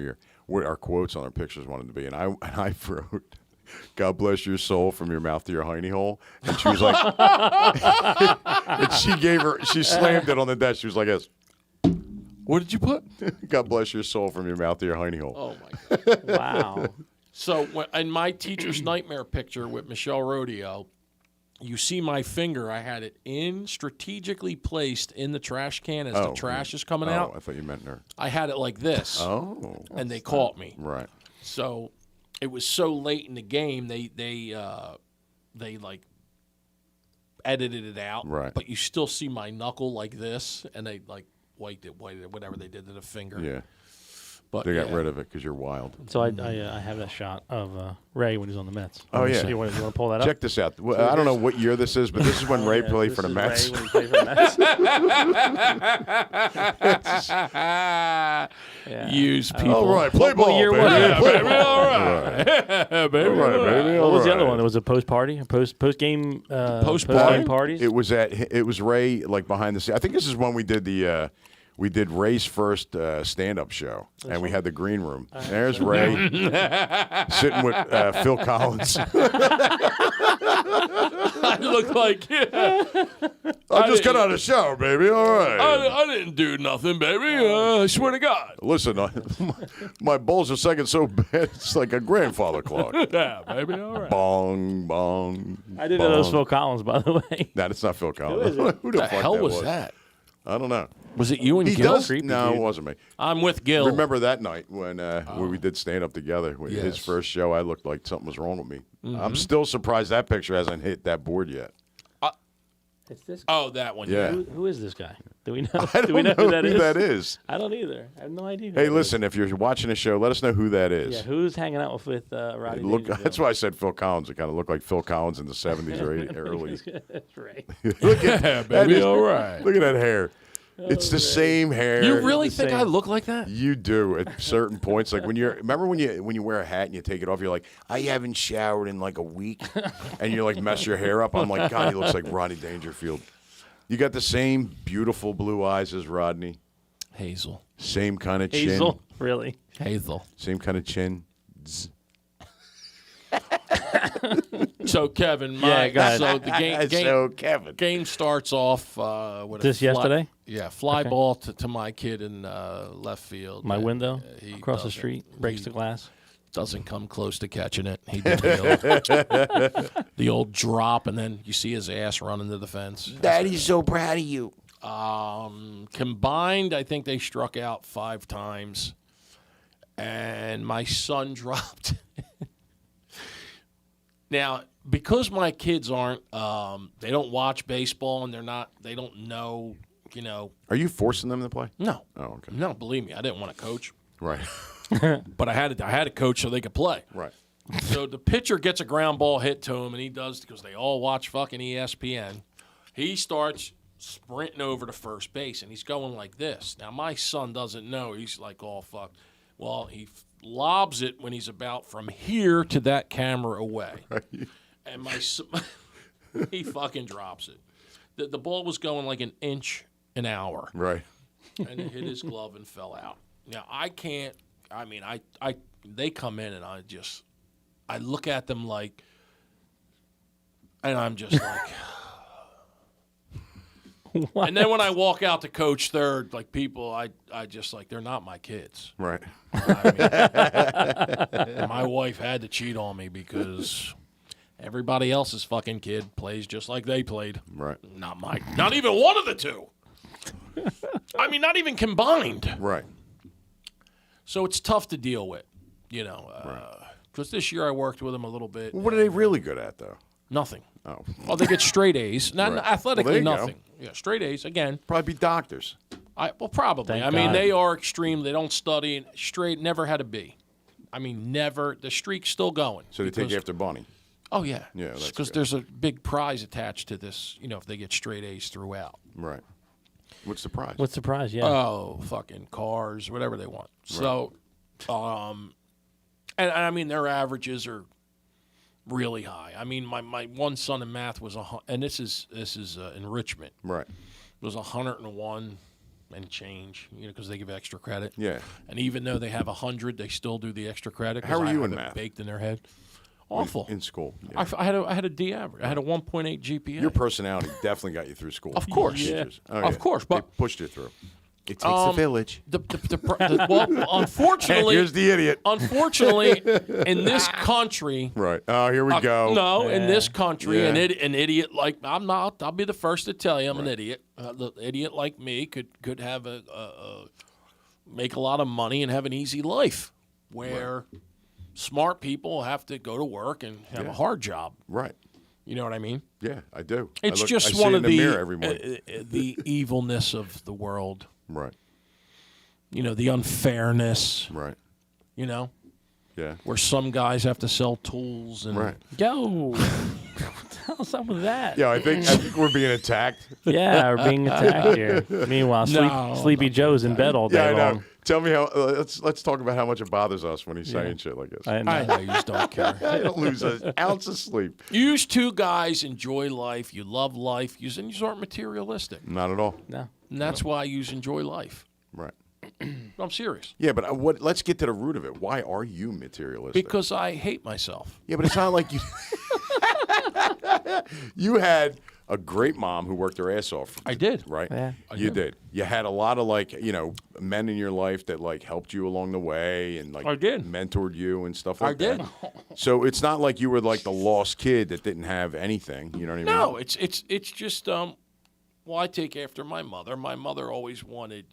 Speaker 1: year, what our quotes on our pictures wanted to be, and I wrote, "God bless your soul from your mouth to your hiney hole," and she was like, and she slammed it on the desk. She was like, "Yes."
Speaker 2: What did you put?
Speaker 1: God bless your soul from your mouth to your hiney hole.
Speaker 2: Oh, my God.
Speaker 3: Wow.
Speaker 2: So in my teacher's nightmare picture with Michelle Rodeo, you see my finger. I had it strategically placed in the trash can as the trash is coming out.
Speaker 1: I thought you meant her.
Speaker 2: I had it like this.
Speaker 1: Oh.
Speaker 2: And they caught me.
Speaker 1: Right.
Speaker 2: So it was so late in the game, they like edited it out.
Speaker 1: Right.
Speaker 2: But you still see my knuckle like this, and they like wiped it, whatever they did to the finger.
Speaker 1: Yeah.
Speaker 2: But
Speaker 1: They got rid of it because you're wild.
Speaker 3: So I have that shot of Ray when he's on the Mets.
Speaker 1: Oh, yeah.
Speaker 3: You want to pull that up?
Speaker 1: Check this out. Well, I don't know what year this is, but this is when Ray played for the Mets.
Speaker 3: Ray when he played for the Mets. Yeah.
Speaker 2: Use people.
Speaker 1: All right, play ball,
Speaker 3: year
Speaker 1: baby.
Speaker 3: was it?
Speaker 1: Play
Speaker 2: Baby,
Speaker 1: ball.
Speaker 2: all right. Baby,
Speaker 1: All right, baby.
Speaker 3: What was the other
Speaker 1: all
Speaker 3: one? It was a post party, post game
Speaker 2: Post-party?
Speaker 3: parties.
Speaker 1: It was Ray like behind the scenes. I think this is when we did Ray's first stand-up show, and we had the green room. There's Ray sitting with Phil Collins.
Speaker 2: I look like
Speaker 1: I just got out of the shower, baby. All right.
Speaker 2: I didn't do nothing, baby. I swear to God.
Speaker 1: Listen, my balls are second so bad it's like a grandfather clock.
Speaker 2: Yeah, baby. All right.
Speaker 1: Bong, bong.
Speaker 3: I didn't know that was Phil Collins, by the way.
Speaker 1: Nah, it's not Phil Collins. Who
Speaker 2: What the
Speaker 1: fuck
Speaker 2: hell was
Speaker 1: was
Speaker 2: that?
Speaker 1: I don't know.
Speaker 2: Was it you and
Speaker 1: He
Speaker 2: Gil?
Speaker 1: does.
Speaker 3: Creepy,
Speaker 1: No,
Speaker 3: dude.
Speaker 1: it wasn't me.
Speaker 2: I'm with Gil.
Speaker 1: Remember that night when we did stand up together? His
Speaker 2: Yes.
Speaker 1: first show, I looked like something was wrong with me.
Speaker 2: Mm-hmm.
Speaker 1: I'm still surprised that picture hasn't hit that board yet.
Speaker 3: It's this.
Speaker 2: Oh, that one.
Speaker 1: Yeah.
Speaker 3: Who is this guy? Do we know?
Speaker 1: I don't
Speaker 3: Do we know who that is?
Speaker 1: is.
Speaker 3: I don't either. I have no idea. Who
Speaker 1: Hey,
Speaker 3: that
Speaker 1: listen, if you're watching the show, let us know who that
Speaker 3: is.
Speaker 1: is.
Speaker 3: Yeah, who's hanging out with Roddy?
Speaker 1: Look,
Speaker 3: Dangerfield?
Speaker 1: that's why I said Phil Collins. It kind of looked like Phil Collins in the 70s or early.
Speaker 3: That's right.
Speaker 1: Look at
Speaker 2: Yeah,
Speaker 1: that
Speaker 2: baby.
Speaker 1: is-
Speaker 2: All right.
Speaker 1: Look at that hair. It's the same hair.
Speaker 2: You really
Speaker 3: the
Speaker 2: think I
Speaker 3: same.
Speaker 2: look like that?
Speaker 1: You do at certain points. Like remember when you wear a hat and you take it off, you're like, I haven't showered in like a week, and you like mess your hair up. I'm like, God, he looks like Rodney Dangerfield. You got the same beautiful blue eyes as Rodney.
Speaker 2: Hazel.
Speaker 1: Same kind of chin.
Speaker 3: Hazel, really?
Speaker 2: Hazel.
Speaker 1: Same kind of chin. Zzz.
Speaker 2: So Kevin,
Speaker 3: Yeah, go ahead.
Speaker 2: so the
Speaker 1: So Kevin.
Speaker 2: game starts off with
Speaker 3: This
Speaker 2: a
Speaker 3: yesterday?
Speaker 2: Yeah, fly ball to my kid in left field.
Speaker 3: My
Speaker 2: And,
Speaker 3: window
Speaker 2: he
Speaker 3: across the
Speaker 2: doesn't-
Speaker 3: street breaks
Speaker 2: he
Speaker 3: the glass.
Speaker 2: Doesn't come close to catching it. He did the old drop, and then you see his ass run into the fence.
Speaker 5: Daddy's so proud of you.
Speaker 2: Combined, I think they struck out 5 times, and my son dropped. Now, because my kids aren't, they don't watch baseball, and they don't know,
Speaker 1: Are you forcing them to play?
Speaker 2: No.
Speaker 1: Oh, okay.
Speaker 2: No, believe me, I didn't want to coach,
Speaker 1: Right.
Speaker 2: but I had to coach so they could play.
Speaker 1: Right.
Speaker 2: So the pitcher gets a ground ball hit to him, and he does, because they all watch fucking ESPN. He starts sprinting over to first base, and he's going like this. Now, my son doesn't know. He's like, oh, fuck. Well, he lobs it when he's about from here to that camera away. And my son, he fucking drops it. The ball was going like an inch an hour,
Speaker 1: Right.
Speaker 2: and it hit his glove and fell out. Now, I can't, I mean, they come in, and I look at them like, and I'm just like, and then when I walk out to coach third, like people, I just like, they're not my kids.
Speaker 1: Right.
Speaker 2: I mean, my wife had to cheat on me because Everybody else's fucking kid plays just like they played.
Speaker 1: Right.
Speaker 2: Not mine. Not even one of the two. I mean, not even combined.
Speaker 1: Right.
Speaker 2: So it's tough to deal with, because this year I worked with them a little bit.
Speaker 1: What are they really good at, though?
Speaker 2: Nothing.
Speaker 1: Oh,
Speaker 2: Oh, they get straight A's. Not
Speaker 1: Right.
Speaker 2: athletically,
Speaker 1: Well, there you go.
Speaker 2: nothing. Yeah, straight A's again.
Speaker 1: probably be doctors.
Speaker 2: Probably.
Speaker 3: Thank
Speaker 2: I mean,
Speaker 3: God.
Speaker 2: they are extreme. They don't study. And straight. Never had a B. I mean, never. The streak's still going.
Speaker 1: So they take you after Bunny.
Speaker 2: Oh yeah.
Speaker 1: Yeah, that's
Speaker 2: Because
Speaker 1: good.
Speaker 2: there's a big prize attached to this. If they get straight A's throughout.
Speaker 1: Right. What's the prize?
Speaker 3: What's the prize? Yeah.
Speaker 2: Oh, fucking cars, whatever they want. So, and I mean their averages are really high. I mean, my one son in math was and this is enrichment.
Speaker 1: Right.
Speaker 2: Was 101 and change, because they give extra credit.
Speaker 1: Yeah.
Speaker 2: And even though they have 100, they still do the extra credit. 'cause
Speaker 1: How are
Speaker 2: I
Speaker 1: you
Speaker 2: have
Speaker 1: in
Speaker 2: it
Speaker 1: math?
Speaker 2: Baked in their head. Awful.
Speaker 1: In school. Yeah.
Speaker 2: I had a D average. I had a 1.8 GPA.
Speaker 1: Your personality definitely got you through school.
Speaker 2: Of course.
Speaker 1: Teachers. Oh,
Speaker 2: Of course, but-
Speaker 1: they pushed you through. It takes a village.
Speaker 2: Well, unfortunately,
Speaker 1: Here's the idiot.
Speaker 2: Unfortunately, in this country,
Speaker 1: Right. Oh, here we go.
Speaker 2: No, in this country,
Speaker 1: Yeah.
Speaker 2: an idiot like I'm not. I'll be the first to tell you I'm an idiot. The idiot like me could have make a lot of money and have an easy life, where smart people have to go to work and have a hard job.
Speaker 1: Right.
Speaker 2: You know what I mean?
Speaker 1: Yeah, I do.
Speaker 2: It's
Speaker 1: I
Speaker 2: just
Speaker 1: see
Speaker 2: one
Speaker 1: it
Speaker 2: of
Speaker 1: in the mirror every morning.
Speaker 2: the evilness of the world.
Speaker 1: Right.
Speaker 2: The unfairness.
Speaker 1: Right. Yeah.
Speaker 2: Where some guys have to sell tools and
Speaker 1: Right.
Speaker 3: Yo. What the hell's up with that?
Speaker 1: Yeah, I think we're being attacked.
Speaker 3: Yeah, we're being attacked here. Meanwhile,
Speaker 2: No,
Speaker 3: Sleepy Joe's in bed all day
Speaker 1: Yeah, I know.
Speaker 3: long.
Speaker 1: Tell me how. Let's talk about how much it bothers us when he's saying shit like this.
Speaker 3: I know.
Speaker 2: I know you just don't care.
Speaker 1: I don't lose an ounce of sleep.
Speaker 2: You two guys enjoy life. You love life. You aren't materialistic.
Speaker 1: Not at all.
Speaker 3: No.
Speaker 2: And that's why you enjoy life.
Speaker 1: Right.
Speaker 2: I'm serious.
Speaker 1: Yeah, but let's get to the root of it. Why are you materialistic?
Speaker 2: Because I hate myself.
Speaker 1: Yeah, but it's not like you. You had a great mom who worked her ass off.
Speaker 2: I did.
Speaker 1: Right?
Speaker 3: Yeah.
Speaker 1: You did. You had a lot of men in your life that helped you along the way and
Speaker 2: I did.
Speaker 1: mentored you and stuff like
Speaker 2: I did.
Speaker 1: that. So it's not like you were the lost kid that didn't have anything. You know what I mean?
Speaker 2: No, it's just well, I take after my mother. My mother always wanted,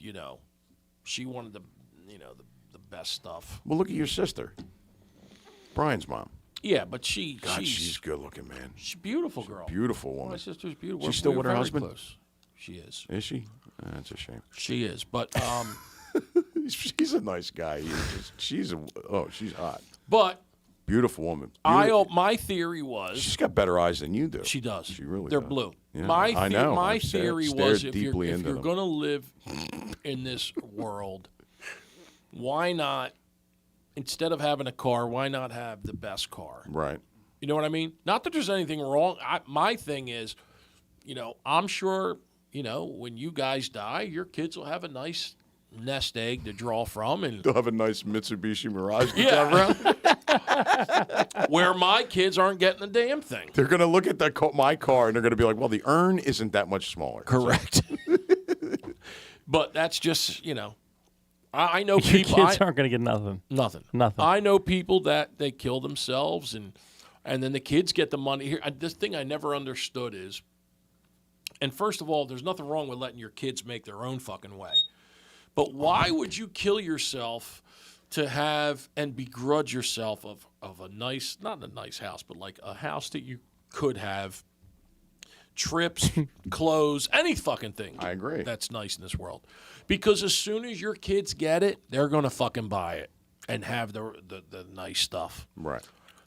Speaker 2: she wanted the best stuff.
Speaker 1: Well, look at your sister, Brian's mom.
Speaker 2: Yeah, but she's
Speaker 1: She's good looking, man.
Speaker 2: she's a beautiful girl.
Speaker 1: Beautiful
Speaker 2: My
Speaker 1: woman.
Speaker 2: sister's beautiful.
Speaker 1: She's still
Speaker 2: We're
Speaker 1: with her
Speaker 2: very
Speaker 1: husband?
Speaker 2: close. She is.
Speaker 1: Is she? That's a shame.
Speaker 2: She is. But
Speaker 1: She's a nice guy. She's hot.
Speaker 2: but
Speaker 1: Beautiful woman.
Speaker 2: my theory was
Speaker 1: She's got better eyes than you do.
Speaker 2: she does.
Speaker 1: She really
Speaker 2: They're
Speaker 1: does.
Speaker 2: blue.
Speaker 1: Yeah,
Speaker 2: My
Speaker 1: I know.
Speaker 2: my
Speaker 1: I've
Speaker 2: theory
Speaker 1: stared
Speaker 2: was if
Speaker 1: deeply
Speaker 2: you're
Speaker 1: into them.
Speaker 2: going to live in this world, why not, instead of having a car, why not have the best car?
Speaker 1: Right.
Speaker 2: You know what I mean? Not that there's anything wrong. My thing is, I'm sure, when you guys die, your kids will have a nice nest egg to draw from, and
Speaker 1: They'll have a nice Mitsubishi Mirage to
Speaker 2: Yeah.
Speaker 1: drive around.
Speaker 2: where my kids aren't getting a damn thing.
Speaker 1: They're going to look at my car and they're going to be like, well, the urn isn't that much smaller.
Speaker 2: Correct. But that's just, I know
Speaker 3: Your
Speaker 2: people.
Speaker 3: kids aren't going to get nothing.
Speaker 2: Nothing.
Speaker 3: Nothing.
Speaker 2: I know people that they kill themselves, and then the kids get the money. Here, this thing I never understood is, and first of all, there's nothing wrong with letting your kids make their own fucking way. But why would you kill yourself to have and begrudge yourself of a nice, not a nice house, but like a house that you could have, trips, clothes, any fucking thing.
Speaker 1: I agree.
Speaker 2: That's nice in this world. Because as soon as your kids get it, they're going to fucking buy it and have the nice stuff.
Speaker 1: Right.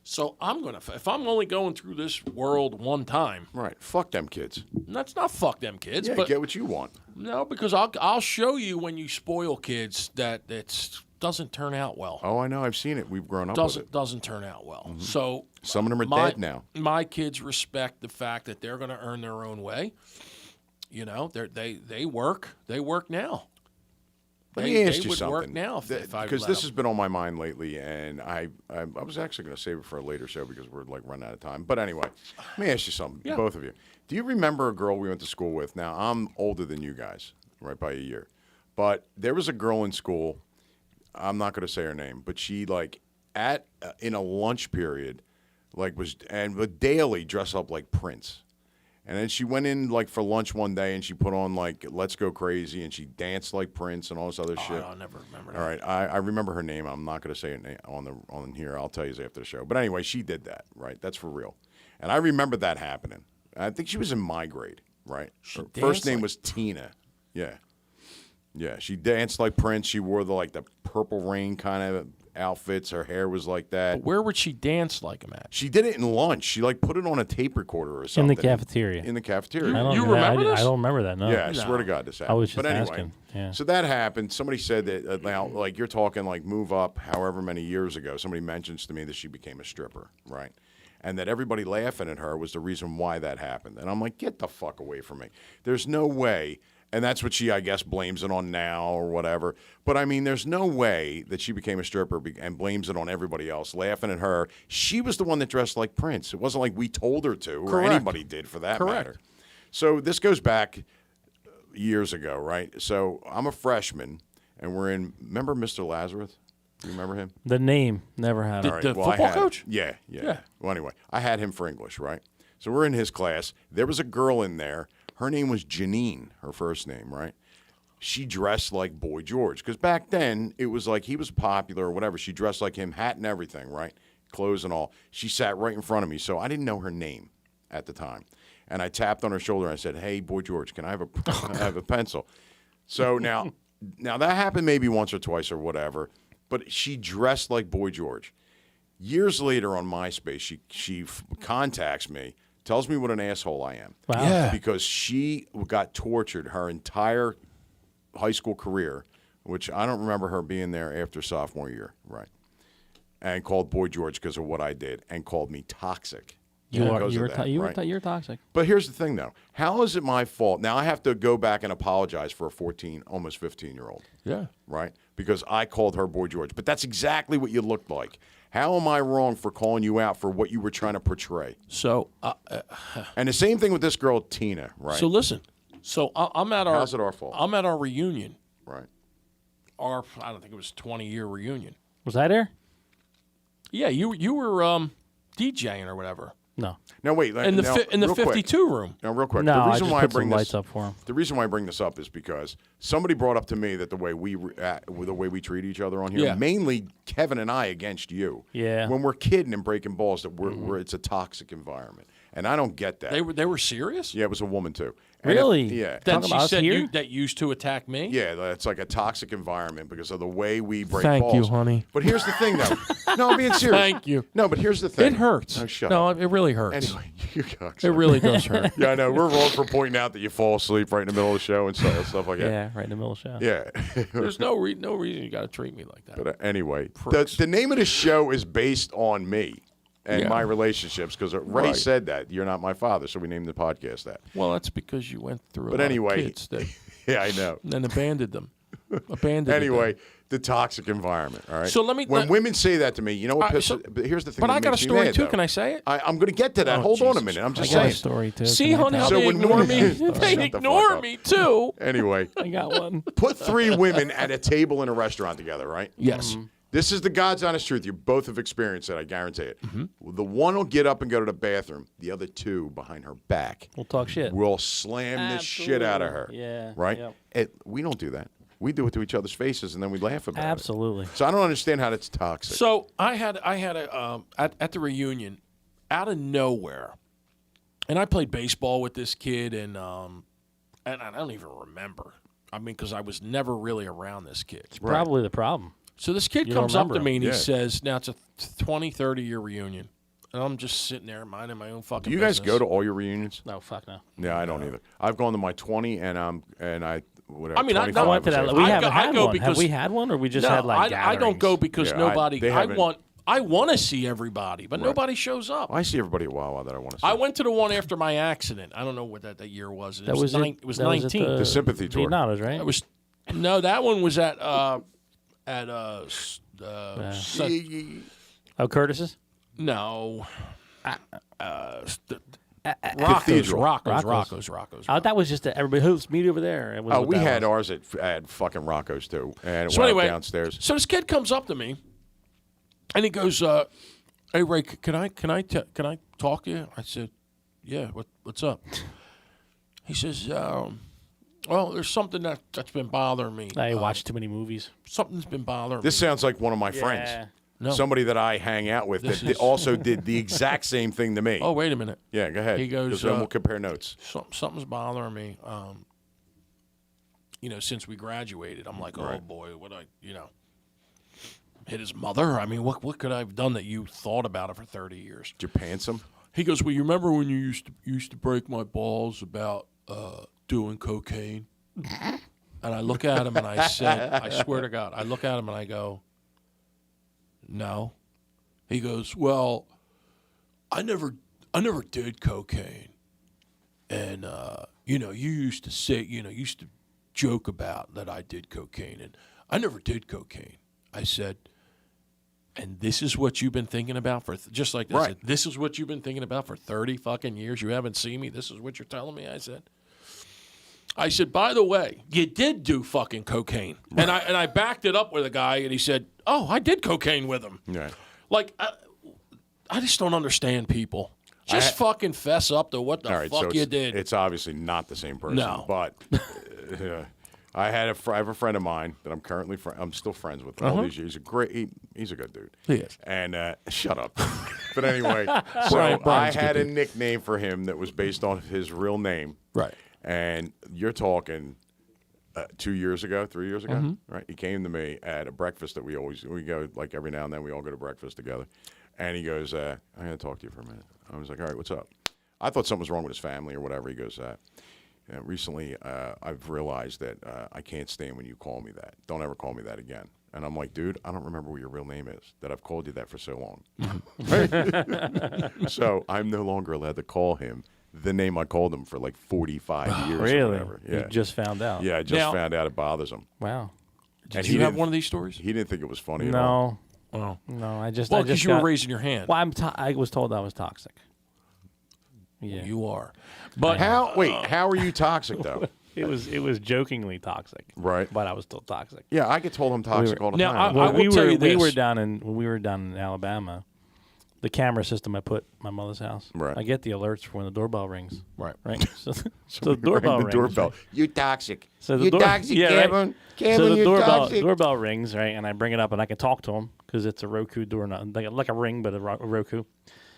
Speaker 2: So if I'm only going through this world one time,
Speaker 1: Right. Fuck them kids.
Speaker 2: that's not fuck them kids,
Speaker 1: Yeah,
Speaker 2: but
Speaker 1: get what you want.
Speaker 2: no, because I'll show you when you spoil kids that it doesn't turn out well.
Speaker 1: Oh, I know. I've seen it. We've grown up with it.
Speaker 2: Doesn't turn out well. So
Speaker 1: Some of them are
Speaker 2: my,
Speaker 1: dead now.
Speaker 2: My kids respect the fact that they're going to earn their own way. They work. They work now.
Speaker 1: Let me ask
Speaker 2: they
Speaker 1: you
Speaker 2: would
Speaker 1: something.
Speaker 2: work now if I
Speaker 1: because
Speaker 2: let
Speaker 1: this
Speaker 2: them.
Speaker 1: has been on my mind lately, and I was actually going to save it for a later show because we're running out of time. But anyway, let me ask you something,
Speaker 2: Yeah.
Speaker 1: both of you. Do you remember a girl we went to school with? Now I'm older than you guys, right by a year, but there was a girl in school. I'm not going to say her name, but she in a lunch period, like would daily dress up like Prince. And then she went in like for lunch one day and she put on like Let's Go Crazy and she danced like Prince and all this other shit.
Speaker 2: I'll never remember that.
Speaker 1: All right, I remember her name. I'm not going to say it on here. I'll tell you after the show. But anyway, she did that, right? That's for real. And I remember that happening. I think she was in my grade, right? Her first name was Tina. Yeah. Yeah, she danced like Prince. She wore the Purple Rain kind of outfits. Her hair was like that.
Speaker 2: But where would she dance like him at?
Speaker 1: She did it in lunch. She put it on a tape recorder or something.
Speaker 3: In the cafeteria.
Speaker 1: In the cafeteria.
Speaker 2: You remember this?
Speaker 3: I don't remember that. No.
Speaker 1: Yeah, I swear to God, this happened.
Speaker 3: I was just
Speaker 1: but anyway,
Speaker 3: asking. Yeah.
Speaker 1: So that happened. Somebody said that now, like you're talking like move up however many years ago, somebody mentions to me that she became a stripper, right? And that everybody laughing at her was the reason why that happened. And I'm like, get the fuck away from me. There's no way. And that's what she, I guess, blames it on now or whatever. But, I mean, there's no way that she became a stripper and blames it on everybody else, laughing at her. She was the one that dressed like Prince. It wasn't like we told her to or anybody did for that matter. So this goes back years ago, right? So I'm a freshman, and we're in, remember Mr. Lazarus? You remember him?
Speaker 3: The name never had it.
Speaker 2: The football coach?
Speaker 1: Yeah. Well, anyway, I had him for English, right? So we're in his class. There was a girl in there. Her name was Janine, her first name, right? She dressed like Boy George. Because back then, it was like he was popular or whatever. She dressed like him, hat and everything, right? Clothes and all. She sat right in front of me, so I didn't know her name at the time. And I tapped on her shoulder and I said, hey, Boy George, can I have a pencil? So now that happened maybe once or twice or whatever, but she dressed like Boy George. Years later on MySpace, she contacts me, tells me what an asshole I am.
Speaker 3: Wow.
Speaker 2: Yeah.
Speaker 1: Because she got tortured her entire high school career, which I don't remember her being there after sophomore year, right? And called Boy George because of what I did and called me toxic.
Speaker 3: You were toxic.
Speaker 1: But here's the thing, though. How is it my fault? Now I have to go back and apologize for a 14, almost 15-year-old.
Speaker 2: Yeah.
Speaker 1: Right? Because I called her Boy George. But that's exactly what you looked like. How am I wrong for calling you out for what you were trying to portray?
Speaker 2: So,
Speaker 1: And the same thing with this girl, Tina, right?
Speaker 2: so listen. So I'm at our.
Speaker 1: How's it our fault?
Speaker 2: I'm at our reunion.
Speaker 1: Right.
Speaker 2: I don't think it was 20-year reunion.
Speaker 3: Was I there?
Speaker 2: Yeah, you were DJing or whatever
Speaker 3: No.
Speaker 1: Now, wait.
Speaker 2: in the
Speaker 1: real quick.
Speaker 2: 52 room.
Speaker 1: Now, real quick.
Speaker 3: No,
Speaker 1: the
Speaker 3: I
Speaker 1: reason
Speaker 3: just
Speaker 1: why
Speaker 3: put
Speaker 1: I bring
Speaker 3: some
Speaker 1: this
Speaker 3: lights up for him.
Speaker 1: The reason why I bring this up is because somebody brought up to me that the way we treat each other on here,
Speaker 2: Yeah.
Speaker 1: mainly Kevin and I against you.
Speaker 3: Yeah.
Speaker 1: When we're kidding and breaking balls, that we're it's a toxic environment, and I don't get that.
Speaker 2: They were serious?
Speaker 1: Yeah, it was a woman too. And
Speaker 3: Really?
Speaker 1: yeah.
Speaker 2: That
Speaker 3: Talking
Speaker 2: she
Speaker 3: about us
Speaker 2: said
Speaker 3: here?
Speaker 2: that used to attack me?
Speaker 1: Yeah, it's like a toxic environment because of the way we break
Speaker 2: Thank
Speaker 1: balls.
Speaker 2: you, honey.
Speaker 1: But here's the thing, though. No, I'm being serious.
Speaker 2: Thank you.
Speaker 1: No, but here's the thing.
Speaker 2: It hurts.
Speaker 1: Oh, shut
Speaker 2: no,
Speaker 1: up.
Speaker 2: it really hurts.
Speaker 1: Anyway, you cocksucker.
Speaker 2: It really does hurt.
Speaker 1: Yeah, I know. We're wrong for pointing out that you fall asleep right in the middle of the show and stuff like that.
Speaker 3: Yeah, right in the middle of the show.
Speaker 1: Yeah.
Speaker 2: There's no reason you got to treat me like that.
Speaker 1: But anyway,
Speaker 2: Pricks.
Speaker 1: the name of the show is based on me and
Speaker 2: Yeah.
Speaker 1: my relationships because Ray
Speaker 2: Right.
Speaker 1: said that. You're not my father, so we named the podcast that.
Speaker 2: Well, that's because you went through a
Speaker 1: But
Speaker 2: lot
Speaker 1: anyway,
Speaker 2: of kids that
Speaker 1: Yeah, I know.
Speaker 2: and then abandoned them.
Speaker 1: Anyway, the toxic environment, all right?
Speaker 2: So let me-
Speaker 1: When women say that to me, you know what pisses... but here's the thing
Speaker 2: But
Speaker 1: that
Speaker 2: I got a
Speaker 1: makes me
Speaker 2: story
Speaker 1: mad,
Speaker 2: too.
Speaker 1: though.
Speaker 2: Can I say it?
Speaker 1: I'm going to get to that.
Speaker 2: Oh,
Speaker 1: Hold on a
Speaker 2: Jesus
Speaker 1: minute. I'm just
Speaker 3: I got a
Speaker 1: saying.
Speaker 3: story too.
Speaker 2: See,
Speaker 3: Can I
Speaker 2: honey, how
Speaker 3: tell?
Speaker 1: So
Speaker 2: they
Speaker 1: when
Speaker 2: ignore
Speaker 1: women-
Speaker 2: me.
Speaker 1: Shut
Speaker 2: They
Speaker 1: the fuck
Speaker 2: ignore
Speaker 1: up.
Speaker 2: me too.
Speaker 1: Anyway,
Speaker 3: I got one.
Speaker 1: put three women at a table in a restaurant together, right?
Speaker 2: Yes.
Speaker 1: This is the God's honest truth. You both have experienced it. I guarantee it. The one will get up and go to the bathroom. The other two behind her back
Speaker 3: We'll talk shit.
Speaker 1: will slam the shit out of her.
Speaker 3: Yeah,
Speaker 1: Right?
Speaker 3: yep.
Speaker 1: We don't do that. We do it to each other's faces, and then we laugh about
Speaker 3: Absolutely.
Speaker 1: it. So I don't understand how that's toxic.
Speaker 2: So I had a at the reunion, out of nowhere, and I played baseball with this kid, and I don't even remember. I mean, because I was never really around this kid.
Speaker 3: Probably the problem.
Speaker 2: So this kid
Speaker 3: You don't
Speaker 2: comes up to
Speaker 3: remember
Speaker 2: me and he
Speaker 1: Yeah.
Speaker 2: says, now it's a 20, 30-year reunion. And I'm just sitting there minding my own fucking
Speaker 1: do you guys
Speaker 2: business.
Speaker 1: go to all your reunions?
Speaker 3: No, fuck no.
Speaker 1: Yeah, I don't either. I've gone to my 20, and I whatever.
Speaker 2: I mean, I
Speaker 1: 25
Speaker 3: I went to
Speaker 1: was
Speaker 3: that.
Speaker 1: it.
Speaker 3: We
Speaker 2: I
Speaker 3: haven't
Speaker 2: go- I
Speaker 3: had
Speaker 2: go
Speaker 3: one. Have
Speaker 2: because-
Speaker 3: we had one, or we just
Speaker 2: No,
Speaker 3: had like
Speaker 2: I don't go because
Speaker 1: Yeah,
Speaker 2: nobody.
Speaker 1: they haven't-
Speaker 2: I want to see everybody, but nobody shows up.
Speaker 1: I see everybody a while that I want to see.
Speaker 2: I went to the one after my accident. I don't know what that year was. It was, it was
Speaker 3: that was at
Speaker 2: 19.
Speaker 1: The sympathy tour.
Speaker 3: Vietnama's, right?
Speaker 2: It was no, that one was at
Speaker 3: Curtis's?
Speaker 2: no.
Speaker 1: Cathedral.
Speaker 2: Rocco's.
Speaker 3: Oh, that was just everybody. Who's meet over there? It was
Speaker 1: Oh,
Speaker 3: what
Speaker 1: we
Speaker 3: that
Speaker 1: had
Speaker 3: was.
Speaker 1: ours at fucking Rocco's too, and it
Speaker 2: So
Speaker 1: went
Speaker 2: anyway,
Speaker 1: downstairs.
Speaker 2: So this kid comes up to me, and he goes, Hey Ray, can I talk to you? I said, yeah. What's up? He says, well, there's something that's been bothering me.
Speaker 3: I watch too many movies.
Speaker 2: Something's been bothering
Speaker 1: This
Speaker 2: me.
Speaker 1: sounds like one of my friends.
Speaker 2: No.
Speaker 1: Somebody that I hang out with that also did the exact same thing to me.
Speaker 2: Oh, wait a minute.
Speaker 1: Yeah, go ahead.
Speaker 2: He goes,
Speaker 1: 'Cause then we'll compare notes.
Speaker 2: Something's bothering me. Since we graduated, I'm like, oh boy, hit his mother? I mean, what could I have done that you thought about it for 30 years?
Speaker 1: Did you pants him?
Speaker 2: He goes, well, you remember when you used to break my balls about doing cocaine? And I look at him and I said, I swear to God, I look at him and I go, no. He goes, well, I never did cocaine. And, you used to say, used to joke about that I did cocaine. And I never did cocaine. I said, and this is what you've been thinking about for, just like this.
Speaker 1: Right.
Speaker 2: This is what you've been thinking about for 30 fucking years. You haven't seen me. This is what you're telling me. I said, by the way, you did do fucking cocaine. And I backed it up with a guy, and he said, oh, I did cocaine with him.
Speaker 1: Yeah.
Speaker 2: Like, I just don't understand people. Just fucking fess up to what the fuck you did.
Speaker 1: It's obviously not the same person.
Speaker 2: No.
Speaker 1: But I have a friend of mine that I'm still friends with all these years. He's a good dude.
Speaker 2: He is.
Speaker 1: And shut up. But anyway, so
Speaker 2: Brian's
Speaker 1: I
Speaker 2: a
Speaker 1: had
Speaker 2: good
Speaker 1: a
Speaker 2: dude.
Speaker 1: nickname for him that was based on his real name.
Speaker 2: Right.
Speaker 1: And you're talking 2 years ago, 3 years ago, right? He came to me at a breakfast that we go, like every now and then we all go to breakfast together. And he goes, I'm going to talk to you for a minute. I was like, all right, what's up? I thought something was wrong with his family or whatever. He goes, recently I've realized that I can't stand when you call me that. Don't ever call me that again. And I'm like, dude, I don't remember what your real name is, that I've called you that for so long. So I'm no longer allowed to call him the name I called him for like 45 years or
Speaker 3: Really?
Speaker 1: whatever. Yeah.
Speaker 3: You just found out.
Speaker 1: Yeah, I just
Speaker 2: Now-
Speaker 1: found out it bothers him.
Speaker 3: Wow.
Speaker 2: Did you have one of these stories?
Speaker 1: He didn't think it was funny at all.
Speaker 3: No.
Speaker 2: Oh.
Speaker 3: No, I just.
Speaker 2: Well,
Speaker 3: I just
Speaker 2: because you were
Speaker 3: got-
Speaker 2: raising your hand.
Speaker 3: Well, I was told I was toxic. Yeah.
Speaker 2: You are. But
Speaker 1: How are you toxic though?
Speaker 3: It was jokingly toxic.
Speaker 1: Right.
Speaker 3: But I was still toxic.
Speaker 1: Yeah, I get told I'm toxic all the
Speaker 2: Now,
Speaker 1: time.
Speaker 2: I will tell you
Speaker 3: we
Speaker 2: this.
Speaker 3: were down in Alabama. The camera system I put at my mother's house.
Speaker 1: Right.
Speaker 3: I get the alerts for when the doorbell rings.
Speaker 2: Right.
Speaker 3: Right. So the
Speaker 1: Rang
Speaker 3: doorbell
Speaker 1: the
Speaker 3: rings.
Speaker 1: doorbell.
Speaker 3: right?
Speaker 5: You toxic.
Speaker 3: So the
Speaker 5: You
Speaker 3: door-
Speaker 5: toxic,
Speaker 3: yeah, right.
Speaker 5: Kevin.
Speaker 3: So
Speaker 5: Kevin,
Speaker 3: the
Speaker 5: you toxic.
Speaker 3: doorbell rings, right, and I bring it up and I can talk to him because it's a Roku door, like a Ring, but a Roku.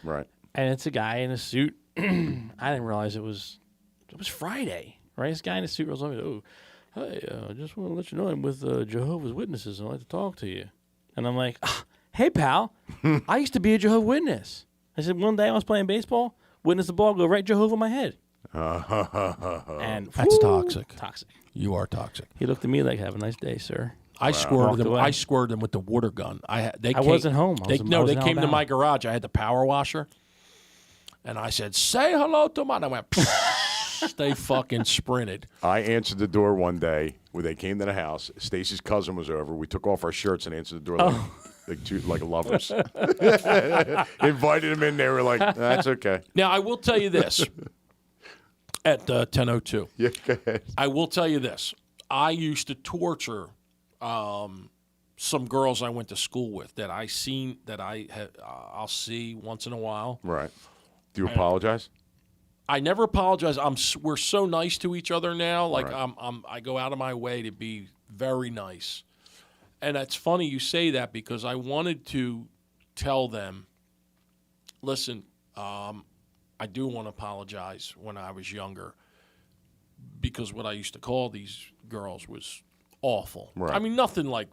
Speaker 1: Right.
Speaker 3: And it's a guy in a suit. I didn't realize it was Friday, right? This guy in a suit rolls on me. Oh, hey, I just want to let you know I'm with Jehovah's Witnesses and I'd like to talk to you. And I'm like, hey, pal, I used to be a Jehovah's Witness. I said, one day I was playing baseball, witnessed the ball go right Jehovah in my head. And
Speaker 2: That's toxic.
Speaker 3: Toxic.
Speaker 2: You are toxic.
Speaker 3: He looked at me like, have a nice day, sir.
Speaker 2: I squirted
Speaker 3: Walked
Speaker 2: them.
Speaker 3: away.
Speaker 2: I squirted them with the water gun. I
Speaker 3: wasn't home. I was in
Speaker 2: they came to
Speaker 3: Alabama.
Speaker 2: my garage. I had the power washer, and I said, "Say hello to my." And I went. They fucking sprinted.
Speaker 1: I answered the door one day when they came to the house. Stacy's cousin was over. We took off our shirts and answered the door like lovers. Invited him in there. We're like, that's okay.
Speaker 2: Now I will tell you this. At 10:02.
Speaker 1: Yeah, go ahead.
Speaker 2: I will tell you this. I used to torture some girls I went to school with that I'll see once in a while.
Speaker 1: Right. Do you apologize?
Speaker 2: I never apologize. We're so nice to each other now. Like
Speaker 1: Right.
Speaker 2: I go out of my way to be very nice. And it's funny you say that because I wanted to tell them, listen, I do want to apologize when I was younger because what I used to call these girls was awful.
Speaker 1: Right.
Speaker 2: I mean, nothing like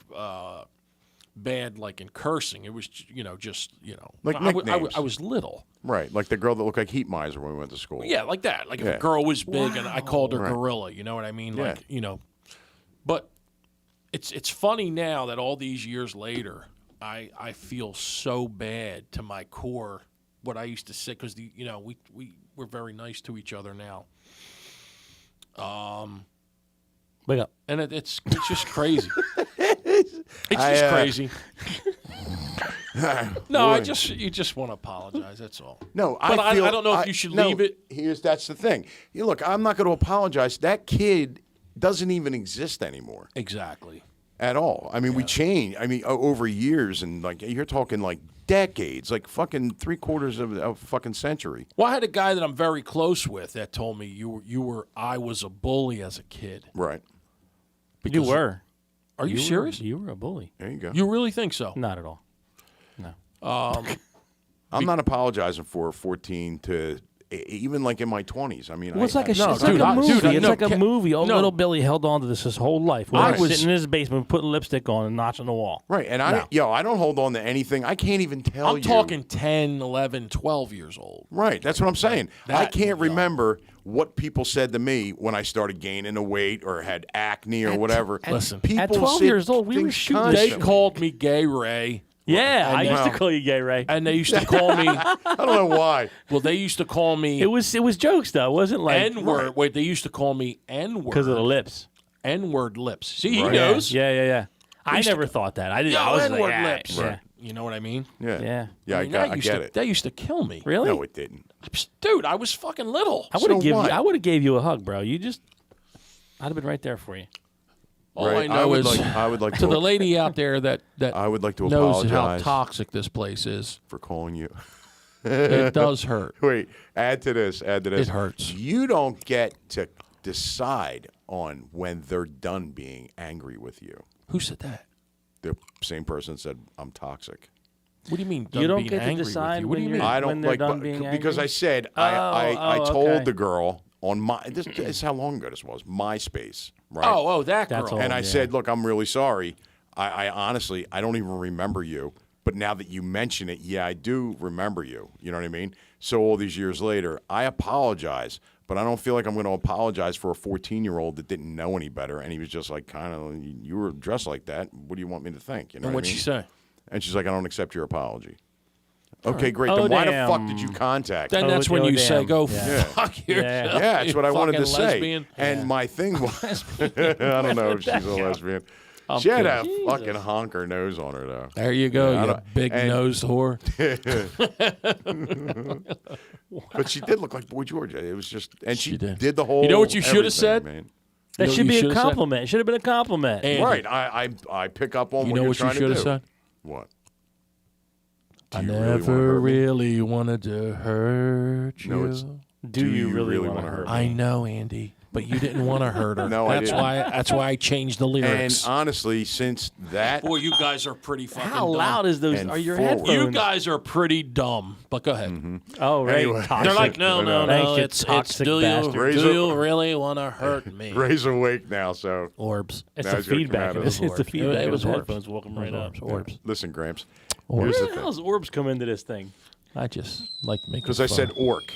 Speaker 2: bad, like in cursing. It was, just.
Speaker 1: Like
Speaker 2: I
Speaker 1: nicknames.
Speaker 2: was little.
Speaker 1: Right. Like the girl that looked like Heat Miser when we went to school.
Speaker 2: Yeah, like that. Like if
Speaker 1: Yeah.
Speaker 2: a girl was big and I called her
Speaker 1: Right.
Speaker 2: Gorilla, you know what I mean?
Speaker 1: Yeah.
Speaker 2: Like, But it's funny now that all these years later, I feel so bad to my core what I used to say because we're very nice to each other now.
Speaker 3: Wake up.
Speaker 2: And it's just crazy. It's just crazy. No, you just want to apologize. That's all.
Speaker 1: No,
Speaker 2: But I
Speaker 1: feel,
Speaker 2: don't know if you should leave it.
Speaker 1: That's the thing. Look, I'm not going to apologize. That kid doesn't even exist anymore
Speaker 2: Exactly.
Speaker 1: at all. I mean, we changed. I mean, over years, and like you're talking like decades, like fucking 3/4 of a fucking century.
Speaker 2: Well, I had a guy that I'm very close with that told me I was a bully as a kid.
Speaker 1: Right.
Speaker 3: You were.
Speaker 2: Are you serious?
Speaker 3: You were a bully.
Speaker 1: There you go.
Speaker 2: You really think so?
Speaker 3: Not at all. No.
Speaker 1: I'm not apologizing for 14 to even like in my 20s. I mean,
Speaker 3: Well, it's like a,
Speaker 2: no,
Speaker 3: it's like
Speaker 2: dude,
Speaker 3: a movie.
Speaker 2: dude,
Speaker 3: It's
Speaker 2: no,
Speaker 3: like a
Speaker 2: Ke-
Speaker 3: movie. Old
Speaker 2: no.
Speaker 3: little Billy held on to this his whole life.
Speaker 2: I
Speaker 3: He was
Speaker 2: was-
Speaker 3: sitting in his basement putting lipstick on and notching the wall.
Speaker 1: right. And I don't hold on to anything. I can't even tell
Speaker 2: I'm
Speaker 1: you.
Speaker 2: talking 10, 11, 12 years old.
Speaker 1: Right. That's what I'm saying. I
Speaker 2: That
Speaker 1: can't
Speaker 2: young.
Speaker 1: remember what people said to me when I started gaining the weight or had acne or whatever.
Speaker 2: Listen,
Speaker 1: people
Speaker 3: at 12
Speaker 1: said
Speaker 3: years old, we were
Speaker 1: things
Speaker 3: shooting
Speaker 2: They
Speaker 1: constantly.
Speaker 2: called me Gay Ray,
Speaker 3: Yeah,
Speaker 2: And
Speaker 3: I used to
Speaker 1: now-
Speaker 3: call you gay, Ray.
Speaker 2: and they used to call me.
Speaker 1: I don't know why.
Speaker 2: Well, they used to call me
Speaker 3: It was jokes though. It wasn't like
Speaker 2: N-word. Wait, they used to call me N-word.
Speaker 3: because of the lips.
Speaker 2: N-word lips. See, he
Speaker 1: Right.
Speaker 2: knows.
Speaker 3: Yeah. I
Speaker 2: used to-
Speaker 3: never thought that. I didn't.
Speaker 2: Yo,
Speaker 3: I was like,
Speaker 2: N-word
Speaker 3: yeah,
Speaker 2: lips.
Speaker 3: yeah.
Speaker 2: You know what I mean?
Speaker 1: Yeah.
Speaker 3: Yeah.
Speaker 1: Yeah,
Speaker 2: mean,
Speaker 1: I
Speaker 2: that used
Speaker 1: get
Speaker 2: to,
Speaker 1: it.
Speaker 2: That used to kill me.
Speaker 3: Really?
Speaker 1: No, it didn't.
Speaker 2: Dude, I was fucking little.
Speaker 3: I would have
Speaker 1: So
Speaker 3: given.
Speaker 1: what?
Speaker 3: I would have gave you a hug, bro. I'd have been right there for you.
Speaker 2: All
Speaker 1: Right.
Speaker 2: I know
Speaker 1: would
Speaker 2: is
Speaker 1: I would like
Speaker 2: to
Speaker 1: to
Speaker 2: the lady out there that
Speaker 1: I would like to
Speaker 2: knows how
Speaker 1: apologize
Speaker 2: toxic this place is.
Speaker 1: for calling you.
Speaker 2: It does hurt.
Speaker 1: Wait, add to this.
Speaker 2: It hurts.
Speaker 1: You don't get to decide on when they're done being angry with you.
Speaker 2: Who said that?
Speaker 1: The same person said, I'm toxic.
Speaker 2: What do you mean?
Speaker 3: You
Speaker 2: done
Speaker 3: don't
Speaker 2: being
Speaker 3: get to
Speaker 2: angry with
Speaker 3: decide
Speaker 2: you? What do
Speaker 3: when
Speaker 2: you
Speaker 3: you're-
Speaker 2: mean?
Speaker 1: I don't
Speaker 3: when they're
Speaker 1: like
Speaker 3: done
Speaker 1: but-
Speaker 3: being
Speaker 1: because
Speaker 3: angry?
Speaker 1: I said I
Speaker 3: Oh,
Speaker 1: told
Speaker 3: okay.
Speaker 1: the girl on my this is how long ago this was, MySpace, right?
Speaker 2: Oh, that girl.
Speaker 3: That's all.
Speaker 1: and I
Speaker 3: yeah.
Speaker 1: said, look, I'm really sorry. I honestly I don't even remember you. But now that you mention it, yeah, I do remember you. You know what I mean? So all these years later, I apologize, but I don't feel like I'm going to apologize for a 14-year-old that didn't know any better, and he was just like, kind of, you were dressed like that. What do you want me to think? You know
Speaker 2: And
Speaker 1: what
Speaker 2: what'd
Speaker 1: I mean?
Speaker 2: she say?
Speaker 1: And she's like, I don't accept your apology. Okay, great.
Speaker 3: Oh,
Speaker 1: then why
Speaker 3: damn.
Speaker 1: the fuck did you contact
Speaker 2: Then
Speaker 1: me?
Speaker 2: that's when you say,
Speaker 3: damn.
Speaker 2: "Go
Speaker 3: Yeah.
Speaker 2: fuck yourself."
Speaker 3: Yeah.
Speaker 1: Yeah, that's what I
Speaker 2: you
Speaker 1: wanted to
Speaker 2: fucking
Speaker 1: say.
Speaker 2: lesbian.
Speaker 1: And my thing was, I don't know if she's a lesbian. She had a fucking honker nose on her, though.
Speaker 2: There you go,
Speaker 1: Yeah, I
Speaker 2: you
Speaker 1: don't-
Speaker 2: big
Speaker 1: and-
Speaker 2: nosed whore.
Speaker 1: But she did look like Boy George. It was just, and she
Speaker 2: She did.
Speaker 1: did the whole.
Speaker 2: You know what you should have
Speaker 1: everything,
Speaker 2: said?
Speaker 1: man.
Speaker 3: That
Speaker 2: You know
Speaker 3: should
Speaker 2: what
Speaker 3: be
Speaker 2: you
Speaker 3: a
Speaker 2: should've said?
Speaker 3: compliment. It should have been a compliment.
Speaker 2: Andy,
Speaker 1: Right. I pick up on
Speaker 2: You
Speaker 1: what
Speaker 2: know
Speaker 1: you're
Speaker 2: what you
Speaker 1: trying to
Speaker 2: should
Speaker 1: do.
Speaker 2: have said?
Speaker 1: What?
Speaker 2: I
Speaker 1: Do you really wanna
Speaker 2: never
Speaker 1: hurt me?
Speaker 2: really wanted to hurt you.
Speaker 1: No, it's.
Speaker 3: Do you really want to
Speaker 1: wanna
Speaker 3: hurt?
Speaker 2: I know, Andy, but you didn't want to hurt her.
Speaker 1: No, I
Speaker 2: that's
Speaker 1: didn't.
Speaker 2: why. That's why I changed the
Speaker 1: And
Speaker 2: lyrics.
Speaker 1: honestly, since that,
Speaker 2: Boy, you guys are pretty fucking
Speaker 3: How
Speaker 2: dumb.
Speaker 3: loud is those?
Speaker 1: And
Speaker 3: Are your
Speaker 1: forward.
Speaker 3: headphones?
Speaker 2: You guys are pretty dumb. But go ahead.
Speaker 3: Oh, right.
Speaker 1: Anyway.
Speaker 3: Toxic.
Speaker 2: They're like, no,
Speaker 1: I know.
Speaker 3: Thanks, you
Speaker 2: it's
Speaker 3: toxic
Speaker 2: do
Speaker 3: bastard.
Speaker 2: you,
Speaker 1: Razor-
Speaker 2: do you really want to hurt me?
Speaker 1: Ray's awake now, so
Speaker 2: Orbs.
Speaker 3: It's
Speaker 1: Now
Speaker 3: the
Speaker 1: he's gonna come
Speaker 3: feedback.
Speaker 1: out of
Speaker 3: It's
Speaker 1: the
Speaker 3: the feedback.
Speaker 2: It
Speaker 3: of
Speaker 2: was
Speaker 3: the
Speaker 2: orbs.
Speaker 3: headphones. Welcome right up.
Speaker 2: Orbs.
Speaker 1: listen, Gramps.
Speaker 2: Orbs.
Speaker 1: Here's
Speaker 3: Where
Speaker 1: the
Speaker 3: the
Speaker 1: thing.
Speaker 3: hell's orbs come into this thing?
Speaker 2: I just like making
Speaker 1: Because I
Speaker 2: fun.
Speaker 1: said orc.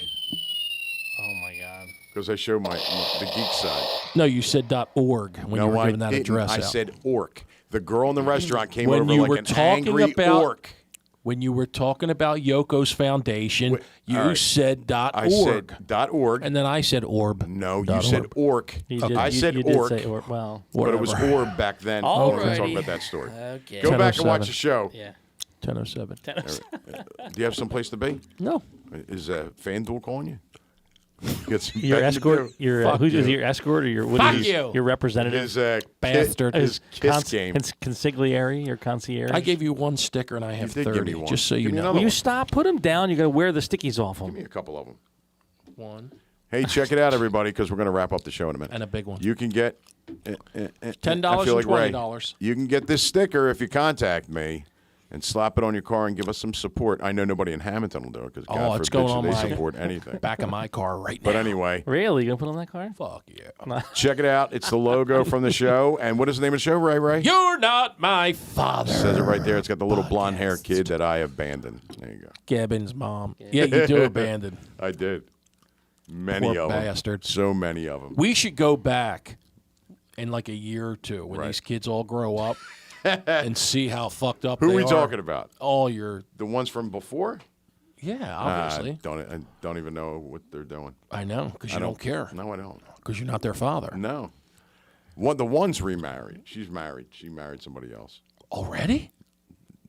Speaker 3: Oh my god.
Speaker 1: Because I show the geek side.
Speaker 2: No, you said .org when you were
Speaker 1: I
Speaker 2: giving that
Speaker 1: didn't.
Speaker 2: address
Speaker 1: I
Speaker 2: out.
Speaker 1: said orc. The girl in the restaurant came
Speaker 2: When
Speaker 1: over
Speaker 2: you
Speaker 1: like
Speaker 2: were
Speaker 1: an
Speaker 2: talking
Speaker 1: angry
Speaker 2: about-
Speaker 1: orc.
Speaker 2: When you were talking about Yoko's foundation,
Speaker 1: Wait,
Speaker 2: you
Speaker 1: all right.
Speaker 2: said
Speaker 1: I
Speaker 2: .org.
Speaker 1: said .org.
Speaker 2: And then I said orb.
Speaker 1: No, you
Speaker 2: Dot
Speaker 1: said
Speaker 2: org.
Speaker 1: orc.
Speaker 3: You did,
Speaker 1: I said
Speaker 3: you did
Speaker 1: orc,
Speaker 3: say orc. Well,
Speaker 1: but it was
Speaker 2: Whatever.
Speaker 1: orb back then. We're going to talk
Speaker 3: Alrighty.
Speaker 1: about that story.
Speaker 3: okay.
Speaker 1: Go back and
Speaker 2: 10:07.
Speaker 1: watch the show.
Speaker 3: Yeah.
Speaker 2: 10:07.
Speaker 1: Do you have some place to be?
Speaker 2: No.
Speaker 1: Is FanDuel calling you? Get some
Speaker 3: Your
Speaker 1: betting to
Speaker 3: escort.
Speaker 1: do.
Speaker 3: Your
Speaker 2: Fuck
Speaker 3: who's
Speaker 2: you.
Speaker 3: your escort or your what
Speaker 2: Fuck
Speaker 3: is
Speaker 2: you.
Speaker 3: your representative?
Speaker 1: His
Speaker 2: Bastard.
Speaker 1: His kiss game.
Speaker 3: Consigliere, your concierge.
Speaker 2: I gave you one sticker and I have
Speaker 1: did give
Speaker 2: 30.
Speaker 1: me one.
Speaker 2: Just so
Speaker 1: Give
Speaker 2: you
Speaker 1: me
Speaker 2: know.
Speaker 1: another
Speaker 3: Will you
Speaker 1: one.
Speaker 3: stop? Put them down. You got to wear the stickies off
Speaker 1: Give
Speaker 3: them.
Speaker 1: me a couple of them.
Speaker 2: One
Speaker 1: Hey, check it out, everybody, because we're going to wrap up the show in a minute.
Speaker 2: and a big one.
Speaker 1: You can get
Speaker 2: $10
Speaker 1: I feel
Speaker 2: and
Speaker 1: like Ray.
Speaker 2: $20.
Speaker 1: You can get this sticker if you contact me and slap it on your car and give us some support. I know nobody in Hamilton will do it because
Speaker 2: Oh,
Speaker 1: God
Speaker 2: it's
Speaker 1: forbid
Speaker 2: going
Speaker 1: should
Speaker 2: on
Speaker 1: they
Speaker 2: my-
Speaker 1: support anything.
Speaker 2: Back of my car right now.
Speaker 1: But anyway,
Speaker 3: Really? You gonna put on that car?
Speaker 2: Fuck yeah.
Speaker 1: check it out. It's the logo from the show. And what is the name of the show, Ray?
Speaker 2: You're not my father.
Speaker 1: Says it right there. It's got the little blonde hair kid that I abandoned. There you go.
Speaker 2: Gabbin's mom. Yeah, you do abandon.
Speaker 1: I did. Many
Speaker 2: Poor
Speaker 1: of them.
Speaker 2: bastard.
Speaker 1: So many of them.
Speaker 2: We should go back in like a year or two when
Speaker 1: Right.
Speaker 2: these kids all grow up and see how fucked up
Speaker 1: Who
Speaker 2: they
Speaker 1: are we
Speaker 2: are.
Speaker 1: talking about?
Speaker 2: All your,
Speaker 1: The ones from before?
Speaker 2: yeah,
Speaker 1: I
Speaker 2: obviously.
Speaker 1: don't even know what they're doing.
Speaker 2: I know, because you don't care.
Speaker 1: No, I don't.
Speaker 2: Because you're not their father.
Speaker 1: No. The one's remarried. She's married. She married somebody else.
Speaker 2: Already?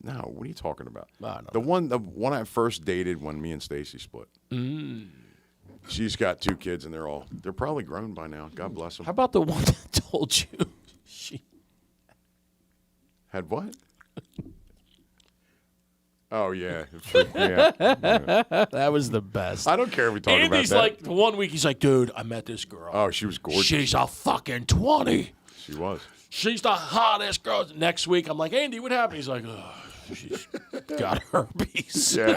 Speaker 1: No, what are you talking about?
Speaker 2: I don't
Speaker 1: The one I first dated when me and Stacy split. She's got 2 kids and they're probably grown by now. God bless them.
Speaker 2: How about the one that told you she
Speaker 1: Had what? Oh, yeah. It freaked me out. Yeah.
Speaker 2: That was the best.
Speaker 1: I don't care if we talk about
Speaker 2: Andy's
Speaker 1: that.
Speaker 2: like, one week he's like, dude, I met this girl.
Speaker 1: Oh, she was gorgeous.
Speaker 2: She's a fucking 20.
Speaker 1: She was.
Speaker 2: She's the hottest girl. Next week, I'm like, Andy, what happened? He's like, oh, she's got herpes.
Speaker 1: Yeah.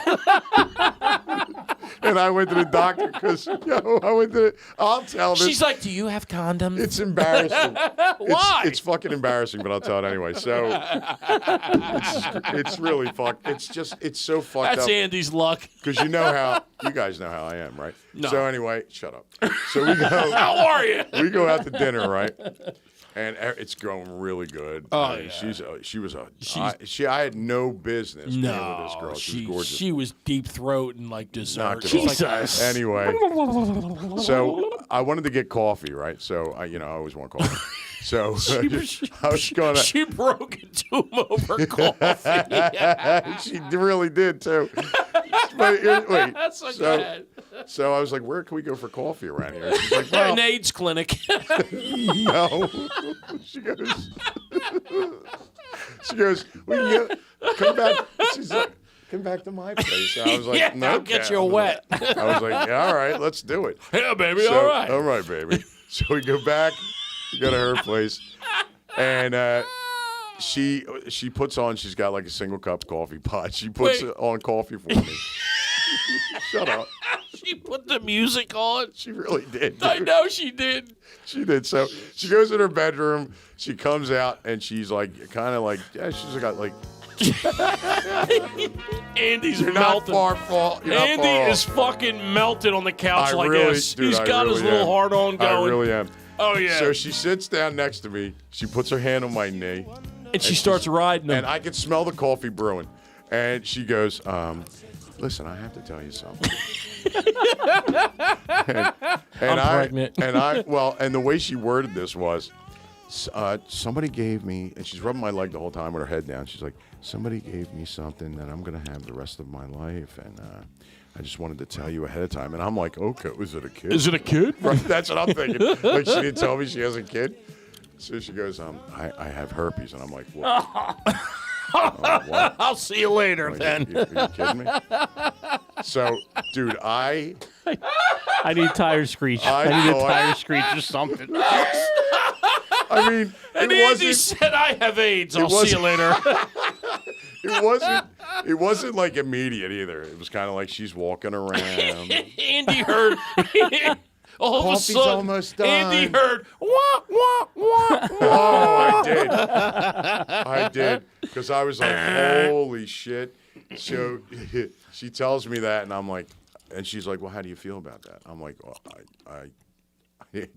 Speaker 1: And I went to the doctor because, I'll tell this.
Speaker 2: She's like, do you have condoms?
Speaker 1: It's embarrassing.
Speaker 2: Why?
Speaker 1: It's fucking embarrassing, but I'll tell it anyway. So it's really fucked. It's so fucked
Speaker 2: That's
Speaker 1: up.
Speaker 2: Andy's luck.
Speaker 1: Because you guys know how I am, right?
Speaker 2: No.
Speaker 1: So anyway, shut up. So we go.
Speaker 2: How are you?
Speaker 1: We go out to dinner, right? And it's going really good.
Speaker 2: Oh,
Speaker 1: I mean,
Speaker 2: yeah.
Speaker 1: I had no business being with this girl. She was gorgeous.
Speaker 2: She was deep throat and like dessert.
Speaker 1: Knocked it
Speaker 2: She's
Speaker 1: off.
Speaker 2: like,
Speaker 1: Anyway, so I wanted to get coffee, right? So I always want coffee. So I was gonna.
Speaker 2: she broke into him over coffee.
Speaker 1: She really did too. But wait,
Speaker 2: That's so good.
Speaker 1: So I was like, "Where can we go for coffee around here?" She's like, "Well,
Speaker 2: An AIDS clinic.
Speaker 1: no." She goes, "We can go, come back." She's like, "Come back to my place." I was like,
Speaker 2: Yeah,
Speaker 1: "No,
Speaker 2: I'll get you
Speaker 1: Kat."
Speaker 2: wet.
Speaker 1: I was like, "Yeah, all right, let's do it."
Speaker 2: Yeah, baby,
Speaker 1: So,
Speaker 2: all right.
Speaker 1: baby. So we go back, we go to her place, and she puts on. She's got like a single cup coffee pot. She puts on coffee for me. Shut up.
Speaker 2: She put the music on.
Speaker 1: She really did.
Speaker 2: I
Speaker 1: dude.
Speaker 2: know she did.
Speaker 1: She did. So she goes in her bedroom. She comes out and she's like, kind of like, she's got like.
Speaker 2: Andy's
Speaker 1: You're not
Speaker 2: melting.
Speaker 1: far off.
Speaker 2: Andy is fucking melted on the couch
Speaker 1: I
Speaker 2: like
Speaker 1: really,
Speaker 2: this.
Speaker 1: dude,
Speaker 2: He's
Speaker 1: I
Speaker 2: got his
Speaker 1: really
Speaker 2: little
Speaker 1: am.
Speaker 2: heart on going.
Speaker 1: I really am.
Speaker 2: Oh, yeah.
Speaker 1: So she sits down next to me. She puts her hand on my knee.
Speaker 2: and she starts riding him.
Speaker 1: And I can smell the coffee brewing. And she goes, listen, I have to tell you something. and
Speaker 2: I'm pregnant.
Speaker 1: And the way she worded this was, somebody gave me, and she's rubbing my leg the whole time with her head down. She's like, somebody gave me something that I'm going to have the rest of my life. And I just wanted to tell you ahead of time. And I'm like, okay, was it a kid?
Speaker 2: Is it a kid?
Speaker 1: Right, that's what I'm thinking. Like, she didn't tell me she has a kid. So she goes, I have herpes. And I'm like, what? What?
Speaker 2: I'll see you later
Speaker 1: Like,
Speaker 2: then.
Speaker 1: Are you kidding me? So, dude,
Speaker 3: I need tire screech.
Speaker 1: I
Speaker 3: I need a
Speaker 1: thought-
Speaker 3: tire screech or something.
Speaker 1: I mean,
Speaker 2: And
Speaker 1: it
Speaker 2: Andy
Speaker 1: wasn't.
Speaker 2: said, I have AIDS. I'll see you
Speaker 1: wasn't-
Speaker 2: later.
Speaker 1: It wasn't like immediate either. It was kind of like she's walking around.
Speaker 2: Andy heard. All of a
Speaker 1: Coffee's
Speaker 2: sudden,
Speaker 1: almost done.
Speaker 2: Andy heard, wah, wah, wah, wah.
Speaker 1: Oh, I did. Because I was like, holy shit. So she tells me that, and I'm like, and she's like, well, how do you feel about that? I'm like, well, I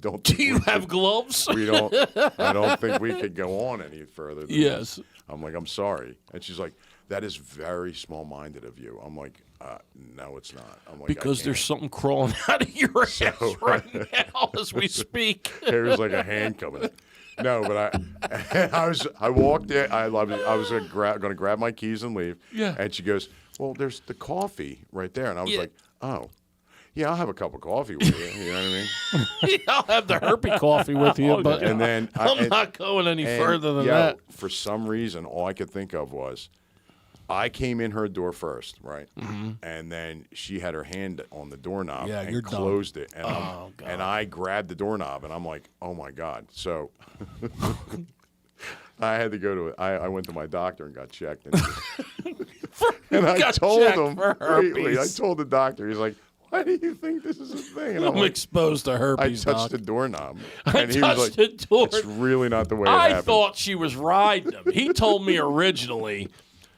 Speaker 1: don't think
Speaker 2: Do you have gloves?
Speaker 1: I don't think we could go on any further than
Speaker 2: Yes.
Speaker 1: this. I'm like, I'm sorry. And she's like, that is very small-minded of you. I'm like, no, it's not. I'm like,
Speaker 2: Because
Speaker 1: I
Speaker 2: there's
Speaker 1: can't.
Speaker 2: something crawling out of your ass right now as we speak.
Speaker 1: There's like a hand coming. No, but I walked in. I was going to grab my keys and leave.
Speaker 2: Yeah.
Speaker 1: And she goes, well, there's the coffee right there. And I was
Speaker 2: Yeah.
Speaker 1: like, oh, yeah, I'll have a cup of coffee with you. You know what I mean?
Speaker 2: I'll have the herpy coffee with you, but
Speaker 1: And then
Speaker 2: I'm not going any further than that.
Speaker 1: For some reason, all I could think of was, I came in her door first, right? Mm-hmm. And then she had her hand on the doorknob
Speaker 2: Yeah,
Speaker 1: and
Speaker 2: you're dumb.
Speaker 1: closed it. And,
Speaker 2: Oh, God.
Speaker 1: and I grabbed the doorknob, and I'm like, oh, my God. So I had to go to it. I went to my doctor and got checked. And I
Speaker 2: Got
Speaker 1: told
Speaker 2: checked
Speaker 1: him,
Speaker 2: for
Speaker 1: wait, I
Speaker 2: herpes.
Speaker 1: told the doctor, he's like, why do you think this is a thing? And
Speaker 2: I'm
Speaker 1: like,
Speaker 2: exposed to
Speaker 1: I
Speaker 2: herpes,
Speaker 1: touched
Speaker 2: Doc.
Speaker 1: the doorknob.
Speaker 2: I
Speaker 1: And he was
Speaker 2: touched
Speaker 1: like,
Speaker 2: the door.
Speaker 1: it's really not the way it
Speaker 2: I
Speaker 1: happened.
Speaker 2: thought she was riding him. He told me originally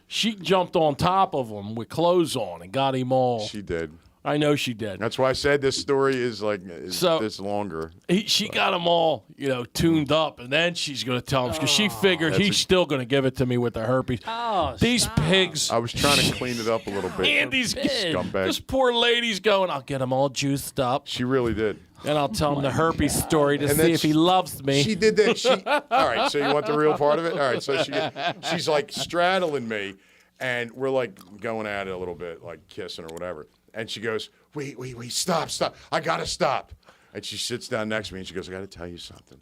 Speaker 2: she jumped on top of him with clothes on and got him all.
Speaker 1: She did.
Speaker 2: I know she did.
Speaker 1: That's why I said this story is like
Speaker 2: So-
Speaker 1: this longer.
Speaker 2: She got him all, tuned up, and then she's going to tell him because she figured he's still going to give it to me with the herpes.
Speaker 3: Oh,
Speaker 2: These
Speaker 3: stop.
Speaker 2: pigs.
Speaker 1: I was trying to clean it up a little bit.
Speaker 2: Andy's
Speaker 1: Scumbag.
Speaker 2: This poor lady's going, I'll get him all juiced up,
Speaker 1: She really did.
Speaker 2: and I'll tell him the herpes story to
Speaker 1: And
Speaker 2: see
Speaker 1: then
Speaker 2: if he loves me.
Speaker 1: She did that. All right, so you want the real part of it? All right, so she's like straddling me, and we're like going at it a little bit, like kissing or whatever. And she goes, wait, stop. I got to stop. And she sits down next to me, and she goes, I got to tell you something.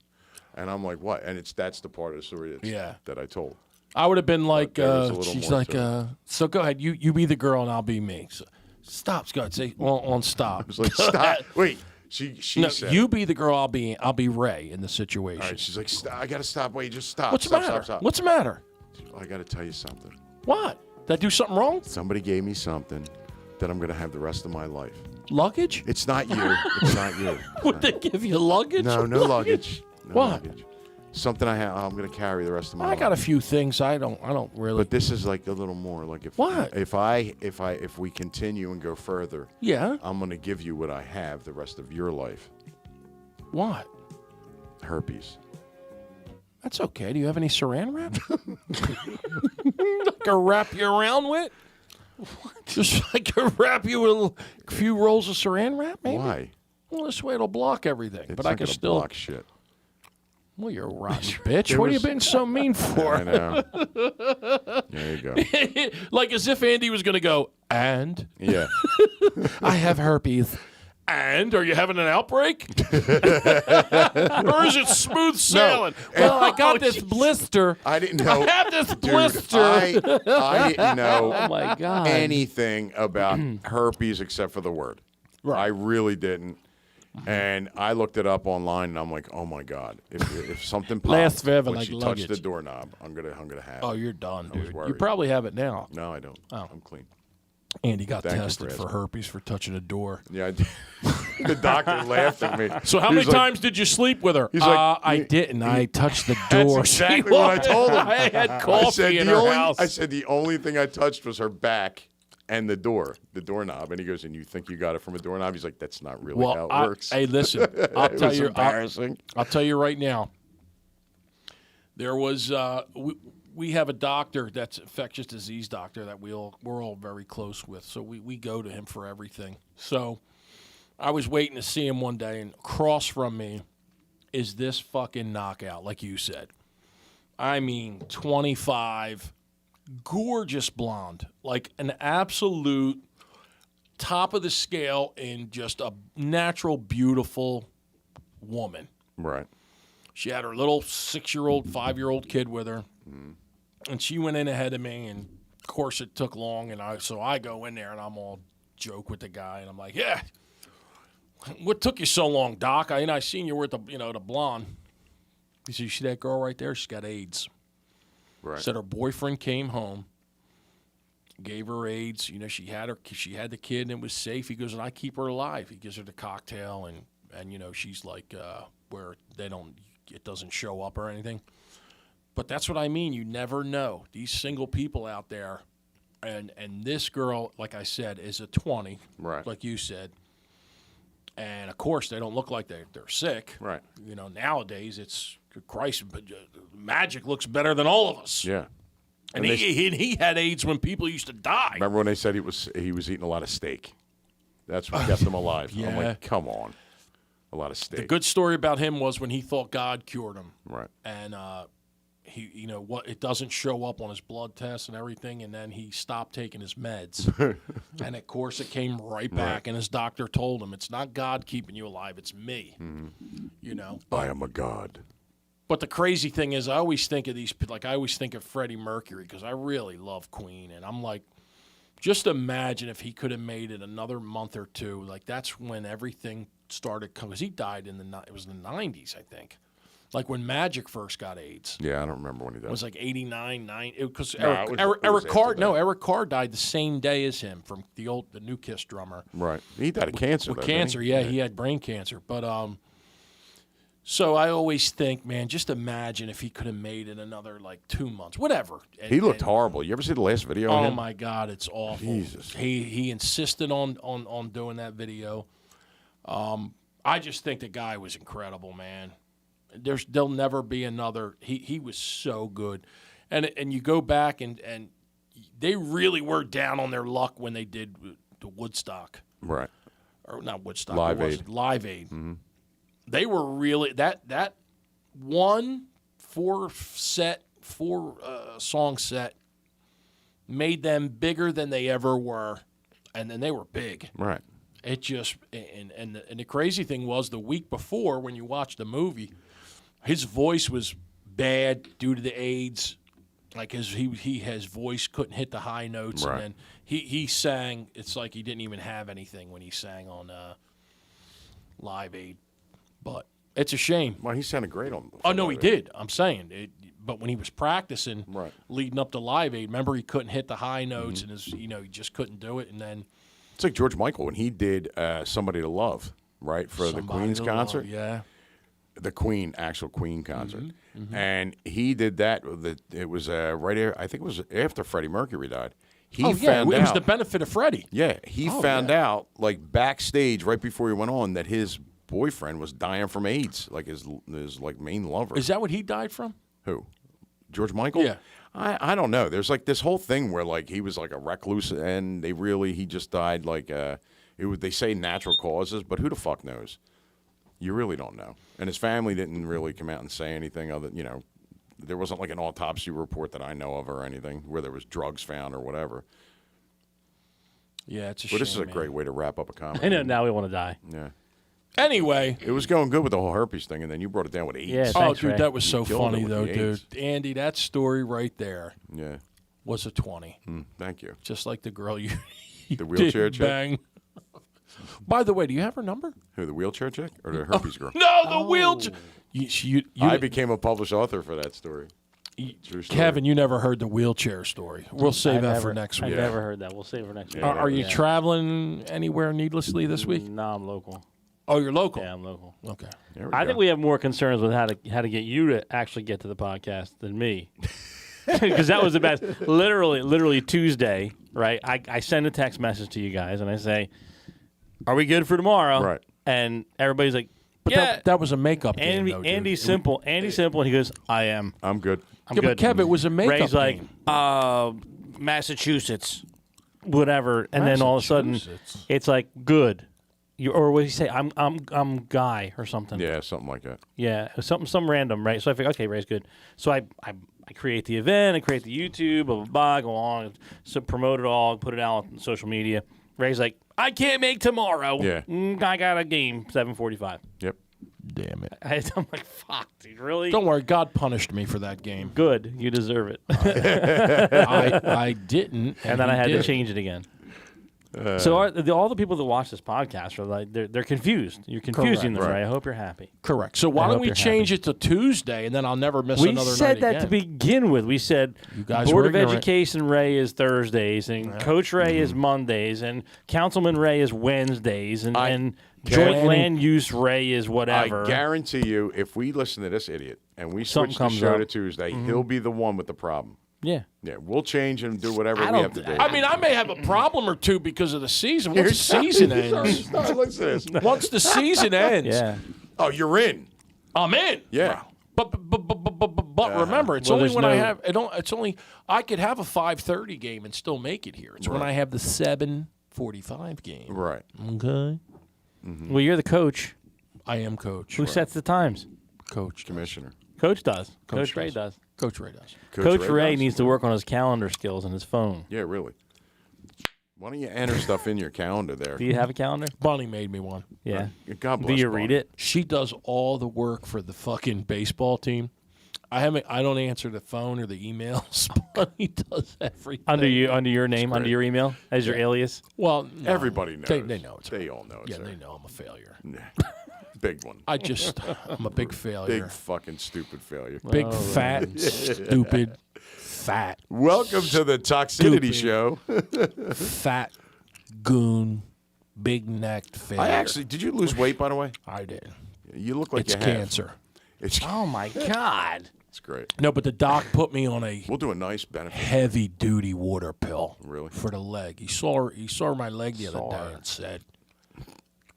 Speaker 1: And I'm like, what? And that's the part of the story that I told.
Speaker 2: I would have been like,
Speaker 1: there was a little
Speaker 2: she's
Speaker 1: more
Speaker 2: like,
Speaker 1: to
Speaker 2: so go ahead, you be the girl and I'll be me. So, stop, Scott. Say on stop.
Speaker 1: I was like, stop. Wait. She
Speaker 2: No,
Speaker 1: said,
Speaker 2: you be the girl. I'll be Ray in the situation.
Speaker 1: all right, she's like, I got to stop. Wait, just stop.
Speaker 2: What's
Speaker 1: stop,
Speaker 2: the matter?
Speaker 1: Stop, stop.
Speaker 2: What's the matter?
Speaker 1: I got to tell you something.
Speaker 2: What? Did I do something wrong?
Speaker 1: Somebody gave me something that I'm going to have the rest of my life.
Speaker 2: Luggage?
Speaker 1: It's not you. It's not you.
Speaker 2: Would they give you luggage?
Speaker 1: No, no luggage. No
Speaker 2: What?
Speaker 1: luggage. Something I'm going to carry the rest of my life.
Speaker 2: I got a few things I don't really.
Speaker 1: But this is like a little more. Like
Speaker 2: What?
Speaker 1: if we continue and go further,
Speaker 2: Yeah.
Speaker 1: I'm going to give you what I have the rest of your life.
Speaker 2: What?
Speaker 1: Herpes.
Speaker 2: That's okay. Do you have any saran wrap? I can wrap you around with? Just I can wrap you with a few rolls of saran wrap, maybe?
Speaker 1: Why?
Speaker 2: Well, this way it'll block everything.
Speaker 1: It's
Speaker 2: but
Speaker 1: not
Speaker 2: I can
Speaker 1: gonna
Speaker 2: still.
Speaker 1: block shit.
Speaker 2: Well, you're a rotten bitch.
Speaker 1: There
Speaker 2: What are you
Speaker 1: was-
Speaker 2: being so mean for?
Speaker 1: I know. There you go.
Speaker 2: Like as if Andy was going to go, and
Speaker 1: Yeah.
Speaker 2: I have herpes. And are you having an outbreak? Or is it smooth sailing? Well, I got this blister.
Speaker 1: I didn't know.
Speaker 2: I have this
Speaker 1: Dude,
Speaker 2: blister.
Speaker 1: I didn't know
Speaker 3: Oh my God.
Speaker 1: anything about herpes except for the word. I really didn't. And I looked it up online, and I'm like, oh my God! If something
Speaker 2: Lasts
Speaker 1: popped
Speaker 2: forever
Speaker 1: when
Speaker 2: like
Speaker 1: she touched the
Speaker 2: luggage.
Speaker 1: doorknob, I'm gonna have
Speaker 2: Oh,
Speaker 1: it.
Speaker 2: you're done,
Speaker 1: I was
Speaker 2: dude. You
Speaker 1: worried.
Speaker 2: probably have it now.
Speaker 1: No, I don't.
Speaker 2: Oh.
Speaker 1: I'm clean.
Speaker 2: Andy got
Speaker 1: Thank you
Speaker 2: tested
Speaker 1: for
Speaker 2: for
Speaker 1: asking.
Speaker 2: herpes for touching a door.
Speaker 1: Yeah, I did. The doctor laughed at me.
Speaker 2: So how
Speaker 1: He
Speaker 2: many
Speaker 1: was like-
Speaker 2: times did you sleep with her?
Speaker 1: He's like,
Speaker 2: I didn't. I touched the door.
Speaker 1: exactly what I told him.
Speaker 2: I had
Speaker 1: I
Speaker 2: coffee
Speaker 1: said
Speaker 2: in
Speaker 1: the
Speaker 2: her
Speaker 1: only.
Speaker 2: house.
Speaker 1: I said the only thing I touched was her back and the doorknob. And he goes, "And you think you got it from a doorknob?" He's like, "That's not really how it works."
Speaker 2: Hey, listen. I'll
Speaker 1: It
Speaker 2: tell
Speaker 1: was
Speaker 2: you.
Speaker 1: embarrassing.
Speaker 2: I'll tell you right now. There was we have a doctor that's infectious disease doctor that we're all very close with. So we go to him for everything. So I was waiting to see him one day, and across from me is this fucking knockout, like you said. I mean, 25, gorgeous blonde, like an absolute top of the scale and just a natural, beautiful woman.
Speaker 1: Right.
Speaker 2: She had her little 6-year-old, 5-year-old kid with her, and she went in ahead of me. And of course, it took long, and so I go in there and I'm all joke with the guy, and I'm like, "Yeah, what took you so long, Doc? I seen you with the the blonde." He said, "You see that girl right there? She's got AIDS."
Speaker 1: Right.
Speaker 2: Said her boyfriend came home, gave her AIDS. She had the kid, and it was safe. He goes, "And I keep her alive." He gives her the cocktail, and she's like where it doesn't show up or anything. But that's what I mean. You never know. These single people out there, and this girl, like I said, is a 20,
Speaker 1: Right.
Speaker 2: like you said. And of course, they don't look like they're sick.
Speaker 1: Right.
Speaker 2: Nowadays it's Christ, but Magic looks better than all of us.
Speaker 1: Yeah.
Speaker 2: And
Speaker 1: And
Speaker 2: he had AIDS when people used to die.
Speaker 1: Remember when they said he was eating a lot of steak? That's what kept him alive. I'm
Speaker 2: Yeah.
Speaker 1: like, come on, a lot of steak.
Speaker 2: The good story about him was when he thought God cured him,
Speaker 1: Right.
Speaker 2: and he, it doesn't show up on his blood tests and everything, and then he stopped taking his meds, and of course it came right back. And his doctor told him, "It's not God keeping you alive; it's me."
Speaker 1: I am a god.
Speaker 2: But the crazy thing is, I always think of I always think of Freddie Mercury because I really love Queen, and I'm like, just imagine if he could have made it another month or two. Like that's when everything started coming. Because he died it was in the 90s, I think. Like when Magic first got AIDS.
Speaker 1: Yeah, I don't remember when he died.
Speaker 2: It was like 89, 90. Because
Speaker 1: No, it was
Speaker 2: Eric Carr.
Speaker 1: after
Speaker 2: No,
Speaker 1: that.
Speaker 2: Eric Carr died the same day as him from the New Kiss drummer.
Speaker 1: Right. He died of cancer.
Speaker 2: With
Speaker 1: though, didn't
Speaker 2: cancer, yeah, he had brain cancer. But so I always think, man, just imagine if he could have made it another 2 months, whatever.
Speaker 1: He looked horrible. You ever see the last video of
Speaker 2: Oh
Speaker 1: him?
Speaker 2: my God, it's awful.
Speaker 1: Jesus.
Speaker 2: He insisted on doing that video. I just think the guy was incredible, man. There'll never be another. He was so good, and you go back and they really were down on their luck when they did the Woodstock,
Speaker 1: Right.
Speaker 2: or not Woodstock,
Speaker 1: Live
Speaker 2: what was
Speaker 1: Aid.
Speaker 2: it? Live Aid. They were really that one 4-song set made them bigger than they ever were, and then they were big.
Speaker 1: Right.
Speaker 2: It just and the crazy thing was the week before when you watched the movie, his voice was bad due to the AIDS, Like his voice couldn't hit the high notes,
Speaker 1: Right.
Speaker 2: and then he sang. It's like he didn't even have anything when he sang on Live Aid. But it's a shame.
Speaker 1: Well, he sounded great on.
Speaker 2: Oh no, he did. I'm saying it. But when he was practicing,
Speaker 1: Right.
Speaker 2: leading up to Live Aid, remember he couldn't hit the high notes, and he just couldn't do it. And then
Speaker 1: It's like George Michael when he did "Somebody to Love," right, for the
Speaker 2: Somebody
Speaker 1: Queen's
Speaker 2: to Love,
Speaker 1: concert.
Speaker 2: yeah.
Speaker 1: The actual Queen concert,
Speaker 2: Mm-hmm,
Speaker 1: and he did that. It was right here. I think it was after Freddie Mercury died. He
Speaker 2: Oh yeah,
Speaker 1: found
Speaker 2: it was
Speaker 1: out.
Speaker 2: the benefit of Freddie.
Speaker 1: Yeah, he found out like backstage right before he went on that his boyfriend was dying from AIDS, like his like main lover.
Speaker 2: Is that what he died from?
Speaker 1: Who? George Michael?
Speaker 2: Yeah.
Speaker 1: I don't know. There's like this whole thing where like he was like a recluse and he just died like they say natural causes, but who the fuck knows? You really don't know. And his family didn't really come out and say anything other, there wasn't like an autopsy report that I know of or anything where there was drugs found or whatever.
Speaker 2: Yeah, it's a
Speaker 1: But
Speaker 2: shame.
Speaker 1: this is a
Speaker 2: man.
Speaker 1: great way to wrap up a
Speaker 3: I
Speaker 1: comedy.
Speaker 3: know now we want to die.
Speaker 1: Yeah.
Speaker 2: Anyway.
Speaker 1: It was going good with the whole herpes thing, and then you brought it down with AIDS.
Speaker 3: Yeah.
Speaker 2: Oh,
Speaker 3: Thanks,
Speaker 2: dude,
Speaker 3: Ray.
Speaker 2: that was so
Speaker 1: You killed it
Speaker 2: funny
Speaker 1: with
Speaker 2: though,
Speaker 1: the
Speaker 2: dude.
Speaker 1: AIDS.
Speaker 2: Andy, that story right there
Speaker 1: Yeah.
Speaker 2: was a 20.
Speaker 1: Thank you.
Speaker 2: Just like the girl you
Speaker 1: The wheelchair
Speaker 2: did
Speaker 1: chick?
Speaker 2: bang. By the way, do you have her number?
Speaker 1: Who, the wheelchair chick or the herpes girl?
Speaker 2: No, the wheelchair. You
Speaker 1: I became a published author for that story. True story.
Speaker 2: Kevin, you never heard the wheelchair story. We'll save that for
Speaker 3: I
Speaker 2: next week.
Speaker 3: never heard that. We'll save it for next week.
Speaker 2: Are you traveling anywhere needlessly this week?
Speaker 3: No, I'm local.
Speaker 2: Oh, you're local.
Speaker 3: Yeah, I'm local.
Speaker 2: Okay.
Speaker 1: There we
Speaker 3: I
Speaker 1: go.
Speaker 3: think we have more concerns with how to get you to actually get to the podcast than me. Because that was the best. Literally Tuesday, right? I send a text message to you guys and I say, "Are we good for tomorrow?"
Speaker 1: Right.
Speaker 3: And everybody's like,
Speaker 2: But
Speaker 3: "Yeah."
Speaker 2: that was a makeup game,
Speaker 3: Andy,
Speaker 2: though, dude.
Speaker 3: Andy's simple. Andy's simple. And he goes, "I am.
Speaker 1: I'm good.
Speaker 3: I'm
Speaker 2: Yeah,
Speaker 3: good."
Speaker 2: but Kev, it was a makeup
Speaker 3: Ray's like,
Speaker 2: game.
Speaker 3: Massachusetts, whatever, and then all of a sudden,
Speaker 2: Massachusetts.
Speaker 3: it's like good. Or what did he say? I'm Guy or something.
Speaker 1: Yeah, something like that.
Speaker 3: Yeah, some random, right? So I figured, okay, Ray's good. So I create the event, I create the YouTube, blah blah blah, go on, so promote it all, put it out on social media. Ray's like, I can't make tomorrow.
Speaker 1: Yeah.
Speaker 3: I got a game 7:45.
Speaker 1: Yep.
Speaker 2: Damn it.
Speaker 3: I'm like, fuck, dude, really?
Speaker 2: Don't worry, God punished me for that game.
Speaker 3: Good, you deserve it.
Speaker 2: I didn't,
Speaker 3: And then I
Speaker 2: he
Speaker 3: had to
Speaker 2: did.
Speaker 3: change it again. So all the people that watch this podcast are like they're confused. You're confusing them,
Speaker 2: Correct.
Speaker 3: right? I hope you're happy.
Speaker 2: Correct. So why
Speaker 3: I
Speaker 2: don't
Speaker 3: hope
Speaker 2: we
Speaker 3: you're
Speaker 2: change it to Tuesday, and then I'll never miss
Speaker 3: We
Speaker 2: another
Speaker 3: said
Speaker 2: night
Speaker 3: that
Speaker 2: again.
Speaker 3: to begin with. We said
Speaker 2: guys
Speaker 3: Board
Speaker 2: were
Speaker 3: of
Speaker 2: ignorant.
Speaker 3: Education Ray is Thursdays, and Coach Ray is Mondays, and Councilman Ray is Wednesdays, and Joint
Speaker 2: Planning-
Speaker 3: Land Use Ray is whatever.
Speaker 1: I guarantee you, if we listen to this idiot and we
Speaker 3: Something
Speaker 1: switch the
Speaker 3: comes
Speaker 1: show
Speaker 3: up.
Speaker 1: to Tuesday, he'll be the one with the problem.
Speaker 3: Yeah.
Speaker 1: Yeah, we'll change and do whatever
Speaker 3: I
Speaker 1: we
Speaker 3: don't-
Speaker 1: have to do.
Speaker 2: I mean, I may have a problem or two because of the season. Once the season ends,
Speaker 1: Listen to this.
Speaker 2: once the season ends,
Speaker 3: Yeah.
Speaker 1: Oh, you're in.
Speaker 2: I'm in.
Speaker 1: Yeah.
Speaker 2: But remember, it's
Speaker 3: Well,
Speaker 2: only
Speaker 3: there's
Speaker 2: when I
Speaker 3: no-
Speaker 2: have. It's only I could have a 5:30 game and still make it here. It's when I have the 7:45 game.
Speaker 1: Right.
Speaker 2: Okay.
Speaker 3: Well, you're the coach.
Speaker 2: I am coach.
Speaker 3: Who sets the times?
Speaker 2: Coach?
Speaker 1: Commissioner.
Speaker 3: Coach does.
Speaker 2: Coach
Speaker 3: Coach Ray
Speaker 2: does.
Speaker 3: does.
Speaker 2: Coach Ray does.
Speaker 3: Coach Ray
Speaker 1: does?
Speaker 3: needs to work on his calendar skills and his phone.
Speaker 1: Yeah, really. Why don't you enter stuff in your calendar there?
Speaker 3: Do you have a calendar?
Speaker 2: Bonnie made me one.
Speaker 3: Yeah.
Speaker 1: God
Speaker 3: Do
Speaker 1: bless
Speaker 3: you
Speaker 1: Bonnie.
Speaker 3: read it?
Speaker 2: She does all the work for the fucking baseball team. I don't answer the phone or the emails. Bonnie does everything.
Speaker 3: Under your name, under your email, as your alias.
Speaker 2: Well, no.
Speaker 1: Everybody knows.
Speaker 2: They know it's
Speaker 1: They all know it's
Speaker 2: Yeah,
Speaker 1: there.
Speaker 2: they know I'm a failure.
Speaker 1: Big one.
Speaker 2: I'm a big failure.
Speaker 1: Big fucking stupid failure.
Speaker 2: Big fat, stupid, fat,
Speaker 1: Welcome to the Toxicity Show.
Speaker 2: fat goon, big necked failure.
Speaker 1: Did you lose weight, by the way?
Speaker 2: I did.
Speaker 1: You look like
Speaker 2: It's
Speaker 1: you have.
Speaker 2: cancer.
Speaker 1: It's
Speaker 3: Oh my God.
Speaker 1: It's great.
Speaker 2: No, but the doc put me on a
Speaker 1: We'll do a nice benefit.
Speaker 2: heavy duty water pill.
Speaker 1: Really?
Speaker 2: For the leg. He saw my leg the other day and said,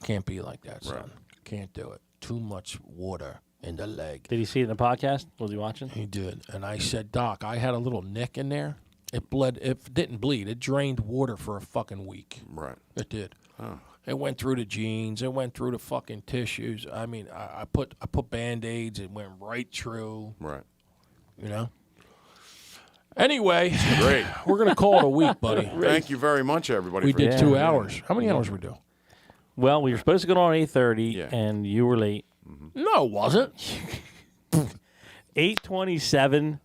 Speaker 2: "Can't be like that, son. Can't do it. Too much water in the leg."
Speaker 3: Did he see it in the podcast? Was he watching?
Speaker 2: He did. And I said, "Doc, I had a little nick in there. It bled. It didn't bleed. It drained water for a fucking week.
Speaker 1: Right.
Speaker 2: It did. It went through the jeans. It went through the fucking tissues. I mean, I put Band-Aids. It went right through,
Speaker 1: Right.
Speaker 2: you know. Anyway,
Speaker 1: Great.
Speaker 2: we're going to call it a week, buddy.
Speaker 1: Thank you very much, everybody.
Speaker 2: We
Speaker 1: for
Speaker 2: did
Speaker 3: Yeah.
Speaker 2: 2 hours. How many hours we do?
Speaker 3: Well, we were supposed to go on at 8:30,
Speaker 1: Yeah.
Speaker 3: and you were late.
Speaker 2: No, it wasn't.
Speaker 3: 8:27.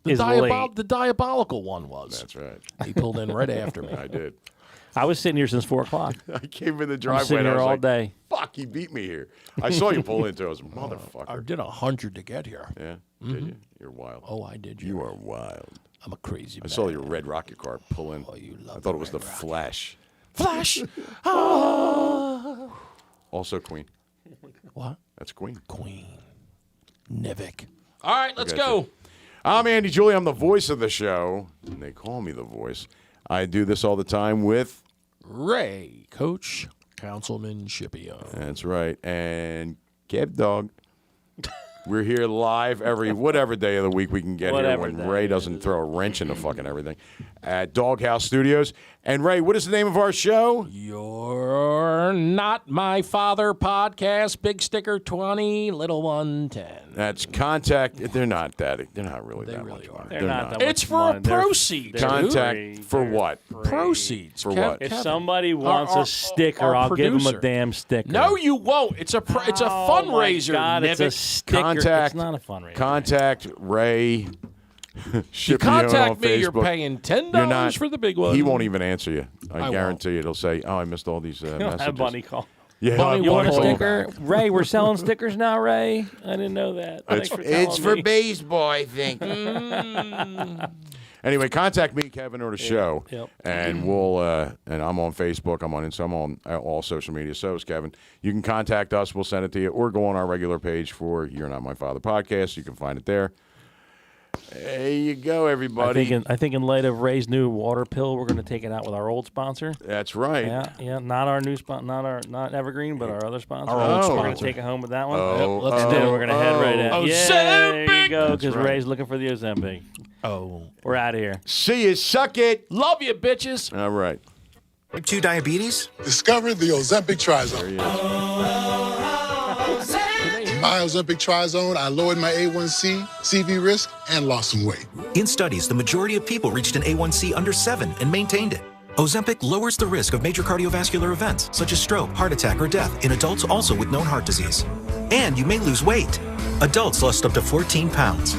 Speaker 3: is late.
Speaker 2: The diabolical one was.
Speaker 1: That's right.
Speaker 2: He pulled in right after me.
Speaker 1: I did.
Speaker 3: I was sitting here since 4 o'clock.
Speaker 1: I came in the
Speaker 3: I'm
Speaker 1: driveway
Speaker 3: sitting
Speaker 1: and I
Speaker 3: here
Speaker 1: was
Speaker 3: all
Speaker 1: like,
Speaker 3: day.
Speaker 1: fuck, he beat me here. I saw you pull into it. I was
Speaker 2: I
Speaker 1: motherfucker.
Speaker 2: did 100 to get here.
Speaker 1: Yeah, did you? You're wild.
Speaker 2: Oh, I did.
Speaker 1: You are wild.
Speaker 2: I'm a crazy man.
Speaker 1: I saw your red rocket car pull in.
Speaker 2: Oh, you love
Speaker 1: I thought
Speaker 2: the
Speaker 1: it was the
Speaker 2: Red Rocket.
Speaker 1: Flash.
Speaker 2: Flash. Ah.
Speaker 1: Also Queen.
Speaker 2: What?
Speaker 1: That's Queen.
Speaker 2: Queen. Nivik. All right, let's
Speaker 1: Gotcha.
Speaker 2: go.
Speaker 1: I'm Andy Julie. I'm the voice of the show. And they call me the voice. I do this all the time with...
Speaker 2: Ray, Coach, Councilman Scipio.
Speaker 1: That's right. And Kev Dog. We're here live every whatever day of the week we can get
Speaker 3: Whatever
Speaker 1: here when
Speaker 3: day
Speaker 1: Ray
Speaker 3: it
Speaker 1: doesn't throw a wrench into fucking everything at Doghouse Studios. And Ray, what is the name of our show?
Speaker 2: You're Not My Father podcast, Big Sticker 20, Little 110.
Speaker 1: That's contact. They're not that. They're not really
Speaker 2: They
Speaker 1: that
Speaker 2: really
Speaker 1: much
Speaker 2: are.
Speaker 1: money.
Speaker 3: They're not that much
Speaker 2: It's for
Speaker 3: money. They're-
Speaker 2: proceeds,
Speaker 3: they're
Speaker 2: dude.
Speaker 1: Contact
Speaker 3: free.
Speaker 1: for
Speaker 3: They're
Speaker 1: what?
Speaker 3: free.
Speaker 2: Proceeds.
Speaker 1: For what?
Speaker 3: If
Speaker 2: Kevin.
Speaker 3: somebody wants
Speaker 2: Our-
Speaker 3: a sticker,
Speaker 2: our
Speaker 3: I'll give them a
Speaker 2: producer.
Speaker 3: damn sticker.
Speaker 2: No, you won't. It's a fundraiser.
Speaker 3: Oh my God, it's a
Speaker 2: Nivik.
Speaker 3: sticker.
Speaker 1: Contact.
Speaker 3: It's not a fundraiser.
Speaker 1: Contact Ray.
Speaker 2: You
Speaker 1: Scipio on
Speaker 2: contact me, you're
Speaker 1: Facebook.
Speaker 2: paying $10
Speaker 1: You're not-
Speaker 2: for the big one.
Speaker 1: He won't even answer you. I
Speaker 2: won't.
Speaker 1: guarantee you. He'll say, "Oh, I missed all these
Speaker 3: You don't
Speaker 1: messages."
Speaker 3: have Bunny call.
Speaker 1: Yeah,
Speaker 2: Bunny
Speaker 1: I'll
Speaker 3: You want a
Speaker 1: call
Speaker 2: Bunny
Speaker 3: sticker?
Speaker 1: back.
Speaker 3: Ray, we're selling stickers now, Ray. I didn't know that. Thanks for telling
Speaker 5: It's for
Speaker 3: me.
Speaker 5: baseball, I think.
Speaker 1: Anyway, contact me, Kevin, or the show,
Speaker 3: Yep.
Speaker 1: and we'll. And I'm on Facebook. I'm on Instagram. I'm on all social media. So is Kevin. You can contact us. We'll send it to you, or go on our regular page for "You're Not My Father" podcast. You can find it there. There you go, everybody.
Speaker 3: I think in light of Ray's new water pill, we're going to take it out with our old sponsor.
Speaker 1: That's right.
Speaker 3: Yeah, not our new sponsor, not Evergreen, but our other sponsor.
Speaker 2: Our old
Speaker 3: We're going
Speaker 2: sponsor.
Speaker 3: to take it home with that one.
Speaker 1: Oh,
Speaker 2: let's
Speaker 1: oh,
Speaker 2: do it.
Speaker 3: We're going to head right out.
Speaker 2: Oh,
Speaker 3: Yeah, there you
Speaker 2: Ozempic!
Speaker 3: go, because
Speaker 1: That's right.
Speaker 3: Ray's looking for the Ozempic.
Speaker 2: Oh.
Speaker 3: We're out of here.
Speaker 1: See you. Suck it.
Speaker 2: Love you, bitches.
Speaker 1: All right.
Speaker 7: Type 2 diabetes?
Speaker 8: Discovered the Ozempic
Speaker 1: There
Speaker 8: Trizone.
Speaker 1: he is.
Speaker 8: In my Ozempic Trizone, I lowered my A1C, CV risk, and lost some weight.
Speaker 7: In studies, the majority of people reached an A1C under 7 and maintained it. Ozempic lowers the risk of major cardiovascular events, such as stroke, heart attack, or death in adults also with known heart disease. And you may lose weight. Adults lost up to 14 pounds.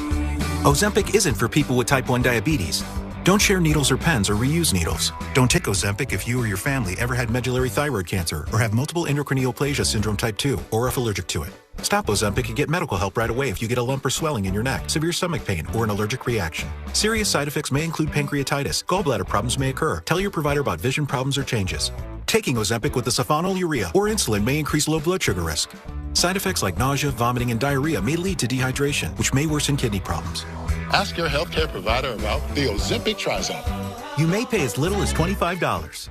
Speaker 7: Ozempic isn't for people with type 1 diabetes. Don't share needles or pens or reuse needles. Don't take Ozempic if you or your family ever had medullary thyroid cancer or have multiple endocrine neoplasia syndrome type 2 or if allergic to it. Stop Ozempic and get medical help right away if you get a lump or swelling in your neck, severe stomach pain, or an allergic reaction. Serious side effects may include pancreatitis. Gallbladder problems may occur. Tell your provider about vision problems or changes. Taking Ozempic with the sulfonylurea or insulin may increase low blood sugar risk. Side effects like nausea, vomiting, and diarrhea may lead to dehydration, which may worsen kidney problems.
Speaker 8: Ask your healthcare provider about the Ozempic Trizone.
Speaker 7: You may pay as little as $25.